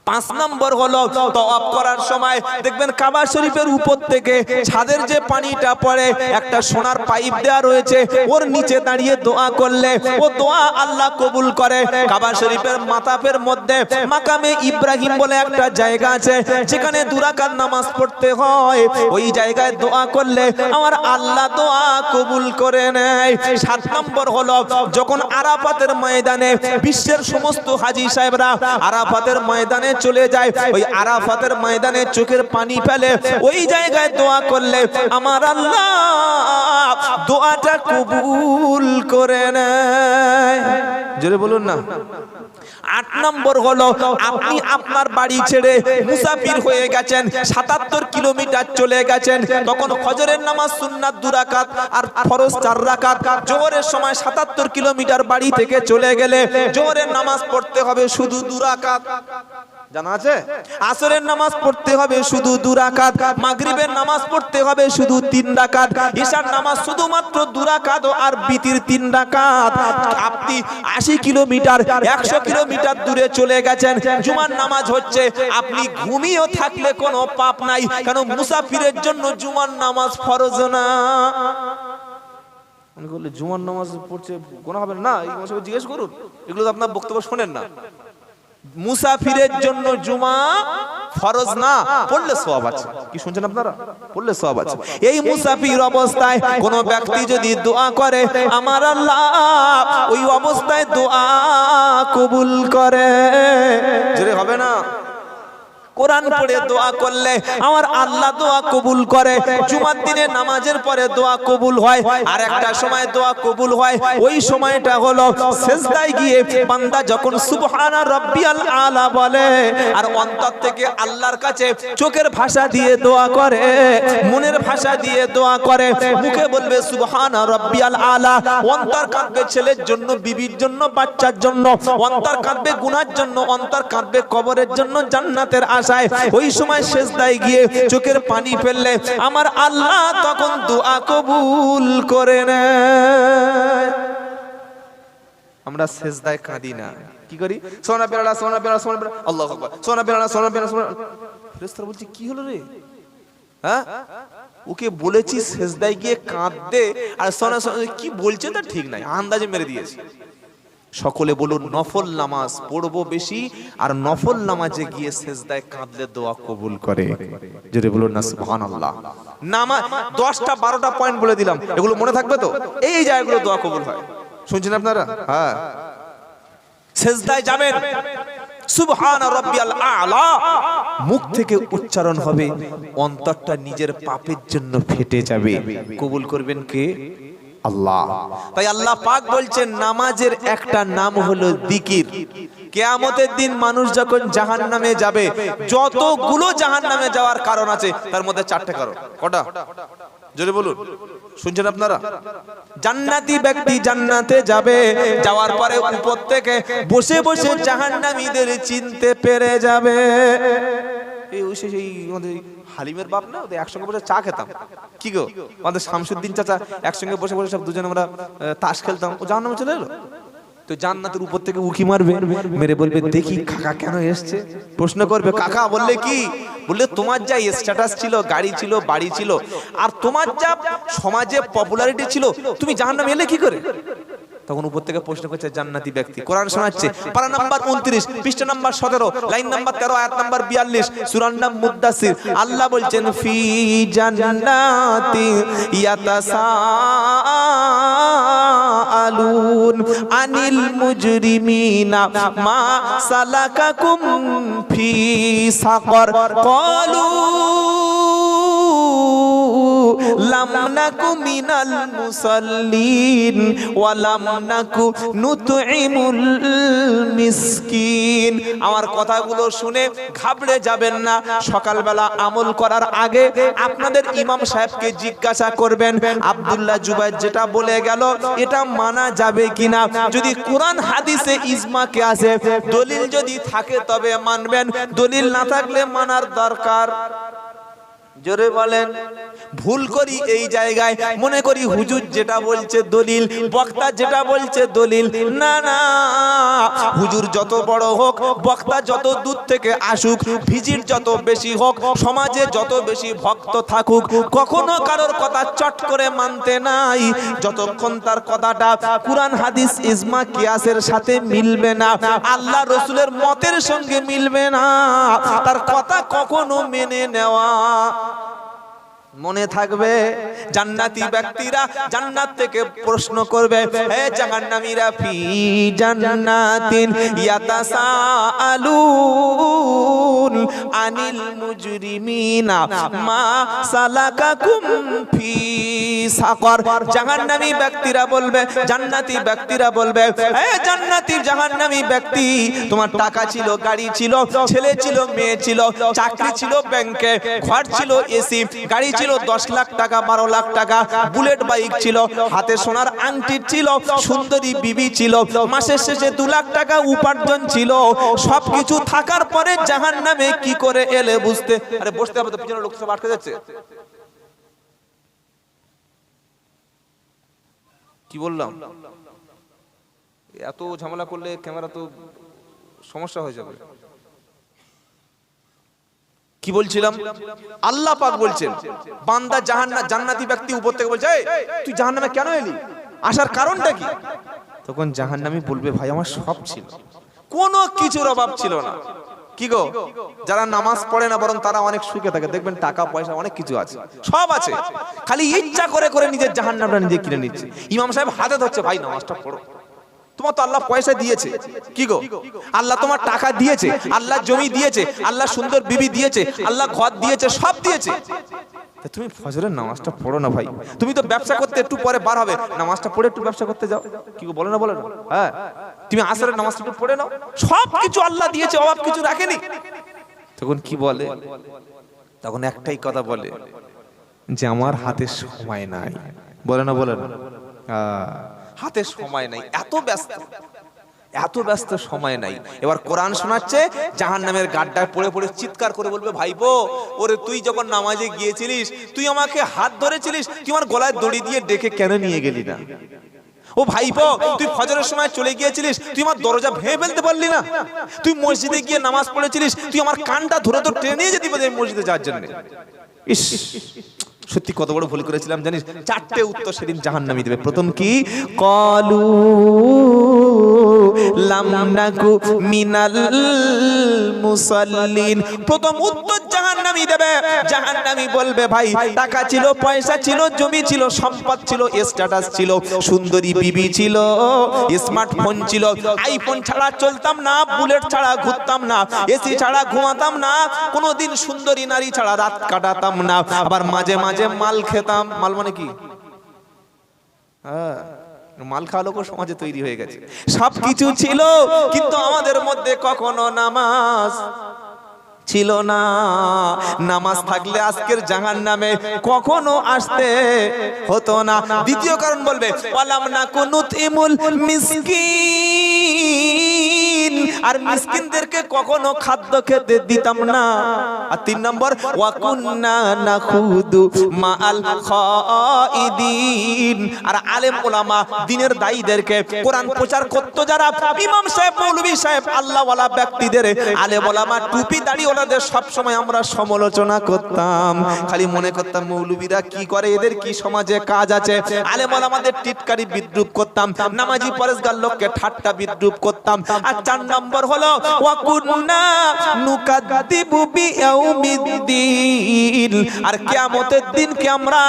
5 নম্বর হলো তওয়াফ করার সময় দেখবেন কাবা শরীফের উপর থেকে ছাদের যে পানিটা পড়ে, একটা সোনার পাইপ দেওয়া রয়েছে, ওর নিচে দাঁড়িয়ে দোয়া করলে ও দোয়া আল্লাহ কবুল করে। কাবা শরীফের মাতাফের মধ্যে মাকামে ইব্রাহিম বলে একটা জায়গা আছে, যেখানে 2 রাকাত নামাজ পড়তে হয়, ওই জায়গায় দোয়া করলে আমার আল্লাহ দোয়া কবুল করে নেয়। 7 নম্বর হলো যখন আরাফাতের ময়দানে বিশ্বের সমস্ত হাজী সাহেবরা আরাফাতের ময়দানে চলে যায়, ওই আরাফাতের ময়দানে চোখের পানি ফেলে, ওই জায়গায় দোয়া করলে আমার আল্লাহ দোয়াটা কবুল করে নেয়। জোরে বলুন না। 8 নম্বর হলো আপনি আপনার বাড়ি ছেড়ে মুসাফির হয়ে গেছেন, 77 কিলোমিটার চলে গেছেন, তখন ফজরের নামাজ সুন্নাত 2 রাকাত আর ফরজ 4 রাকাত। জোহরের সময় 77 কিলোমিটার বাড়ি থেকে চলে গেলে জোহরের নামাজ পড়তে হবে শুধু 2 রাকাত, জানা আছে? আসরের নামাজ পড়তে হবে শুধু 2 রাকাত, মাগরিবের নামাজ পড়তে হবে শুধু 3 রাকাত, ইশার নামাজ শুধুমাত্র 2 রাকাত আর বিতির 3 রাকাত। আপনি 80 কিলোমিটার 100 কিলোমিটার দূরে চলে গেছেন, জুমার নামাজ হচ্ছে, আপনি ঘুমিয়েও থাকলে কোনো পাপ নাই, কারণ মুসাফিরের জন্য জুমার নামাজ ফরজ না। মনে করলে জুমার নামাজ পড়ছে গুনাহ হবে না, এই বিষয়ে জিজ্ঞেস করুন, এগুলো তো আপনার বক্তব্য শোনেন না। মুসাফিরের জন্য জুমা ফরজ না, পড়লে সওয়াব আছে। কি শুনছেন আপনারা? পড়লে সওয়াব আছে। এই মুসাফির অবস্থায় কোন ব্যক্তি যদি দোয়া করে, আমার আল্লাহ ওই অবস্থায় দোয়া কবুল করে। জোরে হবে না? কোরআন পড়ে দোয়া করলে আমার আল্লাহ দোয়া কবুল করে। জুমার দিনে নামাজের পরে দোয়া কবুল হয়। আর একটা সময় দোয়া কবুল হয়, ওই সময়টা হলো সিজদায় গিয়ে বান্দা যখন সুবহানা রাব্বিয়াল আলা বলে, আর অন্তর থেকে আল্লাহর কাছে চোখের ভাষা দিয়ে দোয়া করে, মনের ভাষা দিয়ে দোয়া করে, মুখে বলবে সুবহানা রাব্বিয়াল আলা, অন্তর কাঁদবে ছেলের জন্য, বিবির জন্য, বাচ্চার জন্য, অন্তর কাঁদবে গুনার জন্য, অন্তর কাঁদবে কবরের জন্য, জান্নাতের আশায়। ওই সময় সিজদায় গিয়ে চোখের পানি ফেললে আমার আল্লাহ তখন দোয়া কবুল করে নেয়। আমরা সিজদায় কাঁদি না, কি করি? সোনা বেলা সোনা বেলা সোনা বেলা, আল্লাহু আকবার, সোনা বেলা সোনা বেলা সোনা। ফেরেশতারা বলছে কি হলো রে? হ্যাঁ, ওকে বলেছি সিজদায় গিয়ে কাঁদতে, আর সোনা সোনা কি বলছে তা ঠিক নাই, আন্দাজে মেরে দিয়েছে। সকলে বলুন নফল নামাজ পড়বো বেশি, আর নফল নামাজে গিয়ে সিজদায় কাঁদলে দোয়া কবুল করে। জোরে বলুন না সুবহানাল্লাহ। নামাজ 10টা 12টা পয়েন্ট বলে দিলাম, এগুলো মনে থাকবে তো? এই জায়গাগুলো দোয়া কবুল হয়। শুনছেন আপনারা? হ্যাঁ, সিজদায় যাবেন, সুবহান রাব্বিয়াল আলা মুখ থেকে উচ্চারণ হবে, অন্তরটা নিজের পাপের জন্য ফেটে যাবে। কবুল করবেন কে? আল্লাহ। তাই আল্লাহ পাক বলছেন নামাজের একটা নাম হলো জিকির। কিয়ামতের দিন মানুষ যখন জাহান্নামে যাবে, যতগুলো জাহান্নামে যাওয়ার কারণ আছে তার মধ্যে 4টে কারণ। কটা? জোরে বলুন, শুনছেন আপনারা? জান্নাতি ব্যক্তি জান্নাতে যাবে, যাওয়ার পরে উপর থেকে বসে বসে জাহান্নামীদের চিনতে পেরে যাবে। এই সেই আমাদের হালিমের বাপ না, ওদের একসঙ্গে বসে চা খেতাম। কি গো, আমাদের শামসুদ্দিন চাচা একসঙ্গে বসে বসে সব দুজন আমরা তাস খেলতাম। ও জাহান্নামে চলে এলো তো জান্নাতের উপর থেকে উকি মারবে, মেরে বলবে দেখি কাকা কেন এসছে। প্রশ্ন করবে কাকা, বললে কি? বললে তোমার যা স্ট্যাটাস ছিল, গাড়ি ছিল, বাড়ি ছিল, আর তোমার যা সমাজে পপুলারিটি ছিল, তুমি জাহান্নামে এলে কি করে? তখন উপর থেকে প্রশ্ন করছে জান্নাতি ব্যক্তি। কোরআন শোনাচ্ছে, পারা নাম্বার 29, পৃষ্ঠা নাম্বার 17, লাইন নাম্বার 13, আয়াত নাম্বার 42, সূরার নাম মুদ্দাসির। আল্লাহ বলছেন ফি জান্নাতি ইয়াতাসা তাসাআলুন আনিল মুজরিমিনা মা সালাকাকুম ফি সাকর ক্বালু লাম নাকু মিনাল মুসাল্লিন ওয়া লাম নাকু নুতইমুল মিসকিন। আমার কথাগুলো শুনে ঘাবড়ে যাবেন না। সকালবেলা আমল করার আগে আপনাদের ইমাম সাহেবকে জিজ্ঞাসা করবেন আব্দুল্লাহ জুবাইর যেটা বলে গেল এটা মানা যাবে কিনা। যদি কোরআন হাদিসে ইজমা কে আছে, দলিল যদি থাকে তবে মানবেন, দলিল না থাকলে মানার দরকার। জোরে বলেন। ভুল করি এই জায়গায়, মনে করি হুজুর যেটা বলছে দলিল, বক্তা যেটা বলছে দলিল। না না, হুজুর যত বড় হোক, বক্তা যত দূর থেকে আসুক, ভিজিট যত বেশি হোক, সমাজে যত বেশি ভক্ত থাকুক, কখনো কারোর কথা চট করে মানতে নাই যতক্ষণ তার কথাটা কুরআন হাদিস ইজমা কিয়াসের সাথে মিলবে না, আল্লাহ রসুলের মতের সঙ্গে মিলবে না, তার কথা কখনো মেনে নেওয়া। মনে থাকবে, জান্নাতি ব্যক্তিরা জান্নাত থেকে প্রশ্ন করবে, হে জাহান্নামীরা ফি জান্নাতিন ইয়াতাসাআলুন আনিল মুজরিমিনা মা সালাকাকুম ফি সাকর। জাহান্নামী ব্যক্তিরা বলবে, জান্নাতি ব্যক্তিরা বলবে, হে জান্নাতি জাহান্নামী ব্যক্তি, তোমার টাকা ছিল, গাড়ি ছিল, ছেলে ছিল, মেয়ে ছিল, চাকরি ছিল ব্যাংকে, ঘর ছিল এসি, গাড়ি ছিল 10 লাখ টাকা, 12 লাখ টাকা, বুলেট বাইক ছিল, হাতে সোনার আংটি ছিল, সুন্দরী বিবি ছিল, মাসের শেষে 2 লাখ টাকা উপার্জন ছিল। সবকিছু থাকার পরে জাহান্নামে কি করে এলে বুঝতে? আরে বসতে হবে তো, পিছনে লোক সব আটকে যাচ্ছে। কি বললাম? এত ঝামেলা করলে ক্যামেরা তো সমস্যা হয়ে যাবে। কি বলছিলাম? আল্লাহ পাক বলছেন বান্দা জান্নাতি ব্যক্তি উপর থেকে বলছে, তুই জাহান্নামে কেন এলি, আসার কারণটা কি? তখন জাহান্নামী বলবে, ভাই আমার সব ছিল, কোনো কিছুর অভাব ছিল না। কি গো, যারা নামাজ পড়ে না বরং তারা অনেক সুখে থাকে, দেখবেন টাকা পয়সা অনেক কিছু আছে, সব আছে, খালি ইচ্ছা করে করে নিজের জাহান্নামটা নিজে কিনে নিচ্ছে। ইমাম সাহেব হাতে ধরছে, ভাই নামাজটা পড়ো, তোমার তো আল্লাহ পয়সা দিয়েছে। কি গো, আল্লাহ তোমার টাকা দিয়েছে, আল্লাহ জমি দিয়েছে, আল্লাহ সুন্দর বিবি দিয়েছে, আল্লাহ ঘর দিয়েছে, সব দিয়েছে, তুমি ফজরের নামাজটা পড়ো না ভাই। তুমি তো ব্যবসা করতে একটু পরে বার হবে, নামাজটা পড়ে একটু ব্যবসা করতে যাও। কি গো, বলে না বলে না? হ্যাঁ, তুমি আসরের নামাজটা একটু পড়ে নাও, সব কিছু আল্লাহ দিয়েছে, অভাব কিছু রাখেনি। তখন কি বলে? তখন একটাই কথা বলে যে আমার হাতে সময় নাই। বলে না বলে না? হাতে সময় নাই, এত ব্যস্ত, এত ব্যস্ত, সময় নাই। এবার কোরআন শোনাচ্ছে, জাহান্নামের গাড্ডায় পড়ে পড়ে চিৎকার করে বলবে, ভাইপো, ওরে তুই যখন নামাজে গিয়েছিলিস, তুই আমাকে হাত ধরেছিলিস, তুই আমার গলায় দড়ি দিয়ে ডেকে কেন নিয়ে গেলি না? ও ভাইপো, তুই ফজরের সময় চলে গিয়েছিলিস, তুই আমার দরজা ভেঙে ফেলতে পারলি না? তুই মসজিদে গিয়ে নামাজ পড়েছিলিস, তুই আমার কানটা ধরে তো টেনে যেতে পারলি মসজিদে যাওয়ার জন্য। ইস, সত্যি কত বড় ভুল করেছিলাম জানিস? 4টে উত্তর সেদিন জাহান্নামী দেবে। প্রথম কি? ক্বালু লাম নাকু মিনাল মুসাল্লিন। প্রথম উত্তর জাহান্নামী দেবে। জাহান্নামী বলবে, ভাই টাকা ছিল, পয়সা ছিল, জমি ছিল, সম্পদ ছিল, স্ট্যাটাস ছিল, সুন্দরী বিবি ছিল, স্মার্টফোন ছিল, আইফোন ছাড়া চলতাম না, বুলেট ছাড়া ঘুরতাম না, এসি ছাড়া ঘুমাতাম না, কোনোদিন সুন্দরী নারী ছাড়া রাত কাটাতাম না, আবার মাঝে মাঝে মাল খেতাম। মাল মানে কি? হ্যাঁ, মাল খাওয়া লোক সমাজে তৈরি হয়ে গেছে। সবকিছু ছিল, কিন্তু আমাদের মধ্যে কখনো নামাজ ছিল না। নামাজ থাকলে আজকের জাহান্নামে কখনো আসতে হতো না। দ্বিতীয় কারণ বলবে, ওয়ালাম নাকু নুতইমুল মিসকিন, আর মিসকিনদেরকে কখনো খাদ্য খেতে দিতাম না। আর 3 নম্বর, ওয়া কুন্না নাখুদু মাআল খাইদিন, আর আলেম ওলামা দ্বীনের দায়ীদেরকে, কোরআন প্রচার করত যারা, ইমাম সাহেব, মৌলভী সাহেব, আল্লাহওয়ালা ব্যক্তিদের, আলেম ওলামা, টুপি দাড়ি ওলাদের সব সময় আমরা সমালোচনা করতাম। খালি মনে করতাম মৌলভীরা কি করে, এদের কি সমাজে কাজ আছে। আলেম ওলামাদের টিটকারি বিদ্রুপ করতাম, নামাজি পরেশগার লোককে ঠাট্টা বিদ্রুপ করতাম। আর 4 নম্বর নম্বর হলো ওয়া কুন্না নুকাদ্দিবু বিয়াউমিদ্দিন, আর কিয়ামতের দিনকে আমরা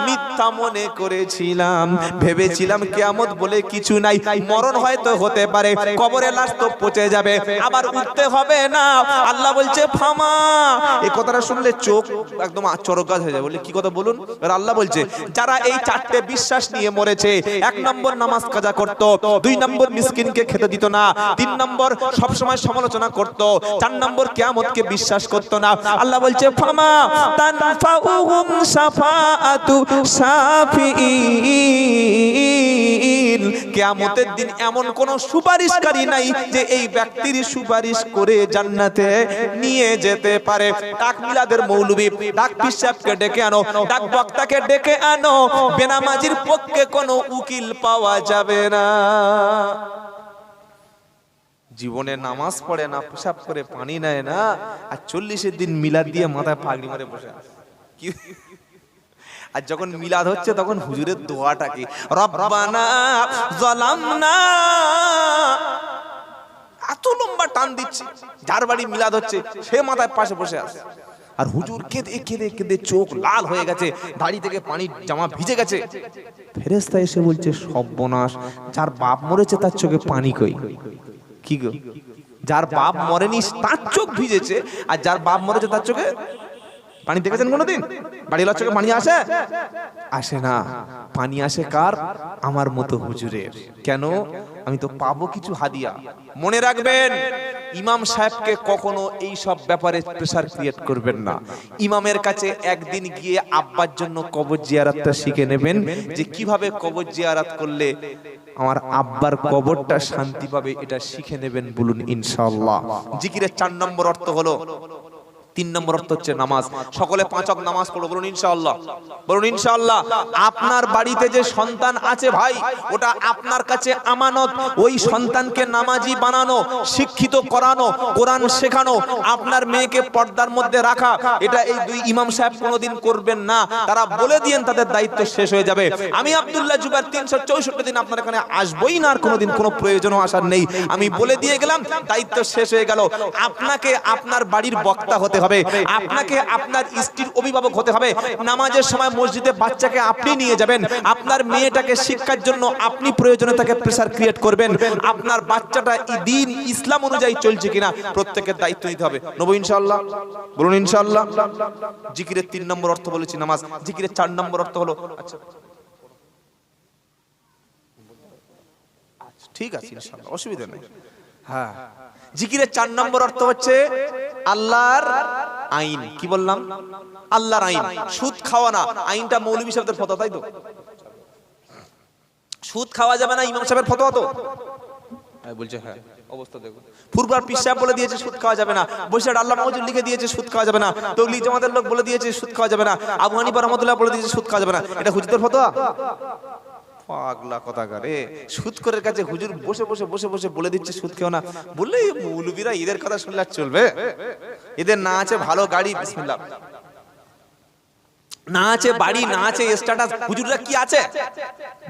মিথ্যা মনে করেছিলাম, ভেবেছিলাম কিয়ামত বলে কিছু নাই, মরণ হয়তো হতে পারে, কবরে লাশ তো পচে যাবে, আবার উঠতে হবে না। আল্লাহ বলছে ফামা, এই কথাটা শুনলে চোখ একদম চরকাজ হয়ে যায়। বলে কি কথা বলুন? আর আল্লাহ বলছে যারা এই চারটে বিশ্বাস নিয়ে মরেছে, 1 নম্বর নামাজ কাজা করত, 2 নম্বর মিসকিনকে খেতে দিত না, 3 নম্বর সব সময় সমালোচনা করত, 4 নম্বর কিয়ামতকে বিশ্বাস করত না। আল্লাহ বলছে ফামা তানফাউহুম শাফাআতু শাফিঈন, কিয়ামতের দিন এমন কোন সুপারিশকারী নাই যে এই ব্যক্তির সুপারিশ করে জান্নাতে নিয়ে যেতে পারে। ডাক মিলাদের মৌলবি, ডাক পিসাবকে ডেকে আনো, ডাক বক্তাকে ডেকে আনো, বেনামাজির পক্ষে কোনো উকিল পাওয়া যাবে না। জীবনে নামাজ পড়ে না, পেশাব করে পানি নেয় না, আর 40-এর দিন মিলাদ দিয়ে মাথায় পাগড়ি মারে বসে আছে। কি আর যখন মিলাদ হচ্ছে তখন হুজুরের দোয়াটা কি, রব্বানা যালামনা, এত লম্বা টান দিচ্ছে। যার বাড়ি মিলাদ হচ্ছে সে মাথায় পাশে বসে আছে, আর হুজুর কেঁদে কেঁদে কেঁদে চোখ লাল হয়ে গেছে, দাড়ি থেকে পানি জামা ভিজে গেছে। ফেরেশতা এসে বলছে সর্বনাশ, যার বাপ মরেছে তার চোখে পানি কই? কি গো, যার বাপ মরেনি তার চোখ ভিজেছে, আর যার বাপ মরেছে তার চোখে পানি দেখেছেন কোনোদিন? বাড়ির চোখে পানি আসে? আসে না। পানি আসে কার? আমার মতো হুজুরের। কেন? আমি তো পাবো কিছু হাদিয়া। মনে রাখবেন, ইমাম সাহেবকে কখনো এই সব ব্যাপারে প্রেসার ক্রিয়েট করবেন না। ইমামের কাছে একদিন গিয়ে আব্বার জন্য কবর জিয়ারতটা শিখে নেবেন, যে কিভাবে কবর জিয়ারত করলে আমার আব্বার কবরটা শান্তি পাবে, এটা শিখে নেবেন। বলুন ইনশাআল্লাহ। জিকিরের 4 নম্বর অর্থ হলো, 3 নম্বর অর্থ হচ্ছে নামাজ। সকলে 5 ওয়াক্ত নামাজ পড়ো, বলুন ইনশাআল্লাহ। বলুন ইনশাআল্লাহ। আপনার বাড়িতে যে সন্তান আছে ভাই, ওটা আপনার কাছে আমানত। ওই সন্তানকে নামাজি বানানো, শিক্ষিত করানো, কোরআন শেখানো, আপনার মেয়েকে পর্দার মধ্যে রাখা, এটা এই 2 ইমাম সাহেব কোনোদিন করবেন না। তারা বলে দিয়েন তাদের দায়িত্ব শেষ হয়ে যাবে। আমি আব্দুল্লাহ জুবায়ের 364 দিন আপনার এখানে আসবই না, আর কোনোদিন কোনো প্রয়োজনও আসার নেই। আমি বলে দিয়ে গেলাম, দায়িত্ব শেষ হয়ে গেল। আপনাকে আপনার বাড়ির বক্তা হতে হবে, আপনাকে আপনার স্ত্রীর অভিভাবক হতে হবে। নামাজের সময় মসজিদে বাচ্চাকে আপনি নিয়ে যাবেন, আপনার মেয়েটাকে শিক্ষার জন্য আপনি প্রয়োজনে তাকে প্রেসার ক্রিয়েট করবেন। আপনার বাচ্চাটা দ্বীন ইসলাম অনুযায়ী চলছে কিনা প্রত্যেকের দায়িত্ব নিতে হবে। নবী ইনশাআল্লাহ। বলুন ইনশাআল্লাহ। জিকিরের 3 নম্বর অর্থ বলেছি নামাজ। জিকিরের 4 নম্বর অর্থ হলো, আচ্ছা ঠিক আছে ইনশাআল্লাহ, অসুবিধা নেই। হ্যাঁ, জিকিরের 4 নম্বর অর্থ হচ্ছে আল্লাহর আইন। কি বললাম? আল্লাহর আইন। সুদ খাওয়া না, আইনটা মৌলভী সাহেবদের ফতোয়া, তাই তো? সুদ খাওয়া যাবে না, ইমাম সাহেবের ফতোয়া তো? বলছে হ্যাঁ, অবস্থা দেখো। ফুরবার পীর সাহেব বলে দিয়েছে সুদ খাওয়া যাবে না, বৈশাখ আল্লাহ মওজুদ লিখে দিয়েছে সুদ খাওয়া যাবে না, তৌলিগ জামাতের লোক বলে দিয়েছে সুদ খাওয়া যাবে না, আবু হানিফা রাহমাতুল্লাহ বলে দিয়েছে সুদ খাওয়া যাবে না। এটা হুজুরদের ফতোয়া? পাগলা কথাকারে। সুদখোরের কাছে হুজুর বসে বসে বসে বসে বলে দিচ্ছে সুদ খেও না, বললে মৌলবীরা এদের কথা শুনলে চলবে? এদের না আছে ভালো গাড়ি, বিসমিল্লাহ, না আছে বাড়ি, না আছে স্ট্যাটাস, হুজুররা কি আছে?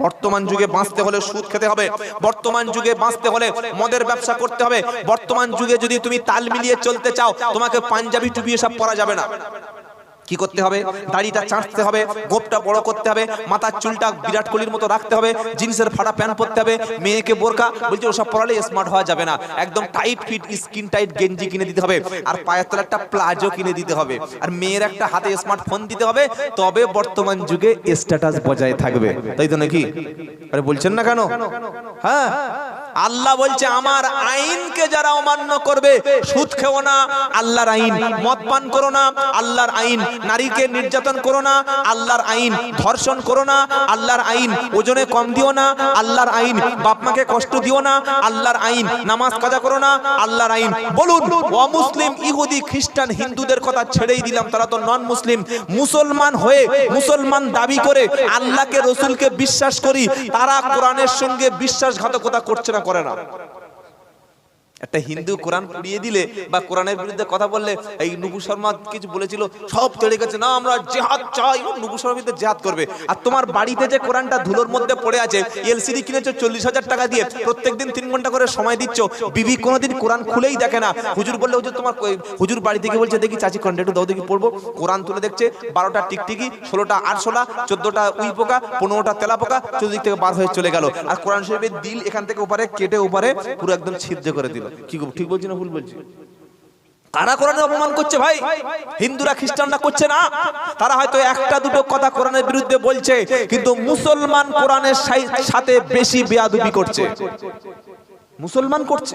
বর্তমান যুগে বাঁচতে হলে সুদ খেতে হবে, বর্তমান যুগে বাঁচতে হলে মদের ব্যবসা করতে হবে, বর্তমান যুগে যদি তুমি তাল মিলিয়ে চলতে চাও, তোমাকে পাঞ্জাবি টুপি এসব পরা যাবে না। কি করতে হবে? দাড়িটা চাঁটতে হবে, গোপটা বড় করতে হবে, মাথার চুলটা বিরাট কোহলির মতো রাখতে হবে, জিন্সের ফাটা প্যান্ট পরতে হবে, মেয়েকে বোরকা, বলছে ওসব পরালে স্মার্ট হওয়া যাবে না। একদম টাইট ফিট স্কিন টাইট গেঞ্জি কিনে দিতে হবে, আর পায়ের তলায় একটা প্লাজো কিনে দিতে হবে, আর মেয়ের একটা হাতে স্মার্টফোন দিতে হবে, তবে বর্তমান যুগে স্ট্যাটাস বজায় থাকবে, তাই তো নাকি? আরে বলছেন না কেন? হ্যাঁ, আল্লাহ বলছে আমার আইনকে যারা অমান্য করবে, সুদ খেও না, আল্লাহর আইন, মদ পান করো না, আল্লাহর আইন, নারীকে নির্যাতন করো না, আল্লাহর আইন, ধর্ষণ করো না, আল্লাহর আইন, ওজনে কম দিও না, আল্লাহর আইন, বাপ মাকে কষ্ট দিও না, আল্লাহর আইন, নামাজ কাজা করো না, আল্লাহর আইন। বলুন, অমুসলিম ইহুদি খ্রিস্টান হিন্দুদের কথা ছেড়েই দিলাম, তারা তো নন মুসলিম। মুসলমান হয়ে, মুসলমান দাবি করে আল্লাহকে রসুলকে বিশ্বাস করি, তারা কোরআনের সঙ্গে বিশ্বাসঘাতকতা করছে না, করে না? একটা হিন্দু কোরআন পুড়িয়ে দিলে বা কোরআনের বিরুদ্ধে কথা বললে, এই নুপু শর্মা কিছু বলেছিল, সব চলে গেছে, না আমরা জিহাদ চাই, নুপু শর্মা বিরুদ্ধে জিহাদ করবে। আর তোমার বাড়িতে যে কোরআনটা ধুলোর মধ্যে পড়ে আছে, এলসিডি কিনেছো 40,000 টাকা দিয়ে, প্রত্যেকদিন 3 ঘন্টা করে সময় দিচ্ছ, বিবি কোনোদিন কোরআন খুলেই দেখে না। হুজুর বললে, হুজুর তোমার হুজুর বাড়ি থেকে বলছে, দেখি চাচি কোরআনটা একটু দাও দেখি পড়বো, কোরআন তুলে দেখছে 12টা টিকটিকি, 16টা আরশোলা, 14টা উই পোকা, 15টা তেলা পোকা, চতুর্দিক থেকে বার হয়ে চলে গেল। আর কোরআন শরীফের দিল এখান থেকে ওপারে কেটে ওপারে পুরো একদম ছিদ্র করে দিল। কি ঠিক বলছি না ভুল বলছি? কারা কোরআনের অপমান করছে ভাই? হিন্দুরা খ্রিস্টানরা করছে না। তারা হয়তো একটা দুটো কথা কোরআনের বিরুদ্ধে বলছে, কিন্তু মুসলমান কোরআনের সাথে বেশি বেয়াদবি করছে। মুসলমান করছে,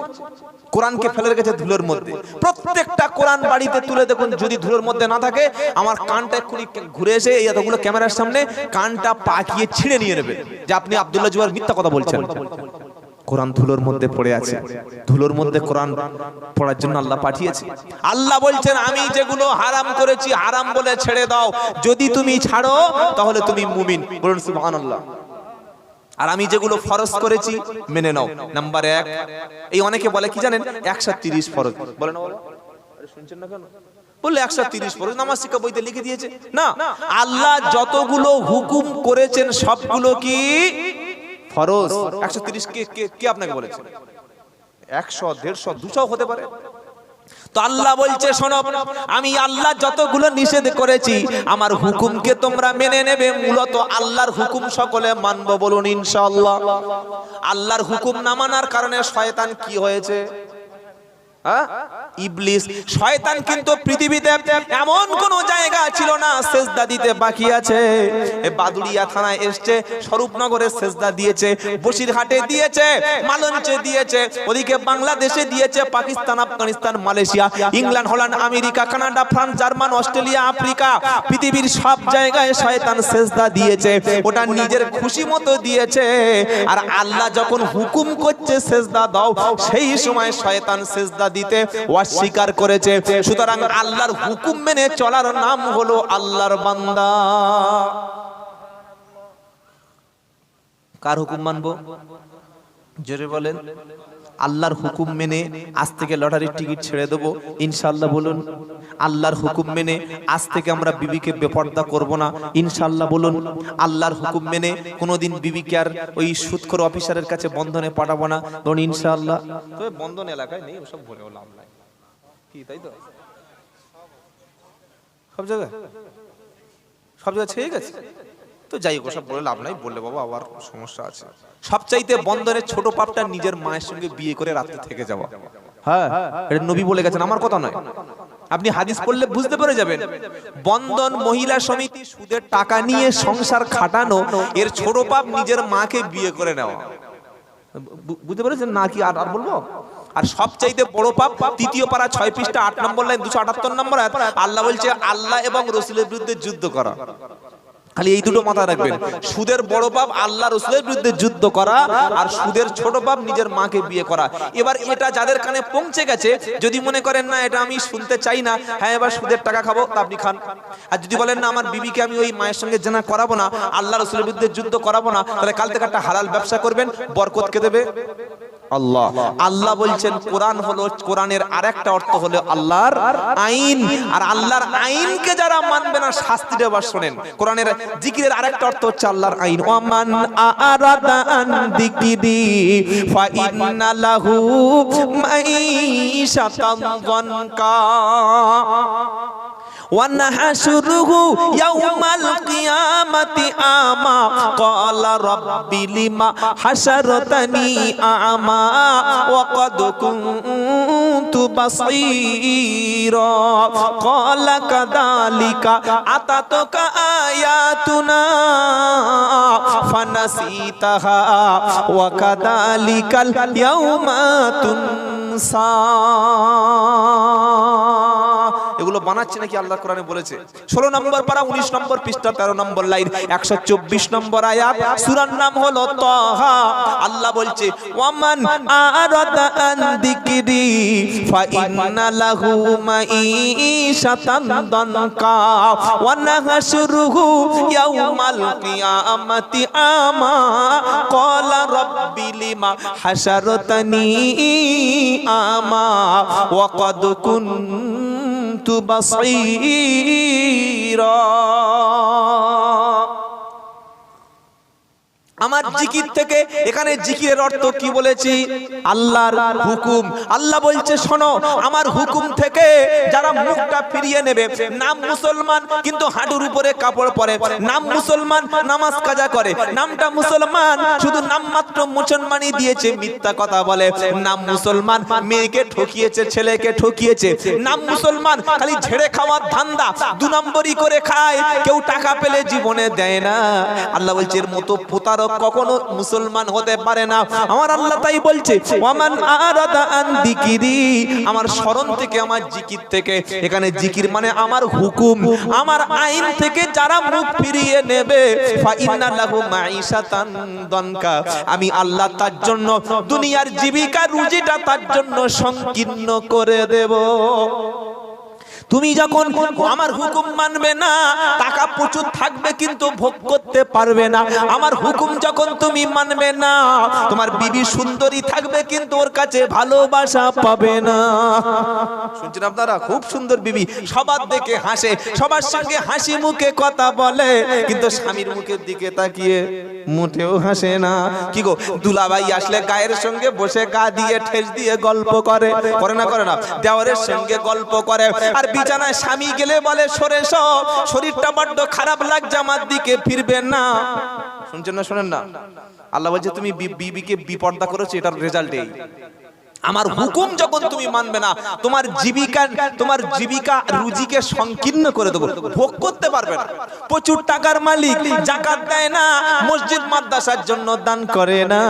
কোরআনকে ফেলে রেখেছে ধুলোর মধ্যে। প্রত্যেকটা কোরআন বাড়িতে তুলে দেখুন, যদি ধুলোর মধ্যে না থাকে, আমার কানটা এক্ষুনি ঘুরে এসে এই এতগুলো ক্যামেরার সামনে কানটা পাকিয়ে ছিঁড়ে নিয়ে নেবে যে আপনি আব্দুল্লাহ জুবাইর মিথ্যা কথা বলছেন। কোরআন ধুলোর মধ্যে পড়ে আছে, ধুলোর মধ্যে কোরআন পড়ার জন্য আল্লাহ পাঠিয়েছে। আল্লাহ বলছেন, আমি যেগুলো হারাম করেছি হারাম বলে ছেড়ে দাও, যদি তুমি ছাড়ো তাহলে তুমি মুমিন। বলুন সুবহানাল্লাহ। আর আমি যেগুলো ফরজ করেছি মেনে নাও। নাম্বার 1, এই অনেকে বলে কি জানেন, 130 ফরজ বলে না, বলো আরে শুনছেন না কেন? বললে 130 ফরজ নামাজ শিক্ষা বইতে লিখে দিয়েছে। না, আল্লাহ যতগুলো হুকুম করেছেন সবগুলো কি ফরজ। 130 কে আপনাকে বলেছে? 100, 150, 200 হতে পারে। তো আল্লাহ বলছে, শোনো, আমি আল্লাহ যতগুলো নিষেধ করেছি আমার হুকুমকে তোমরা মেনে নেবে। মূলত আল্লাহর হুকুম সকলে মানব, বলুন ইনশাআল্লাহ। আল্লাহর হুকুম না মানার কারণে শয়তান কি হয়েছে? ইবলিস, শয়তান কিন্তু পৃথিবীতে এমন কোন জায়গা ছিল না সেজদা দিতে বাকি আছে। বাদুড়িয়া থানায় এসছে, স্বরূপনগরে সেজদা দিয়েছে, বসিরহাটে দিয়েছে, মালঞ্চে দিয়েছে, ওদিকে বাংলাদেশে দিয়েছে, Pakistan, Afghanistan, Malaysia, England, Holland, America, Canada, France, German, Australia, Africa, পৃথিবীর সব জায়গায় শয়তান সেজদা দিয়েছে। ওটা নিজের খুশি মতো দিয়েছে। আর আল্লাহ যখন হুকুম করছে সেজদা দাও, সেই সময় শয়তান সেজদা দিতে অস্বীকার করেছে। সুতরাং আল্লাহর হুকুম মেনে চলার নাম হলো আল্লাহর বান্দা। কার হুকুম মানবো? জোরে বলেন। আল্লাহর হুকুম মেনে আজ থেকে লটারির টিকিট ছেড়ে দেবো ইনশাআল্লাহ, বলুন। আল্লাহর হুকুম মেনে আজ থেকে আমরা বিবিকে বেপর্দা করব না ইনশাআল্লাহ, বলুন। আল্লাহর হুকুম মেনে কোনোদিন বিবিকে আর ওই সুদখোর অফিসারের কাছে বন্ধনে পাঠাবো না, বলুন ইনশাআল্লাহ। তবে বন্ধন এলাকায় নেই, ওসব বলেও লাভ নাই, কি তাই তো? সব জায়গায় ঠিক আছে তো, যাই হোক, সব বলে লাভ নাই, বললে বাবা আবার সমস্যা আছে। সবচাইতে বন্ধনের ছোট পাপটা নিজের মায়ের সঙ্গে বিয়ে করে রাত্রে থেকে যাওয়া। হ্যাঁ, এটা নবী বলে গেছেন, আমার কথা নয়। আপনি হাদিস পড়লে বুঝতে পেরে যাবেন। বন্ধন মহিলা সমিতি সুদের টাকা নিয়ে সংসার খাটানো, এর ছোট পাপ নিজের মাকে বিয়ে করে নেওয়া। বুঝতে পেরেছেন না? কি আর বলবো? আর সবচাইতে বড় পাপ, 3 পারা 6 পৃষ্ঠা 8 নম্বর লাইন 278 নম্বর আয়াত, আল্লাহ বলছে আল্লাহ এবং রাসূলের বিরুদ্ধে যুদ্ধ করা। খালি এই দুটো মাথায় রাখবেন। সুদের বড় পাপ আল্লাহ রাসূলের বিরুদ্ধে যুদ্ধ করা, আর সুদের ছোট পাপ নিজের মাকে বিয়ে করা। এবার এটা যাদের কানে পৌঁছে গেছে, যদি মনে করেন না এটা আমি শুনতে চাই না, হ্যাঁ এবার সুদের টাকা খাবো, তা আপনি খান। আর যদি বলেন না আমার বিবিকে আমি ওই মায়ের সঙ্গে জেনা করাবো না, আল্লাহ রাসূলের বিরুদ্ধে যুদ্ধ করাবো না, তাহলে কাল থেকে একটা হালাল ব্যবসা করবেন, বরকত কে দেবে? আল্লাহ। আল্লাহ বলছেন কোরআন হলো, কোরআনের আরেকটা অর্থ হলো আল্লাহর আইন। আর আল্লাহর আইনকে যারা মানবে না শাস্তি দেওয়া, শুনেন কোরআনের জিকিরের আরেকটা অর্থ হচ্ছে আল্লাহর আইন। ওয়ামান আরাদা আন যিকরি ফা ইন্না লাহু মাঈশাতান যানকা ونحشره يوم القيامة أعمى قال رب لما حشرتني أعمى وقد كنت بصيرا قال كذلك أتتك آياتنا فنسيتها وكذلك اليوم تنسى এগুলো বানাচ্ছে নাকি আল্লাহ কোরআনে বলেছে। 16 নম্বর পারা 19 নম্বর পৃষ্ঠা 13 নম্বর লাইন 124 নম্বর আয়াত, সূরার নাম হলো তাহা। আল্লাহ বলছে ওয়ামান আরাদা আন যিকরি ফাইন্না লাহু মাঈশাতান দানকা ওয়া নাহশুরুহু ইয়াউমাল কিয়ামাতি আমা ক্বালা রাব্বি লিমা হাশারতানি আমা ওয়া ক্বাদ কুনতু বাসীরা। আমার জিকির থেকে, এখানে জিকিরের অর্থ কি বলেছি? আল্লাহর হুকুম। আল্লাহ বলছে শোনো, আমার হুকুম থেকে যারা মুখটা ফিরিয়ে নেবে, নাম মুসলমান কিন্তু হাঁটুর উপরে কাপড় পরে, নাম মুসলমান নামাজ কাজা করে, নামটা মুসলমান শুধু নাম মাত্র মুসলমানই দিয়েছে, মিথ্যা কথা বলে, নাম মুসলমান মেয়েকে ঠকিয়েছে, ছেলেকে ঠকিয়েছে, নাম মুসলমান খালি ঝেড়ে খাওয়ার ধান্দা, 2 নম্বরই করে খায়, কেউ টাকা পেলে জীবনে দেয় না। আল্লাহ বলছে এর মতো প্রতারক কখনো মুসলমান হতে পারে না। আমার আল্লাহ তাই বলছে ওয়ামান আরাদা আন যিকরি, আমার স্মরণ থেকে, আমার জিকির থেকে, এখানে জিকির মানে আমার হুকুম, আমার আইন থেকে যারা মুখ ফিরিয়ে নেবে ফাইন্না লাহু মাঈশাতান দানকা, আমি আল্লাহ তার জন্য দুনিয়ার জীবিকা রুজিটা তার জন্য সংকীর্ণ করে দেব। তুমি যখন আমার হুকুম মানবে না, টাকা প্রচুর থাকবে কিন্তু ভোগ করতে পারবে না। আমার হুকুম যখন তুমি মানবে না, তোমার বিবি সুন্দরী থাকবে কিন্তু ওর কাছে ভালোবাসা পাবে না। শুনছেন আপনারা? খুব সুন্দর বিবি, সবার দেখে হাসে, সবার সঙ্গে হাসি মুখে কথা বলে, কিন্তু স্বামীর মুখের দিকে তাকিয়ে মোটেও হাসে না। কি গো, দুলাভাই আসলে গায়ের সঙ্গে বসে গা দিয়ে ঠেস দিয়ে গল্প করে, করে না করে না? দেওয়ারের সঙ্গে গল্প করে, আর বিছানায় স্বামী গেলে বলে সরে এসো, শরীরটা বড্ড খারাপ লাগছে, আমার দিকে ফিরবে না। শুনছেন না? শোনেন না? আল্লাহ বলছে তুমি বিবিকে বিপর্দা করেছো, এটার রেজাল্ট এই। আমার হুকুম যখন তুমি মানবে না, তোমার জীবিকা রুজিকে সংকীর্ণ করে দেবো, ভোগ করতে পারবে না। প্রচুর টাকার মালিক, যাকাত দেয় না, মসজিদ মাদ্রাসার জন্য দান করে না,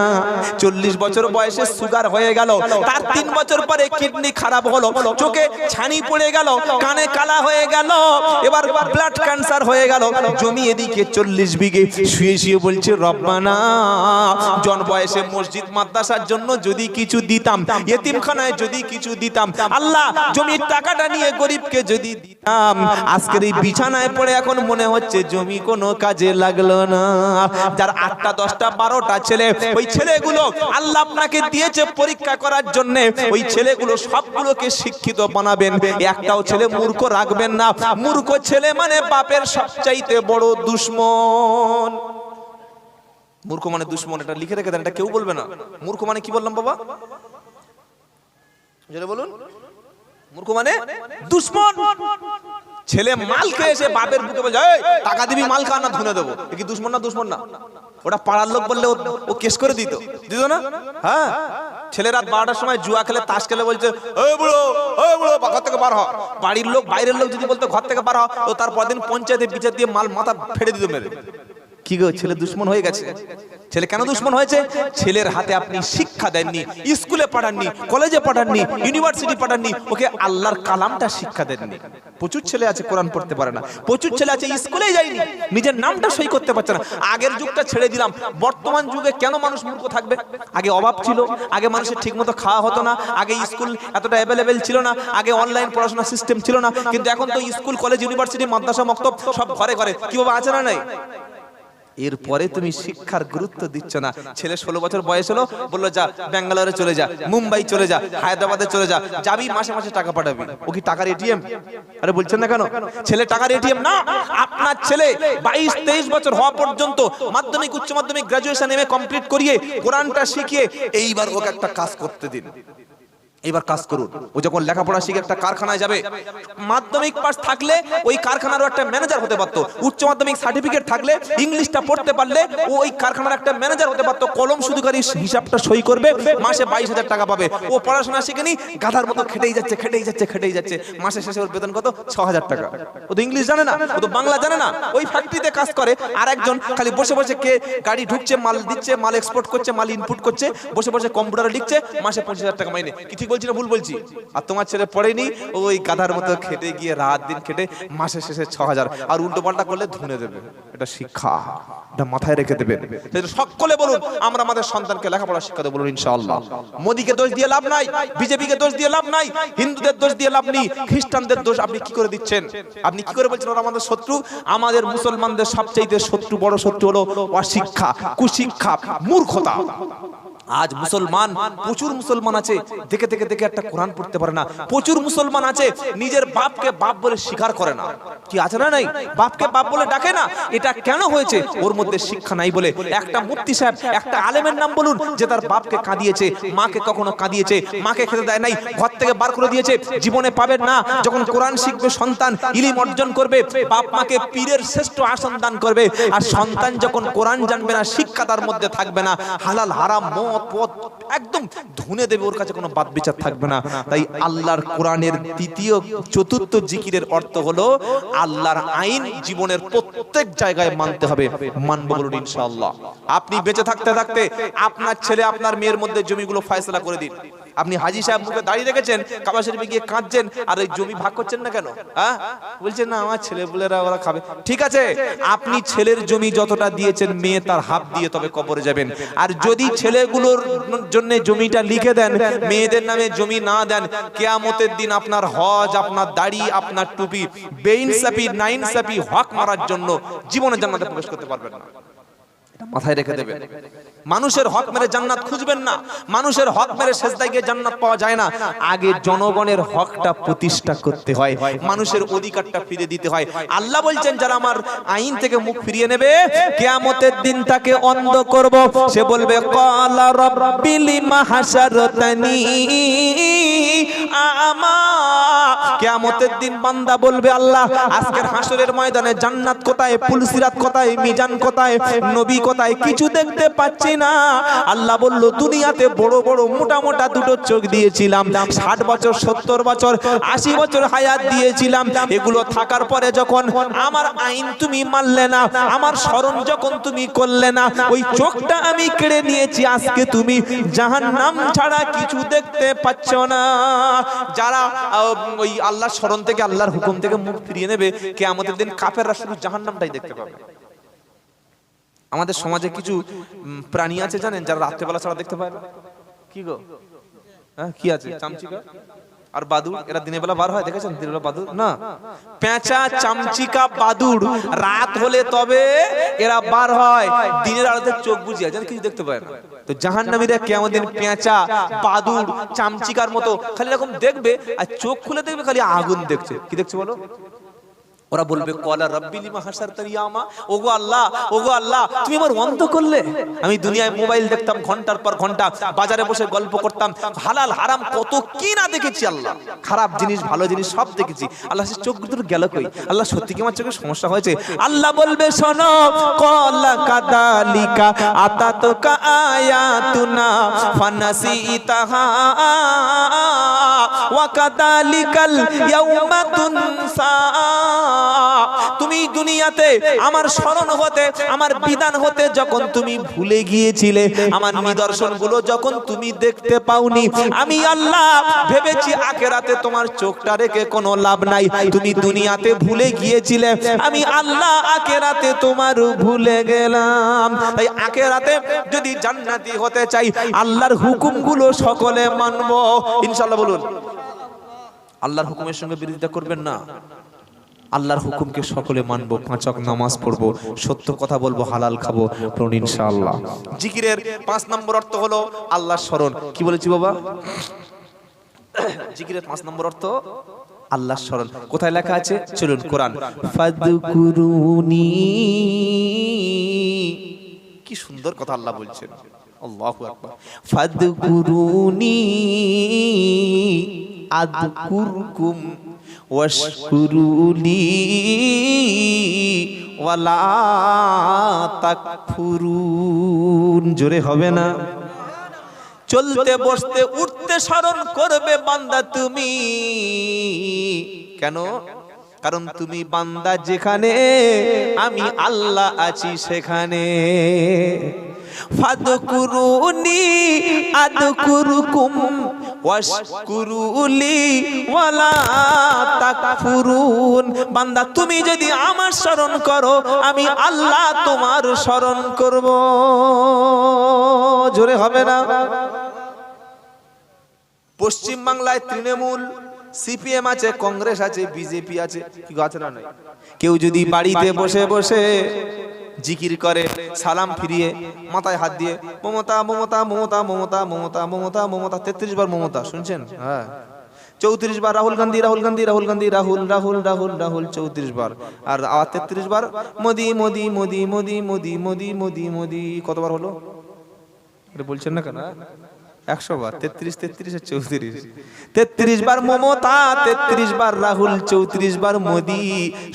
40 বছর বয়সে সুগার হয়ে গেল, তার 3 বছর পরে কিডনি খারাপ হলো, চোখে ছানি পড়ে গেল, কানে কালা হয়ে গেল, এবার ব্লাড ক্যান্সার হয়ে গেল, জমি এদিকে 40 বিঘে, শুয়ে শুয়ে বলছে রব্বানা, জন বয়সে মসজিদ মাদ্রাসার জন্য যদি কিছু দিতাম, ইতিমখানায় যদি কিছু দিতাম, আল্লাহ জমির টাকাটা নিয়ে গরিবকে যদি দিতাম, আজকের এই বিছানায় পড়ে এখন মনে হচ্ছে জমি কোনো কাজে লাগলো না। যার 8টা 10টা 12টা ছেলে, ওই ছেলেগুলো আল্লাহ আপনাকে দিয়েছে পরীক্ষা করার জন্য, ওই ছেলেগুলো সবগুলোকে শিক্ষিত বানাবেন, একটাও ছেলে মূর্খ রাখবেন না। মূর্খ ছেলে মানে বাপের সবচাইতে বড় দুশমন। মূর্খ মানে দুশমন, এটা লিখে রেখে দেন, এটা কেউ বলবে না। মূর্খ মানে কি বললাম বাবা? জোরে বলুন। মূর্খ মানে দুশমন। ছেলে মাল খেয়ে এসে বাপের বুকে বলে এই টাকা দিবি, মাল খা না ধুনে দেবো, এ কি দুশমন না? দুশমন না? ওটা পাড়ার লোক বললে ও কেস করে দিত না? হ্যাঁ, ছেলে রাত 12টার সময় জুয়া খেলে, তাস খেলে, বলছে ওই বুড়ো ঘর থেকে বার হ। বাড়ির লোক, বাইরের লোক যদি বলতো ঘর থেকে বার হ, ও তার পরদিন পঞ্চায়েতে বিচার দিয়ে মাল মাথা ফেড়ে দিত মেরে। কি গো, ছেলে দুশমন হয়ে গেছে। ছেলে কেন দুশমন হয়েছে? ছেলের হাতে আপনি শিক্ষা দেননি, স্কুলে পাঠাননি, কলেজে পাঠাননি, ইউনিভার্সিটি পাঠাননি, ওকে আল্লাহর কালামটা শিক্ষা দেননি। প্রচুর ছেলে আছে কোরআন পড়তে পারে না, প্রচুর ছেলে আছে স্কুলেই যায়নি, নিজের নামটা সই করতে পারছে না। আগের যুগটা ছেড়ে দিলাম, বর্তমান যুগে কেন মানুষ মূর্খ থাকবে? আগে অভাব ছিল, আগে মানুষের ঠিকমতো খাওয়া হতো না, আগে স্কুল এতটা অ্যাভেলেবেল ছিল না, আগে অনলাইন পড়াশোনা সিস্টেম ছিল না, কিন্তু এখন তো স্কুল, কলেজ, ইউনিভার্সিটি, মাদ্রাসা, মক্তব সব ঘরে ঘরে। কিভাবে আছে না নাই? এরপরে তুমি শিক্ষার গুরুত্ব দিচ্ছ না। ছেলে 16 বছর বয়স হলো, বললো যা ব্যাঙ্গালোরে চলে যা, মুম্বাই চলে যা, হায়দ্রাবাদে চলে যা, যাবি মাসে মাসে টাকা পাঠাবি। ও কি টাকার এটিএম? আরে বলছেন না কেন? ছেলে টাকার এটিএম না। আপনার ছেলে 22-23 বছর হওয়া পর্যন্ত মাধ্যমিক, উচ্চ মাধ্যমিক, গ্রাজুয়েশন, এমএ কমপ্লিট করিয়ে কোরআনটা শিখিয়ে এইবার ওকে একটা কাজ করতে দিন। এবার কাজ করুন। ও যখন লেখাপড়া শিখে একটা কারখানায় যাবে, মাধ্যমিক পাস থাকলে ওই কারখানারও একটা ম্যানেজার হতে পারতো, উচ্চ মাধ্যমিক সার্টিফিকেট থাকলে, ইংলিশটা পড়তে পারলে ও ওই কারখানার একটা ম্যানেজার হতে পারতো। কলম শুধুকারী হিসাবটা সই করবে, মাসে 22,000 টাকা পাবে। ও পড়াশোনা শিখেনি, গাধার মতো খেটেই যাচ্ছে, মাসে শেষে ওর বেতন কত? 6,000 টাকা। ও তো ইংলিশ জানে না, ও তো বাংলা জানে না, ওই ফ্যাক্টরিতে কাজ করে। আর একজন খালি বসে বসে কে গাড়ি ঢুকছে, মাল দিচ্ছে, মাল এক্সপোর্ট করছে, মাল ইনপুট করছে, বসে বসে কম্পিউটারে লিখছে, মাসে 25,000 টাকা মাইনে। কি ঠিক বলছি না ভুল বলছি? আর তোমার ছেলে পড়েনি, ওই গাধার মতো খেটে গিয়ে রাত দিন খেটে মাসে শেষে 6000, আর উল্টো পাল্টা করলে ধুনে দেবে। এটা শিক্ষা, এটা মাথায় রেখে দেবেন। সকলে বলুন আমরা আমাদের সন্তানকে লেখাপড়া শিক্ষা দেব, বলুন ইনশাআল্লাহ। মোদিকে দোষ দিয়ে লাভ নাই, বিজেপিকে দোষ দিয়ে লাভ নাই, হিন্দুদের দোষ দিয়ে লাভ নেই, খ্রিস্টানদের দোষ আপনি কি করে দিচ্ছেন? আপনি কি করে বলছেন ওরা আমাদের শত্রু? আমাদের মুসলমানদের সবচেয়ে শত্রু, বড় শত্রু হলো অশিক্ষা, কুশিক্ষা, মূর্খতা। আজ মুসলমান, প্রচুর মুসলমান আছে দেখে দেখে দেখে একটা কোরআন পড়তে পারে না। প্রচুর মুসলমান আছে নিজের বাপকে বাপ বলে স্বীকার করে না। কি আছে না নাই? বাপকে বাপ বলে ডাকে না। এটা কেন হয়েছে? ওর মধ্যে শিক্ষা নাই বলে। একটা মুফতি সাহেব, একটা আলেমের নাম বলুন যে তার বাপকে কাঁদিয়েছে, মাকে কখনো কাঁদিয়েছে, মাকে খেতে দেয় নাই, ঘর থেকে বার করে দিয়েছে, জীবনে পাবেন না। যখন কোরআন শিখবে সন্তান, ইলম অর্জন করবে, বাপ মাকে পীরের শ্রেষ্ঠ আসন দান করবে। আর সন্তান যখন কোরআন জানবে না, শিক্ষা তার মধ্যে থাকবে না, হালাল হারাম মদ পথ একদম ধুনে দেবে, ওর কাছে কোনো বাদ বিচার থাকবে না। তাই আল্লাহর কোরআনের দ্বিতীয় চতুর্থ জিকিরের অর্থ হলো আল্লাহর আইন জীবনের প্রত্যেক জায়গায় মানতে হবে। মানব, বলুন ইনশাআল্লাহ। আপনি বেঁচে থাকতে থাকতে আপনার ছেলে আপনার মেয়ের মধ্যে জমিগুলো ফয়সালা করে দিন। আপনি হাজী সাহেব মুখে দাঁড়িয়ে রেখেছেন, কাবা শরীফে গিয়ে কাঁদছেন, আর ওই জমি ভাগ করছেন না কেন? হ্যাঁ, বলছেন না আমার ছেলেপুলেরা ওরা খাবে। ঠিক আছে, আপনি ছেলের জমি যতটা দিয়েছেন, মেয়ে তার হাফ দিয়ে তবে কবরে যাবেন। আর যদি ছেলেগুলোর জন্য জমিটা লিখে দেন, মেয়েদের নামে জমি না দেন, কিয়ামতের দিন আপনার হজ, আপনার দাড়ি, আপনার টুপি বেইনসাফি নাইনসাফি হক মারার জন্য জীবনে জান্নাতে প্রবেশ করতে পারবেন না। মাথায় রেখে দেবেন। মানুষের হক মেরে জান্নাত খুঁজবেন না, মানুষের হক মেরে সেজদায় গিয়ে জান্নাত পাওয়া যায় না। আগে জনগণের হকটা প্রতিষ্ঠা করতে হয়, মানুষের অধিকারটা ফিরে দিতে হয়। আল্লাহ বলছেন যারা আমার আইন থেকে মুখ ফিরিয়ে নেবে, কিয়ামতের দিন তাকে অন্ধ করব। সে বলবে ক্বালা রাব্বি লিমা হাশারতানি আমা। কিয়ামতের দিন বান্দা বলবে আল্লাহ আজকের হাসরের ময়দানে জান্নাত কোথায়, পুলসিরাত কোথায়, মিজান কোথায়, নবী কোথায়, কিছু দেখতে পাচ্ছি না। আল্লাহ বলল দুনিয়াতে বড় বড় মোটা মোটা দুটো চোখ দিয়েছিলাম, 60 বছর 70 বছর 80 বছর হায়াত দিয়েছিলাম। এগুলো থাকার পরে যখন আমার আইন তুমি মানলে না, আমার স্মরণ যখন তুমি করলে না, ওই চোখটা আমি কেড়ে নিয়েছি। আজকে তুমি জাহান্নাম ছাড়া কিছু দেখতে পাচ্ছ না। যারা ওই আল্লাহর স্মরণ থেকে, আল্লাহর হুকুম থেকে মুখ ফিরিয়ে নেবে, কিয়ামতের দিন কাফেররা শুধু জাহান্নামটাই দেখতে পাবে। আমাদের সমাজে কিছু প্রাণী আছে জানেন, যারা রাত্রেবেলা ছাড়া দেখতে পায় না। কি গো? হ্যাঁ, কি আছে? চামচিকা আর বাদুড়, এরা দিনের বেলা বার হয়, দেখেছেন? দিনের বেলা বাদুড় না, পেঁচা, চামচিকা, বাদুড় রাত হলে তবে এরা বার হয়, দিনের আলোতে চোখ বুজিয়ে যেন কিছু দেখতে পায় না। তো জাহান্নামীরা কিয়ামতের দিন পেঁচা, বাদুড়, চামচিকার মতো খালি এরকম দেখবে, আর চোখ খুলে দেখবে খালি আগুন দেখছে। কি দেখছে বলো? ওরা বলবে ক্বালা রাব্বি লিমা হাশারতানি আমা। ওগো আল্লাহ, ওগো আল্লাহ, তুমি আমার অন্ধ করলে। আমি দুনিয়ায় মোবাইল দেখতাম ঘন্টার পর ঘন্টা, বাজারে বসে গল্প করতাম, হালাল হারাম কত কি না দেখেছি আল্লাহ, খারাপ জিনিস ভালো জিনিস সব দেখেছি। আল্লাহ সে চোখ দুটো গেল কই? আল্লাহ সত্যি কি আমার চোখে সমস্যা হয়েছে? আল্লাহ বলবে শোনো, ক্বালা কাদালিকা আতাতুকা আয়াতুনা ফানাসিতাহা ওয়া কাদালিকাল ইয়াউমা তুনসা। তুমি দুনিয়াতে আমার স্মরণ হতে, আমার বিধান হতে যখন তুমি ভুলে গিয়েছিলে, আমার নিদর্শনগুলো যখন তুমি দেখতে পাওনি, আমি আল্লাহ ভেবেছি আখিরাতে তোমার চোখটা রেখে কোনো লাভ নাই। তুমি দুনিয়াতে ভুলে গিয়েছিলে, আমি আল্লাহ আখিরাতে তোমার ভুলে গেলাম। তাই আখিরাতে যদি জান্নাতি হতে চাই, আল্লাহর হুকুমগুলো সকলে মানবো ইনশাআল্লাহ। বলুন আল্লাহর হুকুমের সঙ্গে বিরোধিতা করবেন না। আল্লাহর হুকুমকে সকলে মানবো, 5 ওয়াক্ত নামাজ পড়বো, সত্য কথা বলবো, হালাল খাবো, ইনশাআল্লাহ। জিকিরের 5 নম্বর অর্থ হলো আল্লাহর স্মরণ। কি বলেছি বাবা? জিকিরের 5 নম্বর অর্থ আল্লাহর স্মরণ। কোথায় লেখা আছে? চলুন কোরআন। ফাদকুরুনি, কি সুন্দর কথা আল্লাহ বলছেন। আল্লাহু আকবার। ফাদকুরুনি আযকুরকুম ওয়াশকুরুলি ওয়ালা তাকফুরুন। জোরে হবে না? চলতে বসতে উঠতে স্মরণ করবে বান্দা তুমি। কেন? কারণ তুমি বান্দা যেখানে, আমি আল্লাহ আছি সেখানে। ফাদকুরুনি আদকুরুকুম ওয়াশকুরুলি ওয়ালা তাকফুরুন। বান্দা তুমি যদি আমার স্মরণ করো আমি আল্লাহ তোমার স্মরণ করব। জোরে হবে না? পশ্চিম বাংলায় তৃণমূল, সিপিএম আছে, কংগ্রেস আছে, বিজেপি আছে, কি আছে না নাই? কেউ যদি বাড়িতে বসে বসে জিকির করে সালাম ফিরিয়ে মাথায় হাত দিয়ে মমতা মমতা মমতা মমতা মমতা মমতা মমতা 33 বার মমতা শুনছেন? হ্যাঁ। 34 বার রাহুল গান্ধী রাহুল গান্ধী রাহুল গান্ধী রাহুল রাহুল রাহুল রাহুল 34 বার, আর 33 বার মোদি মোদি মোদি মোদি মোদি মোদি মোদি মোদি। কতবার হলো এটা বলছেন না কেন? 100 বার। 33 33 34, 33 বার মমতা, 33 বার রাহুল, 34 বার মোদি।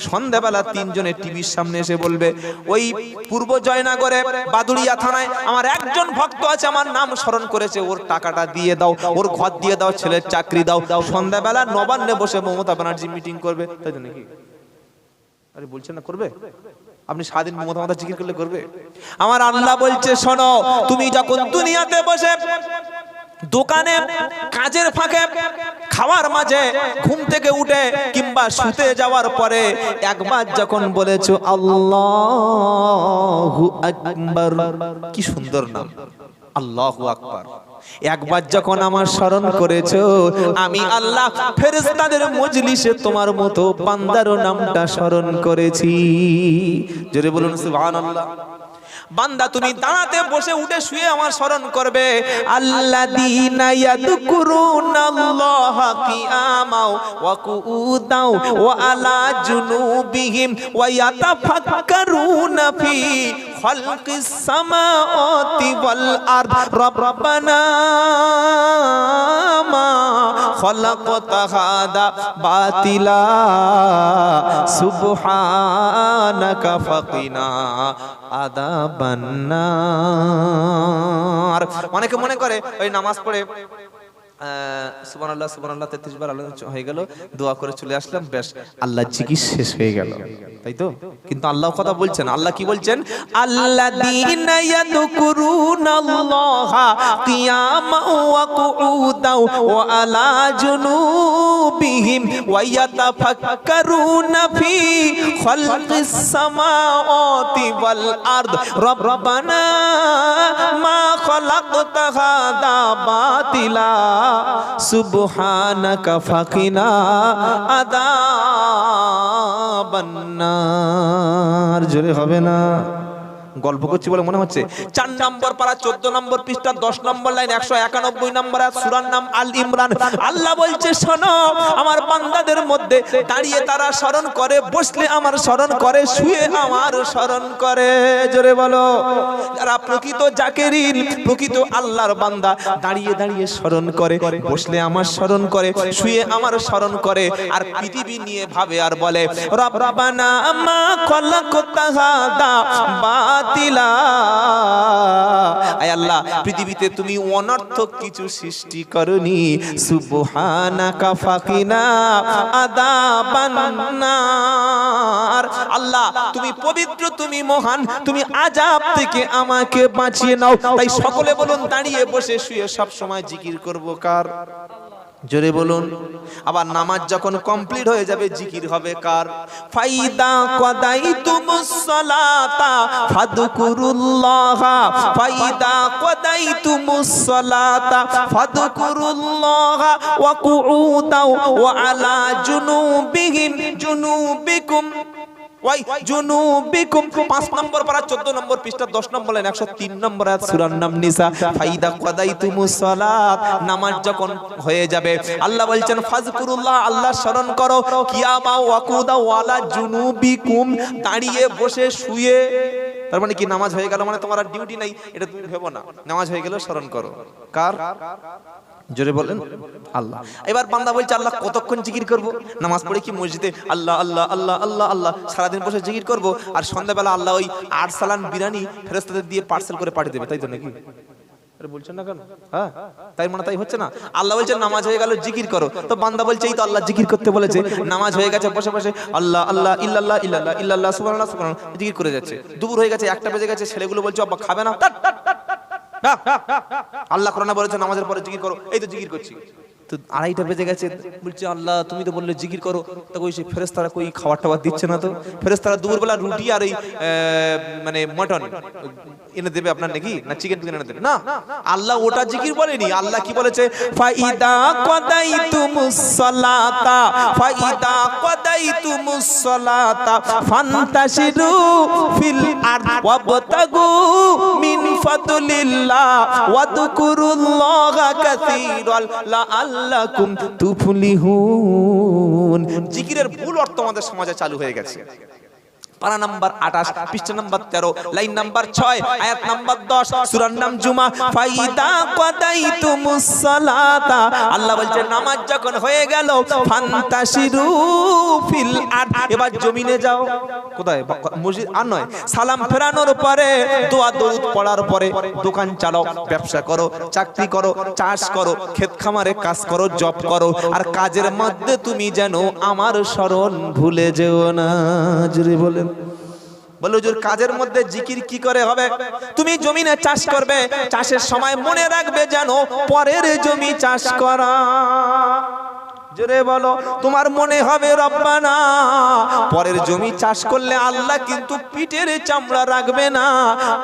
সন্ধ্যাবেলা তিনজনে টিভির সামনে এসে বলবে ওই পূর্ব জয়নগরে বাদুড়িয়া থানায় আমার একজন ভক্ত আছে, আমার নাম স্মরণ করেছে, ওর টাকাটা দিয়ে দাও, ওর ঘর দিয়ে দাও, ছেলের চাকরি দাও। সন্ধ্যাবেলা নবান্নে বসে মমতা ব্যানার্জি মিটিং করবে, তাই তো নাকি? আরে বলছেন না করবে? আপনি স্বাধীন মমতা মাতা জিকির করলে করবে? আমার আল্লাহ বলছে শোনো, তুমি যখন দুনিয়াতে বসে দোকানে কাজের ফাঁকে খাওয়ার মাঝে ঘুম থেকে উঠে কিংবা শুতে যাওয়ার পরে একবার যখন বলেছো আল্লাহু আকবার, কি সুন্দর নাম আল্লাহু আকবার, একবার যখন আমার স্মরণ করেছো আমি আল্লাহ ফেরেশতাদের মজলিসে তোমার মতো বান্দার নামটা স্মরণ করেছি। জোরে বলুন সুবহানাল্লাহ। বান্দা তুমি দাঁড়াতে বসে উঠে শুয়ে আমার স্মরণ করবে। আল্লাযীনা ইয়াযকুরুনাল্লাহা কিয়ামাও ওয়া কুউদাও ওয়া আলা জুনুবিহিম ওয়া ইয়াতাফাক্কারুনা ফি খালকিস সামাওয়াতি ওয়াল আরদ রাব্বানা মা খালাকতা হাদা বাতিলা সুবহানাকা ফাকিনা আযাবান্নার। অনেকে মনে করে ওই নামাজ পড়ে সুবহানাল্লাহ সুবহানাল্লাহ 33 বার হয়ে গেল, দোয়া করে চলে আসলাম, বেশ আল্লাহ জিকির শেষ হয়ে গেল, তাই তো? কিন্তু আল্লাহ কথা বলছেন, আল্লাহ কি বলছেন? আল্লাযীনা ইয়াযকুরুনাল্লাহা কিয়ামান ওয়া কুউদাও ওয়া আলা জুনুবিহিম ওয়া ইয়াতাফাক্কারুনা ফি খালকিস সামাওয়াতি ওয়াল আরদ রাব্বানা মা খালাকতা হাদা বাতিলা সুবহানাকা ফাকিনা আযাবান্নার। জোরে হবে না? গল্প করছি বলে মনে হচ্ছে। 4 নম্বর পারা 14 নম্বর পৃষ্ঠা 10 নম্বর লাইন 191 নম্বর আয়াত, সূরার নাম আল ইমরান। আল্লাহ বলছে শোনো, আমার বান্দাদের মধ্যে দাঁড়িয়ে তারা স্মরণ করে, বসলে আমার স্মরণ করে, শুয়ে আমার স্মরণ করে। জোরে বলো। যারা প্রকৃত জাকেরিন, প্রকৃত আল্লাহর বান্দা, দাঁড়িয়ে দাঁড়িয়ে স্মরণ করে, বসলে আমার স্মরণ করে, শুয়ে আমার স্মরণ করে, আর পৃথিবী নিয়ে ভাবে আর বলে রব্বানা মা খালাকতা হাদা বাতিলা। আয় আল্লাহ, পৃথিবীতে তুমি অনর্থক কিছু সৃষ্টি করনি, সুবহানাকা ফাকিনা আযাবান্নার। আল্লাহ তুমি পবিত্র, তুমি মহান, তুমি আযাব থেকে আমাকে বাঁচিয়ে নাও। তাই সকলে বলুন, দাঁড়িয়ে বসে শুয়ে সব সময় জিকির করব কার? জোরে বলুন। আবার নামাজ যখন কমপ্লিট হয়ে যাবে জিকির হবে কার? ফাইদা কাদাইতুমুস সালাতা ফাদকুরুল্লাহা, ফাইদা কাদাইতুমুস সালাতা ফাদকুরুল্লাহা ওয়া কুউদাও ওয়া আলা জুনুবিহিম জুনুবিকুম ওয়াই জুনুবিকুম। 5 নম্বর পারা 14 নম্বর পৃষ্ঠা 10 নম্বর লাইন 103 নম্বর আয়াত, সূরার নাম নিসা। ফাইদা কাদাইতুমুস সালাত, নামাজ যখন হয়ে যাবে আল্লাহ বলছেন ফাজকুরুল্লাহ, আল্লাহ স্মরণ করো, কিয়ামা ওয়া কুদা ওয়ালা জুনুবিকুম, দাঁড়িয়ে বসে শুয়ে। তার মানে কি নামাজ হয়ে গেল মানে তোমার আর ডিউটি নাই, এটা তুমি ভেবো না। নামাজ হয়ে গেল স্মরণ করো কার? জোরে বলেন আল্লাহ। এবার বান্দা বলছে আল্লাহ কতক্ষণ জিকির করব? নামাজ পড়ে কি মসজিদে আল্লাহ আল্লাহ আল্লাহ আল্লাহ আল্লাহ সারাদিন বসে জিকির করব, আর সন্ধ্যাবেলা আল্লাহ ওই 8 সালান বিরিয়ানি ফেরেশতাদের দিয়ে পার্সেল করে পাঠিয়ে দেবে, তাই তো নাকি? আরে বলছেন না কেন? হ্যাঁ, তাই মানে তাই হচ্ছে না। আল্লাহ বলছে নামাজ হয়ে গেল জিকির করো, তো বান্দা বলছে এই তো আল্লাহ জিকির করতে বলেছে, নামাজ হয়ে গেছে বসে বসে আল্লাহ আল্লাহ ইল্লাল্লাহ ইল্লাল্লাহ ইল্লাল্লাহ সুবহানাল্লাহ সুবহানাল্লাহ জিকির করে যাচ্ছে। দুপুর হয়ে গেছে, 1টা বেজে গেছে, ছেলেগুলো বলছে আব্বা খাবে না, আল্লাহ কোরআনে বলেছে নামাজের পরে জিকির করো, এই তো জিকির করছি। তো 2:30 বেজে গেছে, বলছে আল্লাহ তুমি তো বললে জিকির করো, তা ওই সে ফেরেশতারা কই খাবার টাবার দিচ্ছে না তো। ফেরেশতারা দুপুরবেলা রুটি আর এই মানে মটন এনে দেবে আপনার নাকি, না চিকেন এনে দেবে না। আল্লাহ ওটা জিকির বলেনি, আল্লাহ কি বলেছে, ফাইদা কাদাইতুমুস সালাতা ফাইদা কাদাইতুমুস সালাতা ফান্তাশিরু ফিল আরদ ওয়াবতাগু মিন ফাদলিল্লাহ ওয়াযকুরুল্লাহা কাসীরান লাআল্লাকুম তুফলিহুন। জিকিরের ভুল অর্থ আমাদের সমাজে চালু হয়ে গেছে। পারা নাম্বার 28, পৃষ্ঠা নাম্বার 13, লাইন নাম্বার 6, আয়াত নাম্বার 10, সূরার নাম জুমা। ফাইদা কাদাইতুমুস সালাতা, আল্লাহ বলছে নামাজ যখন হয়ে গেল, ফান্তাশিরু ফিল আরদ, এবার জমিনে যাও। কোথায়? মসজিদ আর নয়, সালাম ফেরানোর পরে, দোয়া দরুদ পড়ার পরে দোকান চালাও, ব্যবসা করো, চাকরি করো, চাষ করো, ক্ষেত খামারে কাজ করো, জব করো, আর কাজের মধ্যে তুমি যেন আমার স্মরণ ভুলে যেও না। জোরে বলেন। বলো হুজুর কাজের মধ্যে জিকির কি করে হবে? তুমি জমিনে চাষ করবে, চাষের সময় মনে রাখবে যেন পরের জমি চাষ করা। জোরে বলো। তোমার মনে হবে রব্বানা, পরের জমি চাষ করলে আল্লাহ কিন্তু পিঠের চামড়া রাখবে না।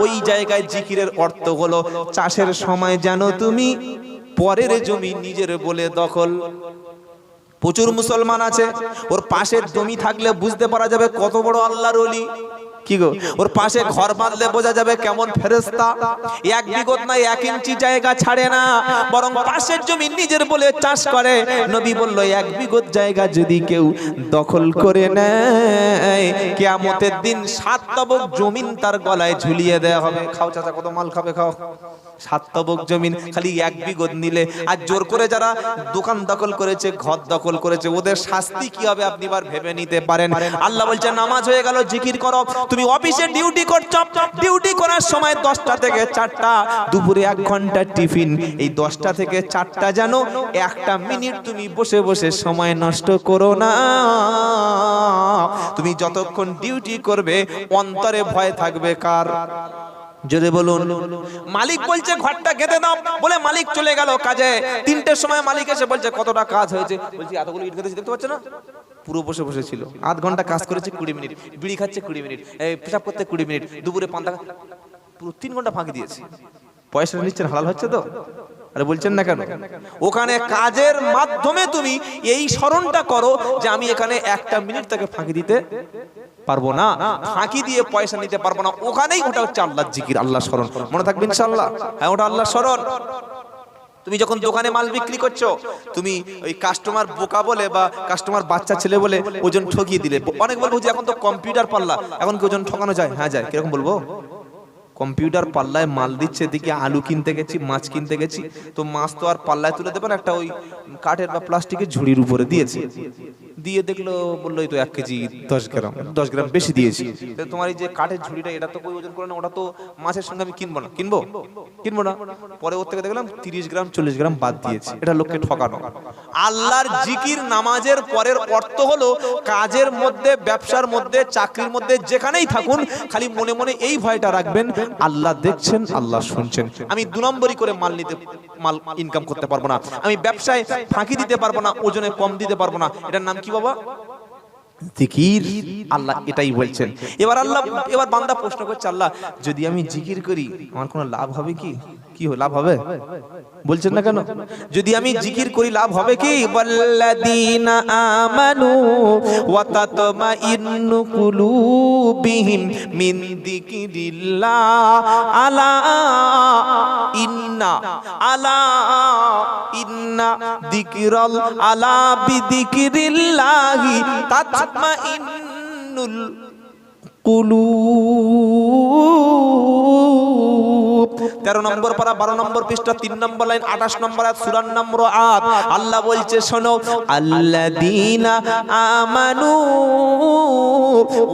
ওই জায়গায় জিকিরের অর্থ হলো চাষের সময় যেন তুমি পরের জমি নিজের বলে দখল। প্রচুর মুসলমান আছে, ওর পাশের জমি থাকলে বুঝতে পারা যাবে কত বড় আল্লাহর ওলি। কি গো, ওর পাশে ঘর বাঁধলে বোঝা যাবে কেমন ফেরেশতা। 1 বিঘত না 1 ইঞ্চি জায়গা ছাড়ে না, বরং পাশের জমি নিজের বলে চাষ করে। নবী বলল 1 বিঘত জায়গা যদি কেউ দখল করে নেয়, কিয়ামতের দিন 7 তবক জমিন তার গলায় ঝুলিয়ে দেয়া হবে। খাও চাচা, কত মাল খাবে খাও। 7 তবক জমিন খালি 1 বিঘত নিলে। আর জোর করে যারা দোকান দখল করেছে, ঘর দখল করেছে, ওদের শাস্তি কি হবে আপনি বার ভেবে নিতে পারেন। আল্লাহ বলছে নামাজ হয়ে গেল, জিকির করো। তুমি অফিসে ডিউটি করছো, ডিউটি করার সময় 10টা থেকে 4টা, দুপুরে 1 ঘন্টা টিফিন, এই 10টা থেকে 4টা যেন 1টা মিনিট তুমি বসে বসে সময় নষ্ট করো না। তুমি যতক্ষণ ডিউটি করবে অন্তরে ভয় থাকবে কার? জোরে বলুন। মালিক বলছে ঘরটা গেঁথে দাও, বলে মালিক চলে গেল কাজে। 3টের সময় মালিক এসে বলছে কতটা কাজ হয়েছে? বলছি এতগুলো ইট গেঁথেছি, দেখতে পাচ্ছ না? পুরো বসে বসে ছিল। 8 ঘন্টা কাজ করেছে 20 মিনিট, বিড়ি খাচ্ছে 20 মিনিট, পেশাব করতে 20 মিনিট, দুপুরে পান্তা, পুরো 3 ঘন্টা ফাঁকি দিয়েছে। পয়সা নিচ্ছেন, হালাল হচ্ছে তো? আরে বলছেন না কেন? ওখানে কাজের মাধ্যমে তুমি এই স্মরণটা করো যে আমি এখানে 1টা মিনিট তাকে ফাঁকি দিতে পারবো না, ফাঁকি দিয়ে পয়সা নিতে পারবো না। ওখানেই ওটা হচ্ছে আল্লাহর জিকির, আল্লাহর স্মরণ। মনে থাকবে ইনশাআল্লাহ। হ্যাঁ, ওটা আল্লাহর স্মরণ। তুমি যখন দোকানে মাল বিক্রি করছো, তুমি ওই কাস্টমার বোকা বলে বা কাস্টমার বাচ্চা ছেলে বলে ওজন ঠকিয়ে দিলে, অনেক বলবো যে এখন তো কম্পিউটার পাল্লা, এখন কি ওজন ঠকানো যায়? হ্যাঁ যায়। কিরকম বলবো? কম্পিউটার পাল্লায় মাল দিচ্ছে, এদিকে আলু কিনতে গেছি, মাছ কিনতে গেছি, তো মাছ তো আর পাল্লায় তুলে দেবেন, একটা ওই কাঠের বা প্লাস্টিকের ঝুড়ির উপরে দিয়েছি। দিয়ে দেখলো, বললো এই তো 1 কেজি 10 গ্রাম, 10 গ্রাম বেশি দিয়েছি। তোমার এই যে কাঠের ঝুড়িটা, এটা তো কই ওজন করে না, ওটা তো মাছের সঙ্গে আমি কিনবো না, কিনবো না। পরে ওর থেকে দেখলাম 30 গ্রাম 40 গ্রাম বাদ দিয়েছি। এটা লোককে ঠকানো। আল্লাহর জিকির নামাজের পরের অর্থ হলো কাজের মধ্যে, ব্যবসার মধ্যে, চাকরির মধ্যে, যেখানেই থাকুন খালি মনে মনে এই ভয়টা রাখবেন, আল্লাহ দেখছেন, আল্লাহ শুনছেন। আমি 2 নম্বরি করে মাল ইনকাম করতে পারবো না, আমি ব্যবসায় ফাঁকি দিতে পারবো না, ওজনে কম দিতে পারবো না। এটার নাম কি বাবা? জিকির। আল্লাহ এটাই বলছেন। এবার বান্দা প্রশ্ন করছে, আল্লাহ যদি আমি জিকির করি আমার কোনো লাভ হবে কি? কি লাভ হবে? বলছেন না কেন? যদি আমি জিকির করি লাভ হবে কি? ওয়াল্লাযীনা আমানু ওয়া তাতমাইন্নু কুলুবিহিম মিন যিকিরিল্লাহ আলা ইন্না যিকরাল আলা বিযিকিরিল্লাহি তাতমাইন্নুল কুলুব। 13 নম্বর পারা 12 নম্বর পৃষ্ঠা 3 নম্বর লাইন 28 নম্বর আয়াত সূরার নাম রাআদ। আল্লাহ বলছে শোনো, আল্লাযীনা আমানু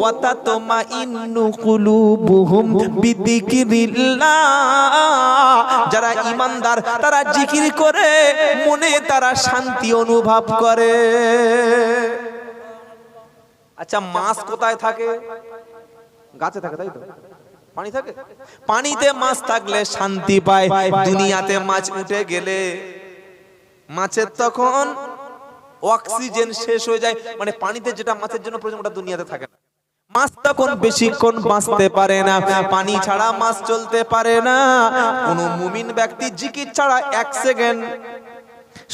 ওয়া তাতমাইন্নু কুলুবুহুম বিযিকিরিল্লাহ, যারা ঈমানদার তারা জিকির করে মনে তারা শান্তি অনুভব করে। আচ্ছা, মাছ কোথায় থাকে? গাছে থাকে, তাই তো? পানি থাকে, পানিতে মাছ থাকলে শান্তি পায়। দুনিয়াতে মাছ উঠে গেলে মাছের তখন অক্সিজেন শেষ হয়ে যায়, মানে পানিতে যেটা মাছের জন্য প্রয়োজন ওটা দুনিয়াতে থাকে না। মাছ তখন বেশিক্ষণ বাঁচতে পারে না, পানি ছাড়া মাছ চলতে পারে না। কোন মুমিন ব্যক্তি জিকির ছাড়া 1 সেকেন্ড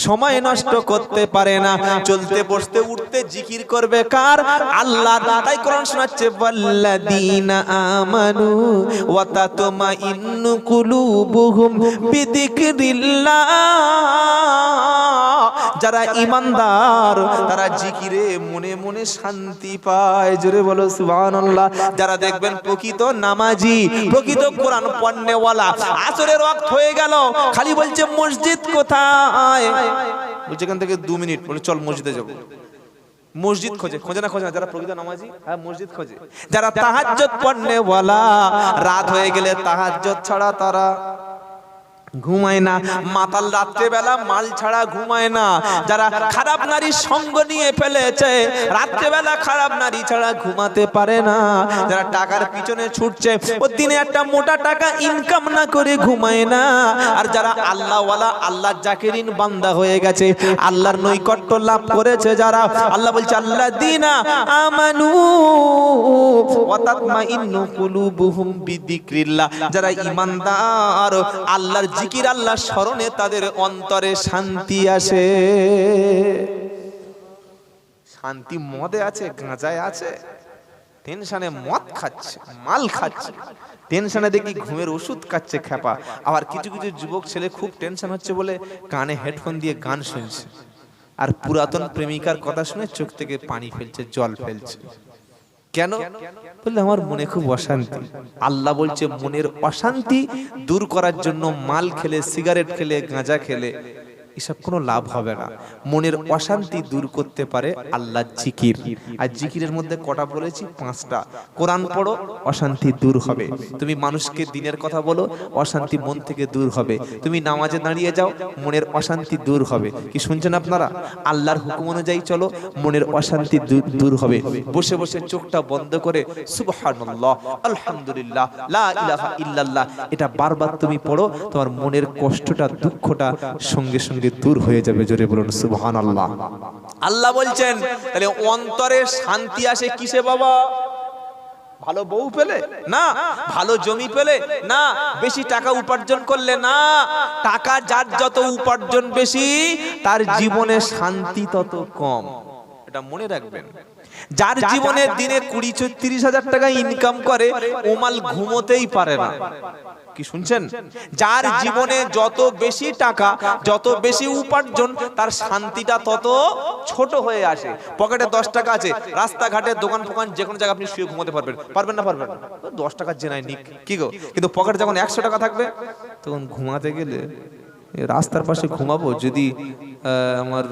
সময় নষ্ট করতে পারে না। চলতে বসতে উঠতে জিকির করবে কার? আল্লাহর। তাই কোরআন শোনাচ্ছে ওয়াল্লাযীনা আমানু ওয়া তাতমাইন্নু কুলুবুহুম বিযিকরিল্লাহ। যারা ঈমানদার তারা জিকিরে মনে মনে শান্তি পায়। জোরে বলো সুবহানাল্লাহ। যারা দেখবেন প্রকৃত নামাজি, প্রকৃত কোরআন পড়নেওয়ালা, আসরের ওয়াক্ত হয়ে গেল খালি বলছে মসজিদ কোথায়, বলছে এখান থেকে 2 মিনিট, বলে চল মসজিদে যাবো। মসজিদ খোঁজে, খোঁজে না খোঁজে না? যারা প্রকৃত নামাজি, হ্যাঁ মসজিদ খোঁজে। যারা তাহাজ্জুদ পড়নেওয়ালা, রাত হয়ে গেলে তাহাজ্জুদ ছাড়া তারা ঘুমায় না। মাতাল রাত্রে বেলা মাল ছাড়া ঘুমায় না। যারা খারাপ নারীর সঙ্গ নিয়ে ফেলেছে, রাত্রে বেলা খারাপ নারী ছাড়া ঘুমাতে পারে না। যারা টাকার পিছনে ছুটছে, ও দিনে একটা মোটা টাকা ইনকাম না করে ঘুমায় না। আর যারা আল্লাহওয়ালা, আল্লাহর জাকিরিন বান্দা হয়ে গেছে, আল্লাহর নৈকট্য লাভ করেছে যারা, আল্লাহ বলছে আল্লাযীনা আমানু ওয়া তাতমাইন্নু কুলুবুহুম বিযিকরিল্লাহ। যারা ঈমানদার, আল্লাহর জিকির, আল্লাহর স্মরণে তাদের অন্তরে শান্তি আসে। শান্তি মদে আছে, গাঁজায় আছে, টেনশনে মদ খাচ্ছে, মাল খাচ্ছে, টেনশনে দেখি ঘুমের ওষুধ খাচ্ছে খেপা। আবার কিছু কিছু যুবক ছেলে খুব টেনশন হচ্ছে বলে কানে হেডফোন দিয়ে গান শুনছে, আর পুরাতন প্রেমিকার কথা শুনে চোখ থেকে পানি ফেলছে, জল ফেলছে। কেন? বললে আমার মনে খুব অশান্তি। আল্লাহ বলছে মনের অশান্তি দূর করার জন্য মাল খেলে, সিগারেট খেলে, গাঁজা খেলে এসব কোনো লাভ হবে না। মনের অশান্তি দূর করতে পারে আল্লাহর জিকির। আর জিকিরের মধ্যে কটা বলেছি? 5টা। কোরআন পড়ো, অশান্তি দূর হবে। তুমি মানুষকে দিনের কথা বলো, অশান্তি মন থেকে দূর হবে। তুমি নামাজে দাঁড়িয়ে যাও, মনের অশান্তি দূর হবে। কি শুনছেন আপনারা? আল্লাহর হুকুম অনুযায়ী চলো, মনের অশান্তি দূর হবে। বসে বসে চোখটা বন্ধ করে সুবহানাল্লাহ, আলহামদুলিল্লাহ, লা ইলাহা ইল্লাল্লাহ এটা বারবার তুমি পড়ো, তোমার মনের কষ্টটা, দুঃখটা সঙ্গে সঙ্গে দূর হয়ে যাবে। জোরে বলুন সুবহানাল্লাহ। আল্লাহ বলছেন তাহলে অন্তরে শান্তি আসে কিসে বাবা? ভালো বউ পেলে না, ভালো জমি পেলে না, বেশি টাকা উপার্জন করলে না। টাকা যার যত উপার্জন বেশি, তার জীবনে শান্তি তত কম। এটা মনে রাখবেন। যার জীবনে দিনে 20-30 হাজার টাকা ইনকাম করে, ওমাল ঘুমোতেই পারে না। কি শুনছেন? যার জীবনে যত বেশি টাকা, যত বেশি উপার্জন, তার শান্তিটা তত ছোট হয়ে আসে। পকেটে 10 টাকা আছে, রাস্তাঘাটে দোকান ফোকান যে কোনো জায়গায় আপনি শুয়ে ঘুমোতে পারবেন। পারবেন না? পারবেন। 10 টাকার জেনাই নিক, কি গো? কিন্তু পকেটে যখন 100 টাকা থাকবে, তখন ঘুমাতে গেলে রাস্তার পাশে ঘুমাবো, যদি আমার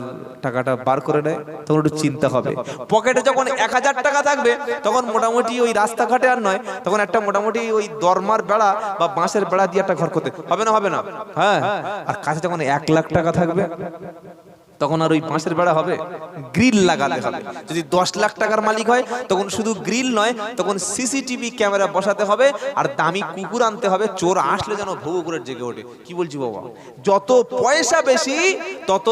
টাকাটা বার করে নেয় তখন একটু চিন্তা হবে। পকেটে যখন 1000 টাকা থাকবে, তখন মোটামুটি ওই রাস্তাঘাটে আর নয়, তখন একটা মোটামুটি ওই দরমার বেড়া বা বাঁশের বেড়া দিয়ে একটা ঘর করতে হবে না? হবে না? হ্যাঁ। আর কাছে যখন 1 লাখ টাকা থাকবে, তখন আর ওই বাঁশের বেড়া হবে, গ্রিল লাগাতে হবে। যদি 10 লাখ টাকার মালিক হয়, তখন শুধু গ্রিল নয়, তখন সিসিটিভি ক্যামেরা বসাতে হবে, আর দামি কুকুর আনতে হবে, চোর আসলে যেন ভৌ করে জেগে ওঠে। কি বলছি বাবা? যত পয়সা বেশি তত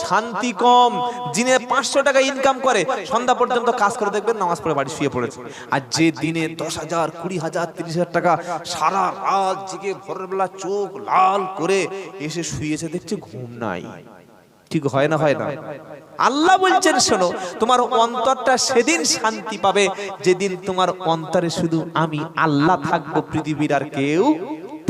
শান্তি কম। দিনে 500 টাকা ইনকাম করে, সন্ধ্যা পর্যন্ত কাজ করে দেখবেন নামাজ পড়ে বাড়ি শুয়ে পড়েছে। আর যে দিনে 10,000, 20,000, 30,000 টাকা সারা রাত জেগে ভোরের বেলা চোখ লাল করে এসে শুয়েছে, দেখছে ঘুম নাই। ঠিক হয় না? হয় না? আল্লাহ বলছেন শোনো, তোমার অন্তরটা সেদিন শান্তি পাবে যেদিন তোমার অন্তরে শুধু আমি আল্লাহ থাকবো, পৃথিবীর আর কেউ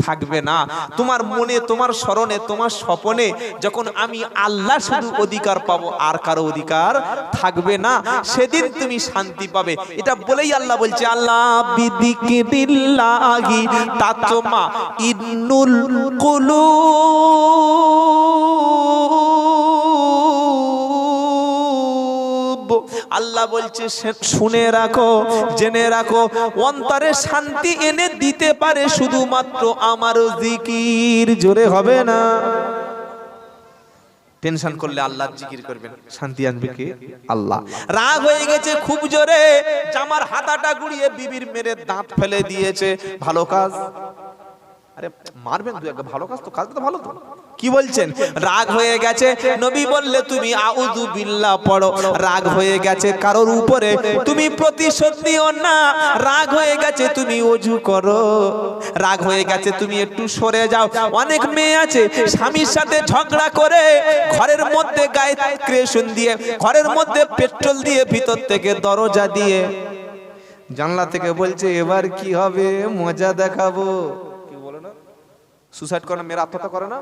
থাকবে না। তোমার মনে, তোমার স্মরণে, তোমার স্বপনে যখন আমি আল্লাহ শুধু অধিকার পাবো, আর কারো অধিকার থাকবে না, সেদিন তুমি শান্তি পাবে। এটা বলেই আল্লাহ বলছে আল্লাহ বিযিকরিল্লাহি তাতমাইন্নুল কুলুব। আল্লাহ বলছে শুনে রাখো, জেনে রাখো, অন্তরে শান্তি এনে দিতে পারে শুধুমাত্র আমার জিকির। জোরে হবে না? টেনশন করলে আল্লাহর জিকির করবেন, শান্তি আনবে কে? আল্লাহ। রাগ হয়ে গেছে খুব জোরে, জামার হাতাটা গুড়িয়ে বিবির মেরে দাঁত ফেলে দিয়েছে। ভালো কাজ, আরে মারবেন দু একটা, ভালো কাজ তো, কাজটা তো ভালো তো। কি বলছেন? রাগ হয়ে গেছে, নবী বললে তুমি আউযু বিল্লাহ পড়ো। রাগ হয়ে গেছে কারোর উপরে, তুমি প্রতিশোধ নিও না। রাগ হয়ে গেছে তুমি ওযু করো। রাগ হয়ে গেছে তুমি একটু সরে যাও। অনেক মেয়ে আছে স্বামীর সাথে ঝগড়া করে ঘরের মধ্যে গায়ে ক্রেশন দিয়ে, ঘরের মধ্যে পেট্রোল দিয়ে, ভিতর থেকে দরজা দিয়ে, জানলা থেকে বলছে এবার কি হবে, মজা দেখাবো। কি বলে না, সুসাইড করে না, মেয়েরা আত্মহত্যা করে না?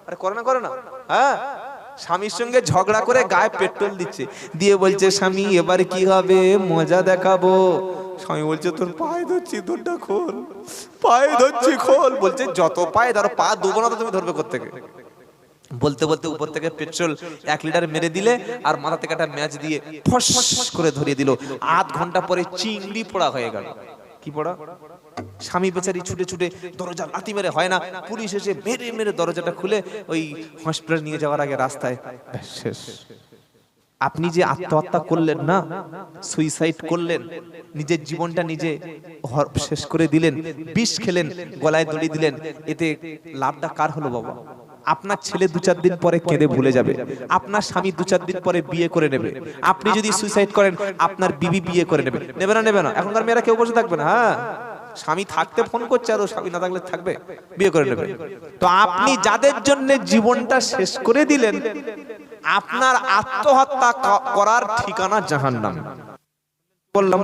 আরে করে না? হ্যাঁ, স্বামীর সঙ্গে ঝগড়া করে গায়ে পেট্রোল দিচ্ছে, দিয়ে বলছে স্বামী এবার কি হবে, মজা দেখাবো। স্বামী বলছে তোর পায়ে ধরছি, দরটা খোল, পায়ে ধরছি খোল। বলছে যত পায়ে ধরো, পা দেবো না তো তুমি ধরবে কোত্থেকে? বলতে বলতে উপর থেকে পেট্রোল 1 লিটার মেরে দিলে, আর মাথা থেকে একটা ম্যাচ দিয়ে ফস করে ধরিয়ে দিল। আধ ঘন্টা পরে চিংড়ি পোড়া হয়ে গেল। কি পোড়া? স্বামী বেচারি ছুটে ছুটে দরজা লাথি মেরে, হয় না, পুলিশ এসে মেরে মেরে দরজাটা খুলে ওই হসপিটাল নিয়ে যাওয়ার আগে রাস্তায় শেষ। আপনি যে আত্মহত্যা করলেন না, সুইসাইড করলেন, নিজের জীবনটা নিজে শেষ করে দিলেন, বিষ খেলেন, গলায় দড়ি দিলেন, এতে লাভটা কার হলো বাবা? আপনার ছেলে 2-4 দিন পরে কেঁদে ভুলে যাবে, আপনার স্বামী 2-4 দিন পরে বিয়ে করে নেবে। আপনি যদি সুইসাইড করেন, আপনার বিবি বিয়ে করে নেবে। নেবে না? এখনকার মেয়েরা কেউ বসে থাকবে না। হ্যাঁ, স্বামী থাকতে ফোন করছে, আর ও স্বামী না থাকলে থাকবে, বিয়ে করে নেবে। তো আপনি যাদের জন্য জীবনটা শেষ করে দিলেন, আপনার আত্মহত্যা করার ঠিকানা জাহান্নাম। বললাম,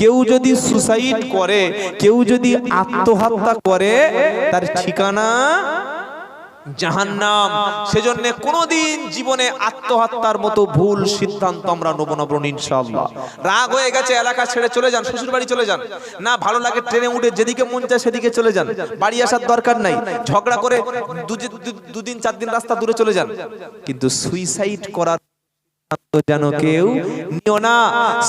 কেউ যদি সুসাইড করে, কেউ যদি আত্মহত্যা করে, তার ঠিকানা জাহান্নাম। সেজন্য কোনদিন জীবনে আত্মহত্যার মতো ভুল সিদ্ধান্ত আমরা নেব না ইনশাআল্লাহ। রাগ হয়ে গেছে, এলাকা ছেড়ে চলে যান, শ্বশুর বাড়ি চলে যান। না ভালো লাগে ট্রেনে উঠে যেদিকে মন চায় সেদিকে চলে যান, বাড়ি আসার দরকার নাই। ঝগড়া করে 2-4 দিন রাস্তা দূরে চলে যান, কিন্তু সুইসাইড করার যেন কেউ নিও না।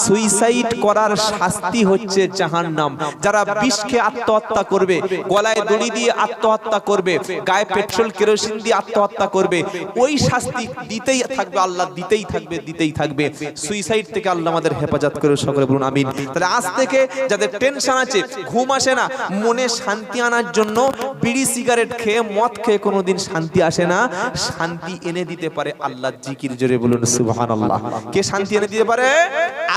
সুইসাইড করার শাস্তি হচ্ছে জাহান্নাম। যারা বিষ খেয়ে আত্মহত্যা করবে, গলায় দড়ি দিয়ে আত্মহত্যা করবে, গায়ে পেট্রোল কেরোসিন দিয়ে আত্মহত্যা করবে, ওই শাস্তি দিতেই থাকবে আল্লাহ, দিতেই থাকবে। সুইসাইড থেকে আল্লাহ আমাদের হেফাজত করে, সকলে বলুন আমিন। তাহলে আজ থেকে যাদের টেনশন আছে, ঘুম আসে না, মনে শান্তি আনার জন্য বিড়ি সিগারেট খেয়ে, মদ খেয়ে কোনোদিন শান্তি আসে না। শান্তি এনে দিতে পারে আল্লাহর জিকির। জোরে বলুন সুবহানাল্লাহ। কে শান্তি এনে দিতে পারে?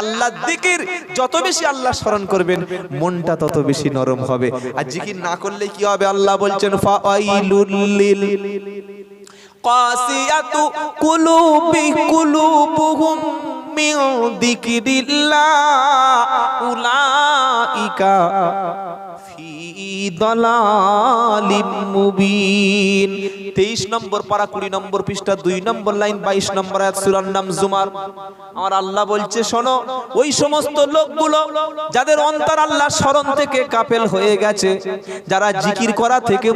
আল্লাহর জিকির। যত বেশি আল্লাহ স্মরণ করবেন, মনটা তত বেশি নরম হবে। আর জিকির না করলে কি হবে? আল্লাহ বলছেন ফাওয়াইলুল লিল কাসিয়াতু কুলুবুহুম মিন যিকরিল্লাহ উলাইকা ফি দালালিম মুবিন। 23 নম্বর পারা 20 নম্বর পৃষ্ঠা 2 নম্বর লাইন 22 নম্বর আয়াত সূরার নাম জুমার। আমার আল্লাহ বলছে শোনো, ওই সমস্ত লোকগুলো যাদের অন্তর আল্লাহ স্মরণ থেকে কাপেল হয়ে গেছে, যারা জিকির করা থেকে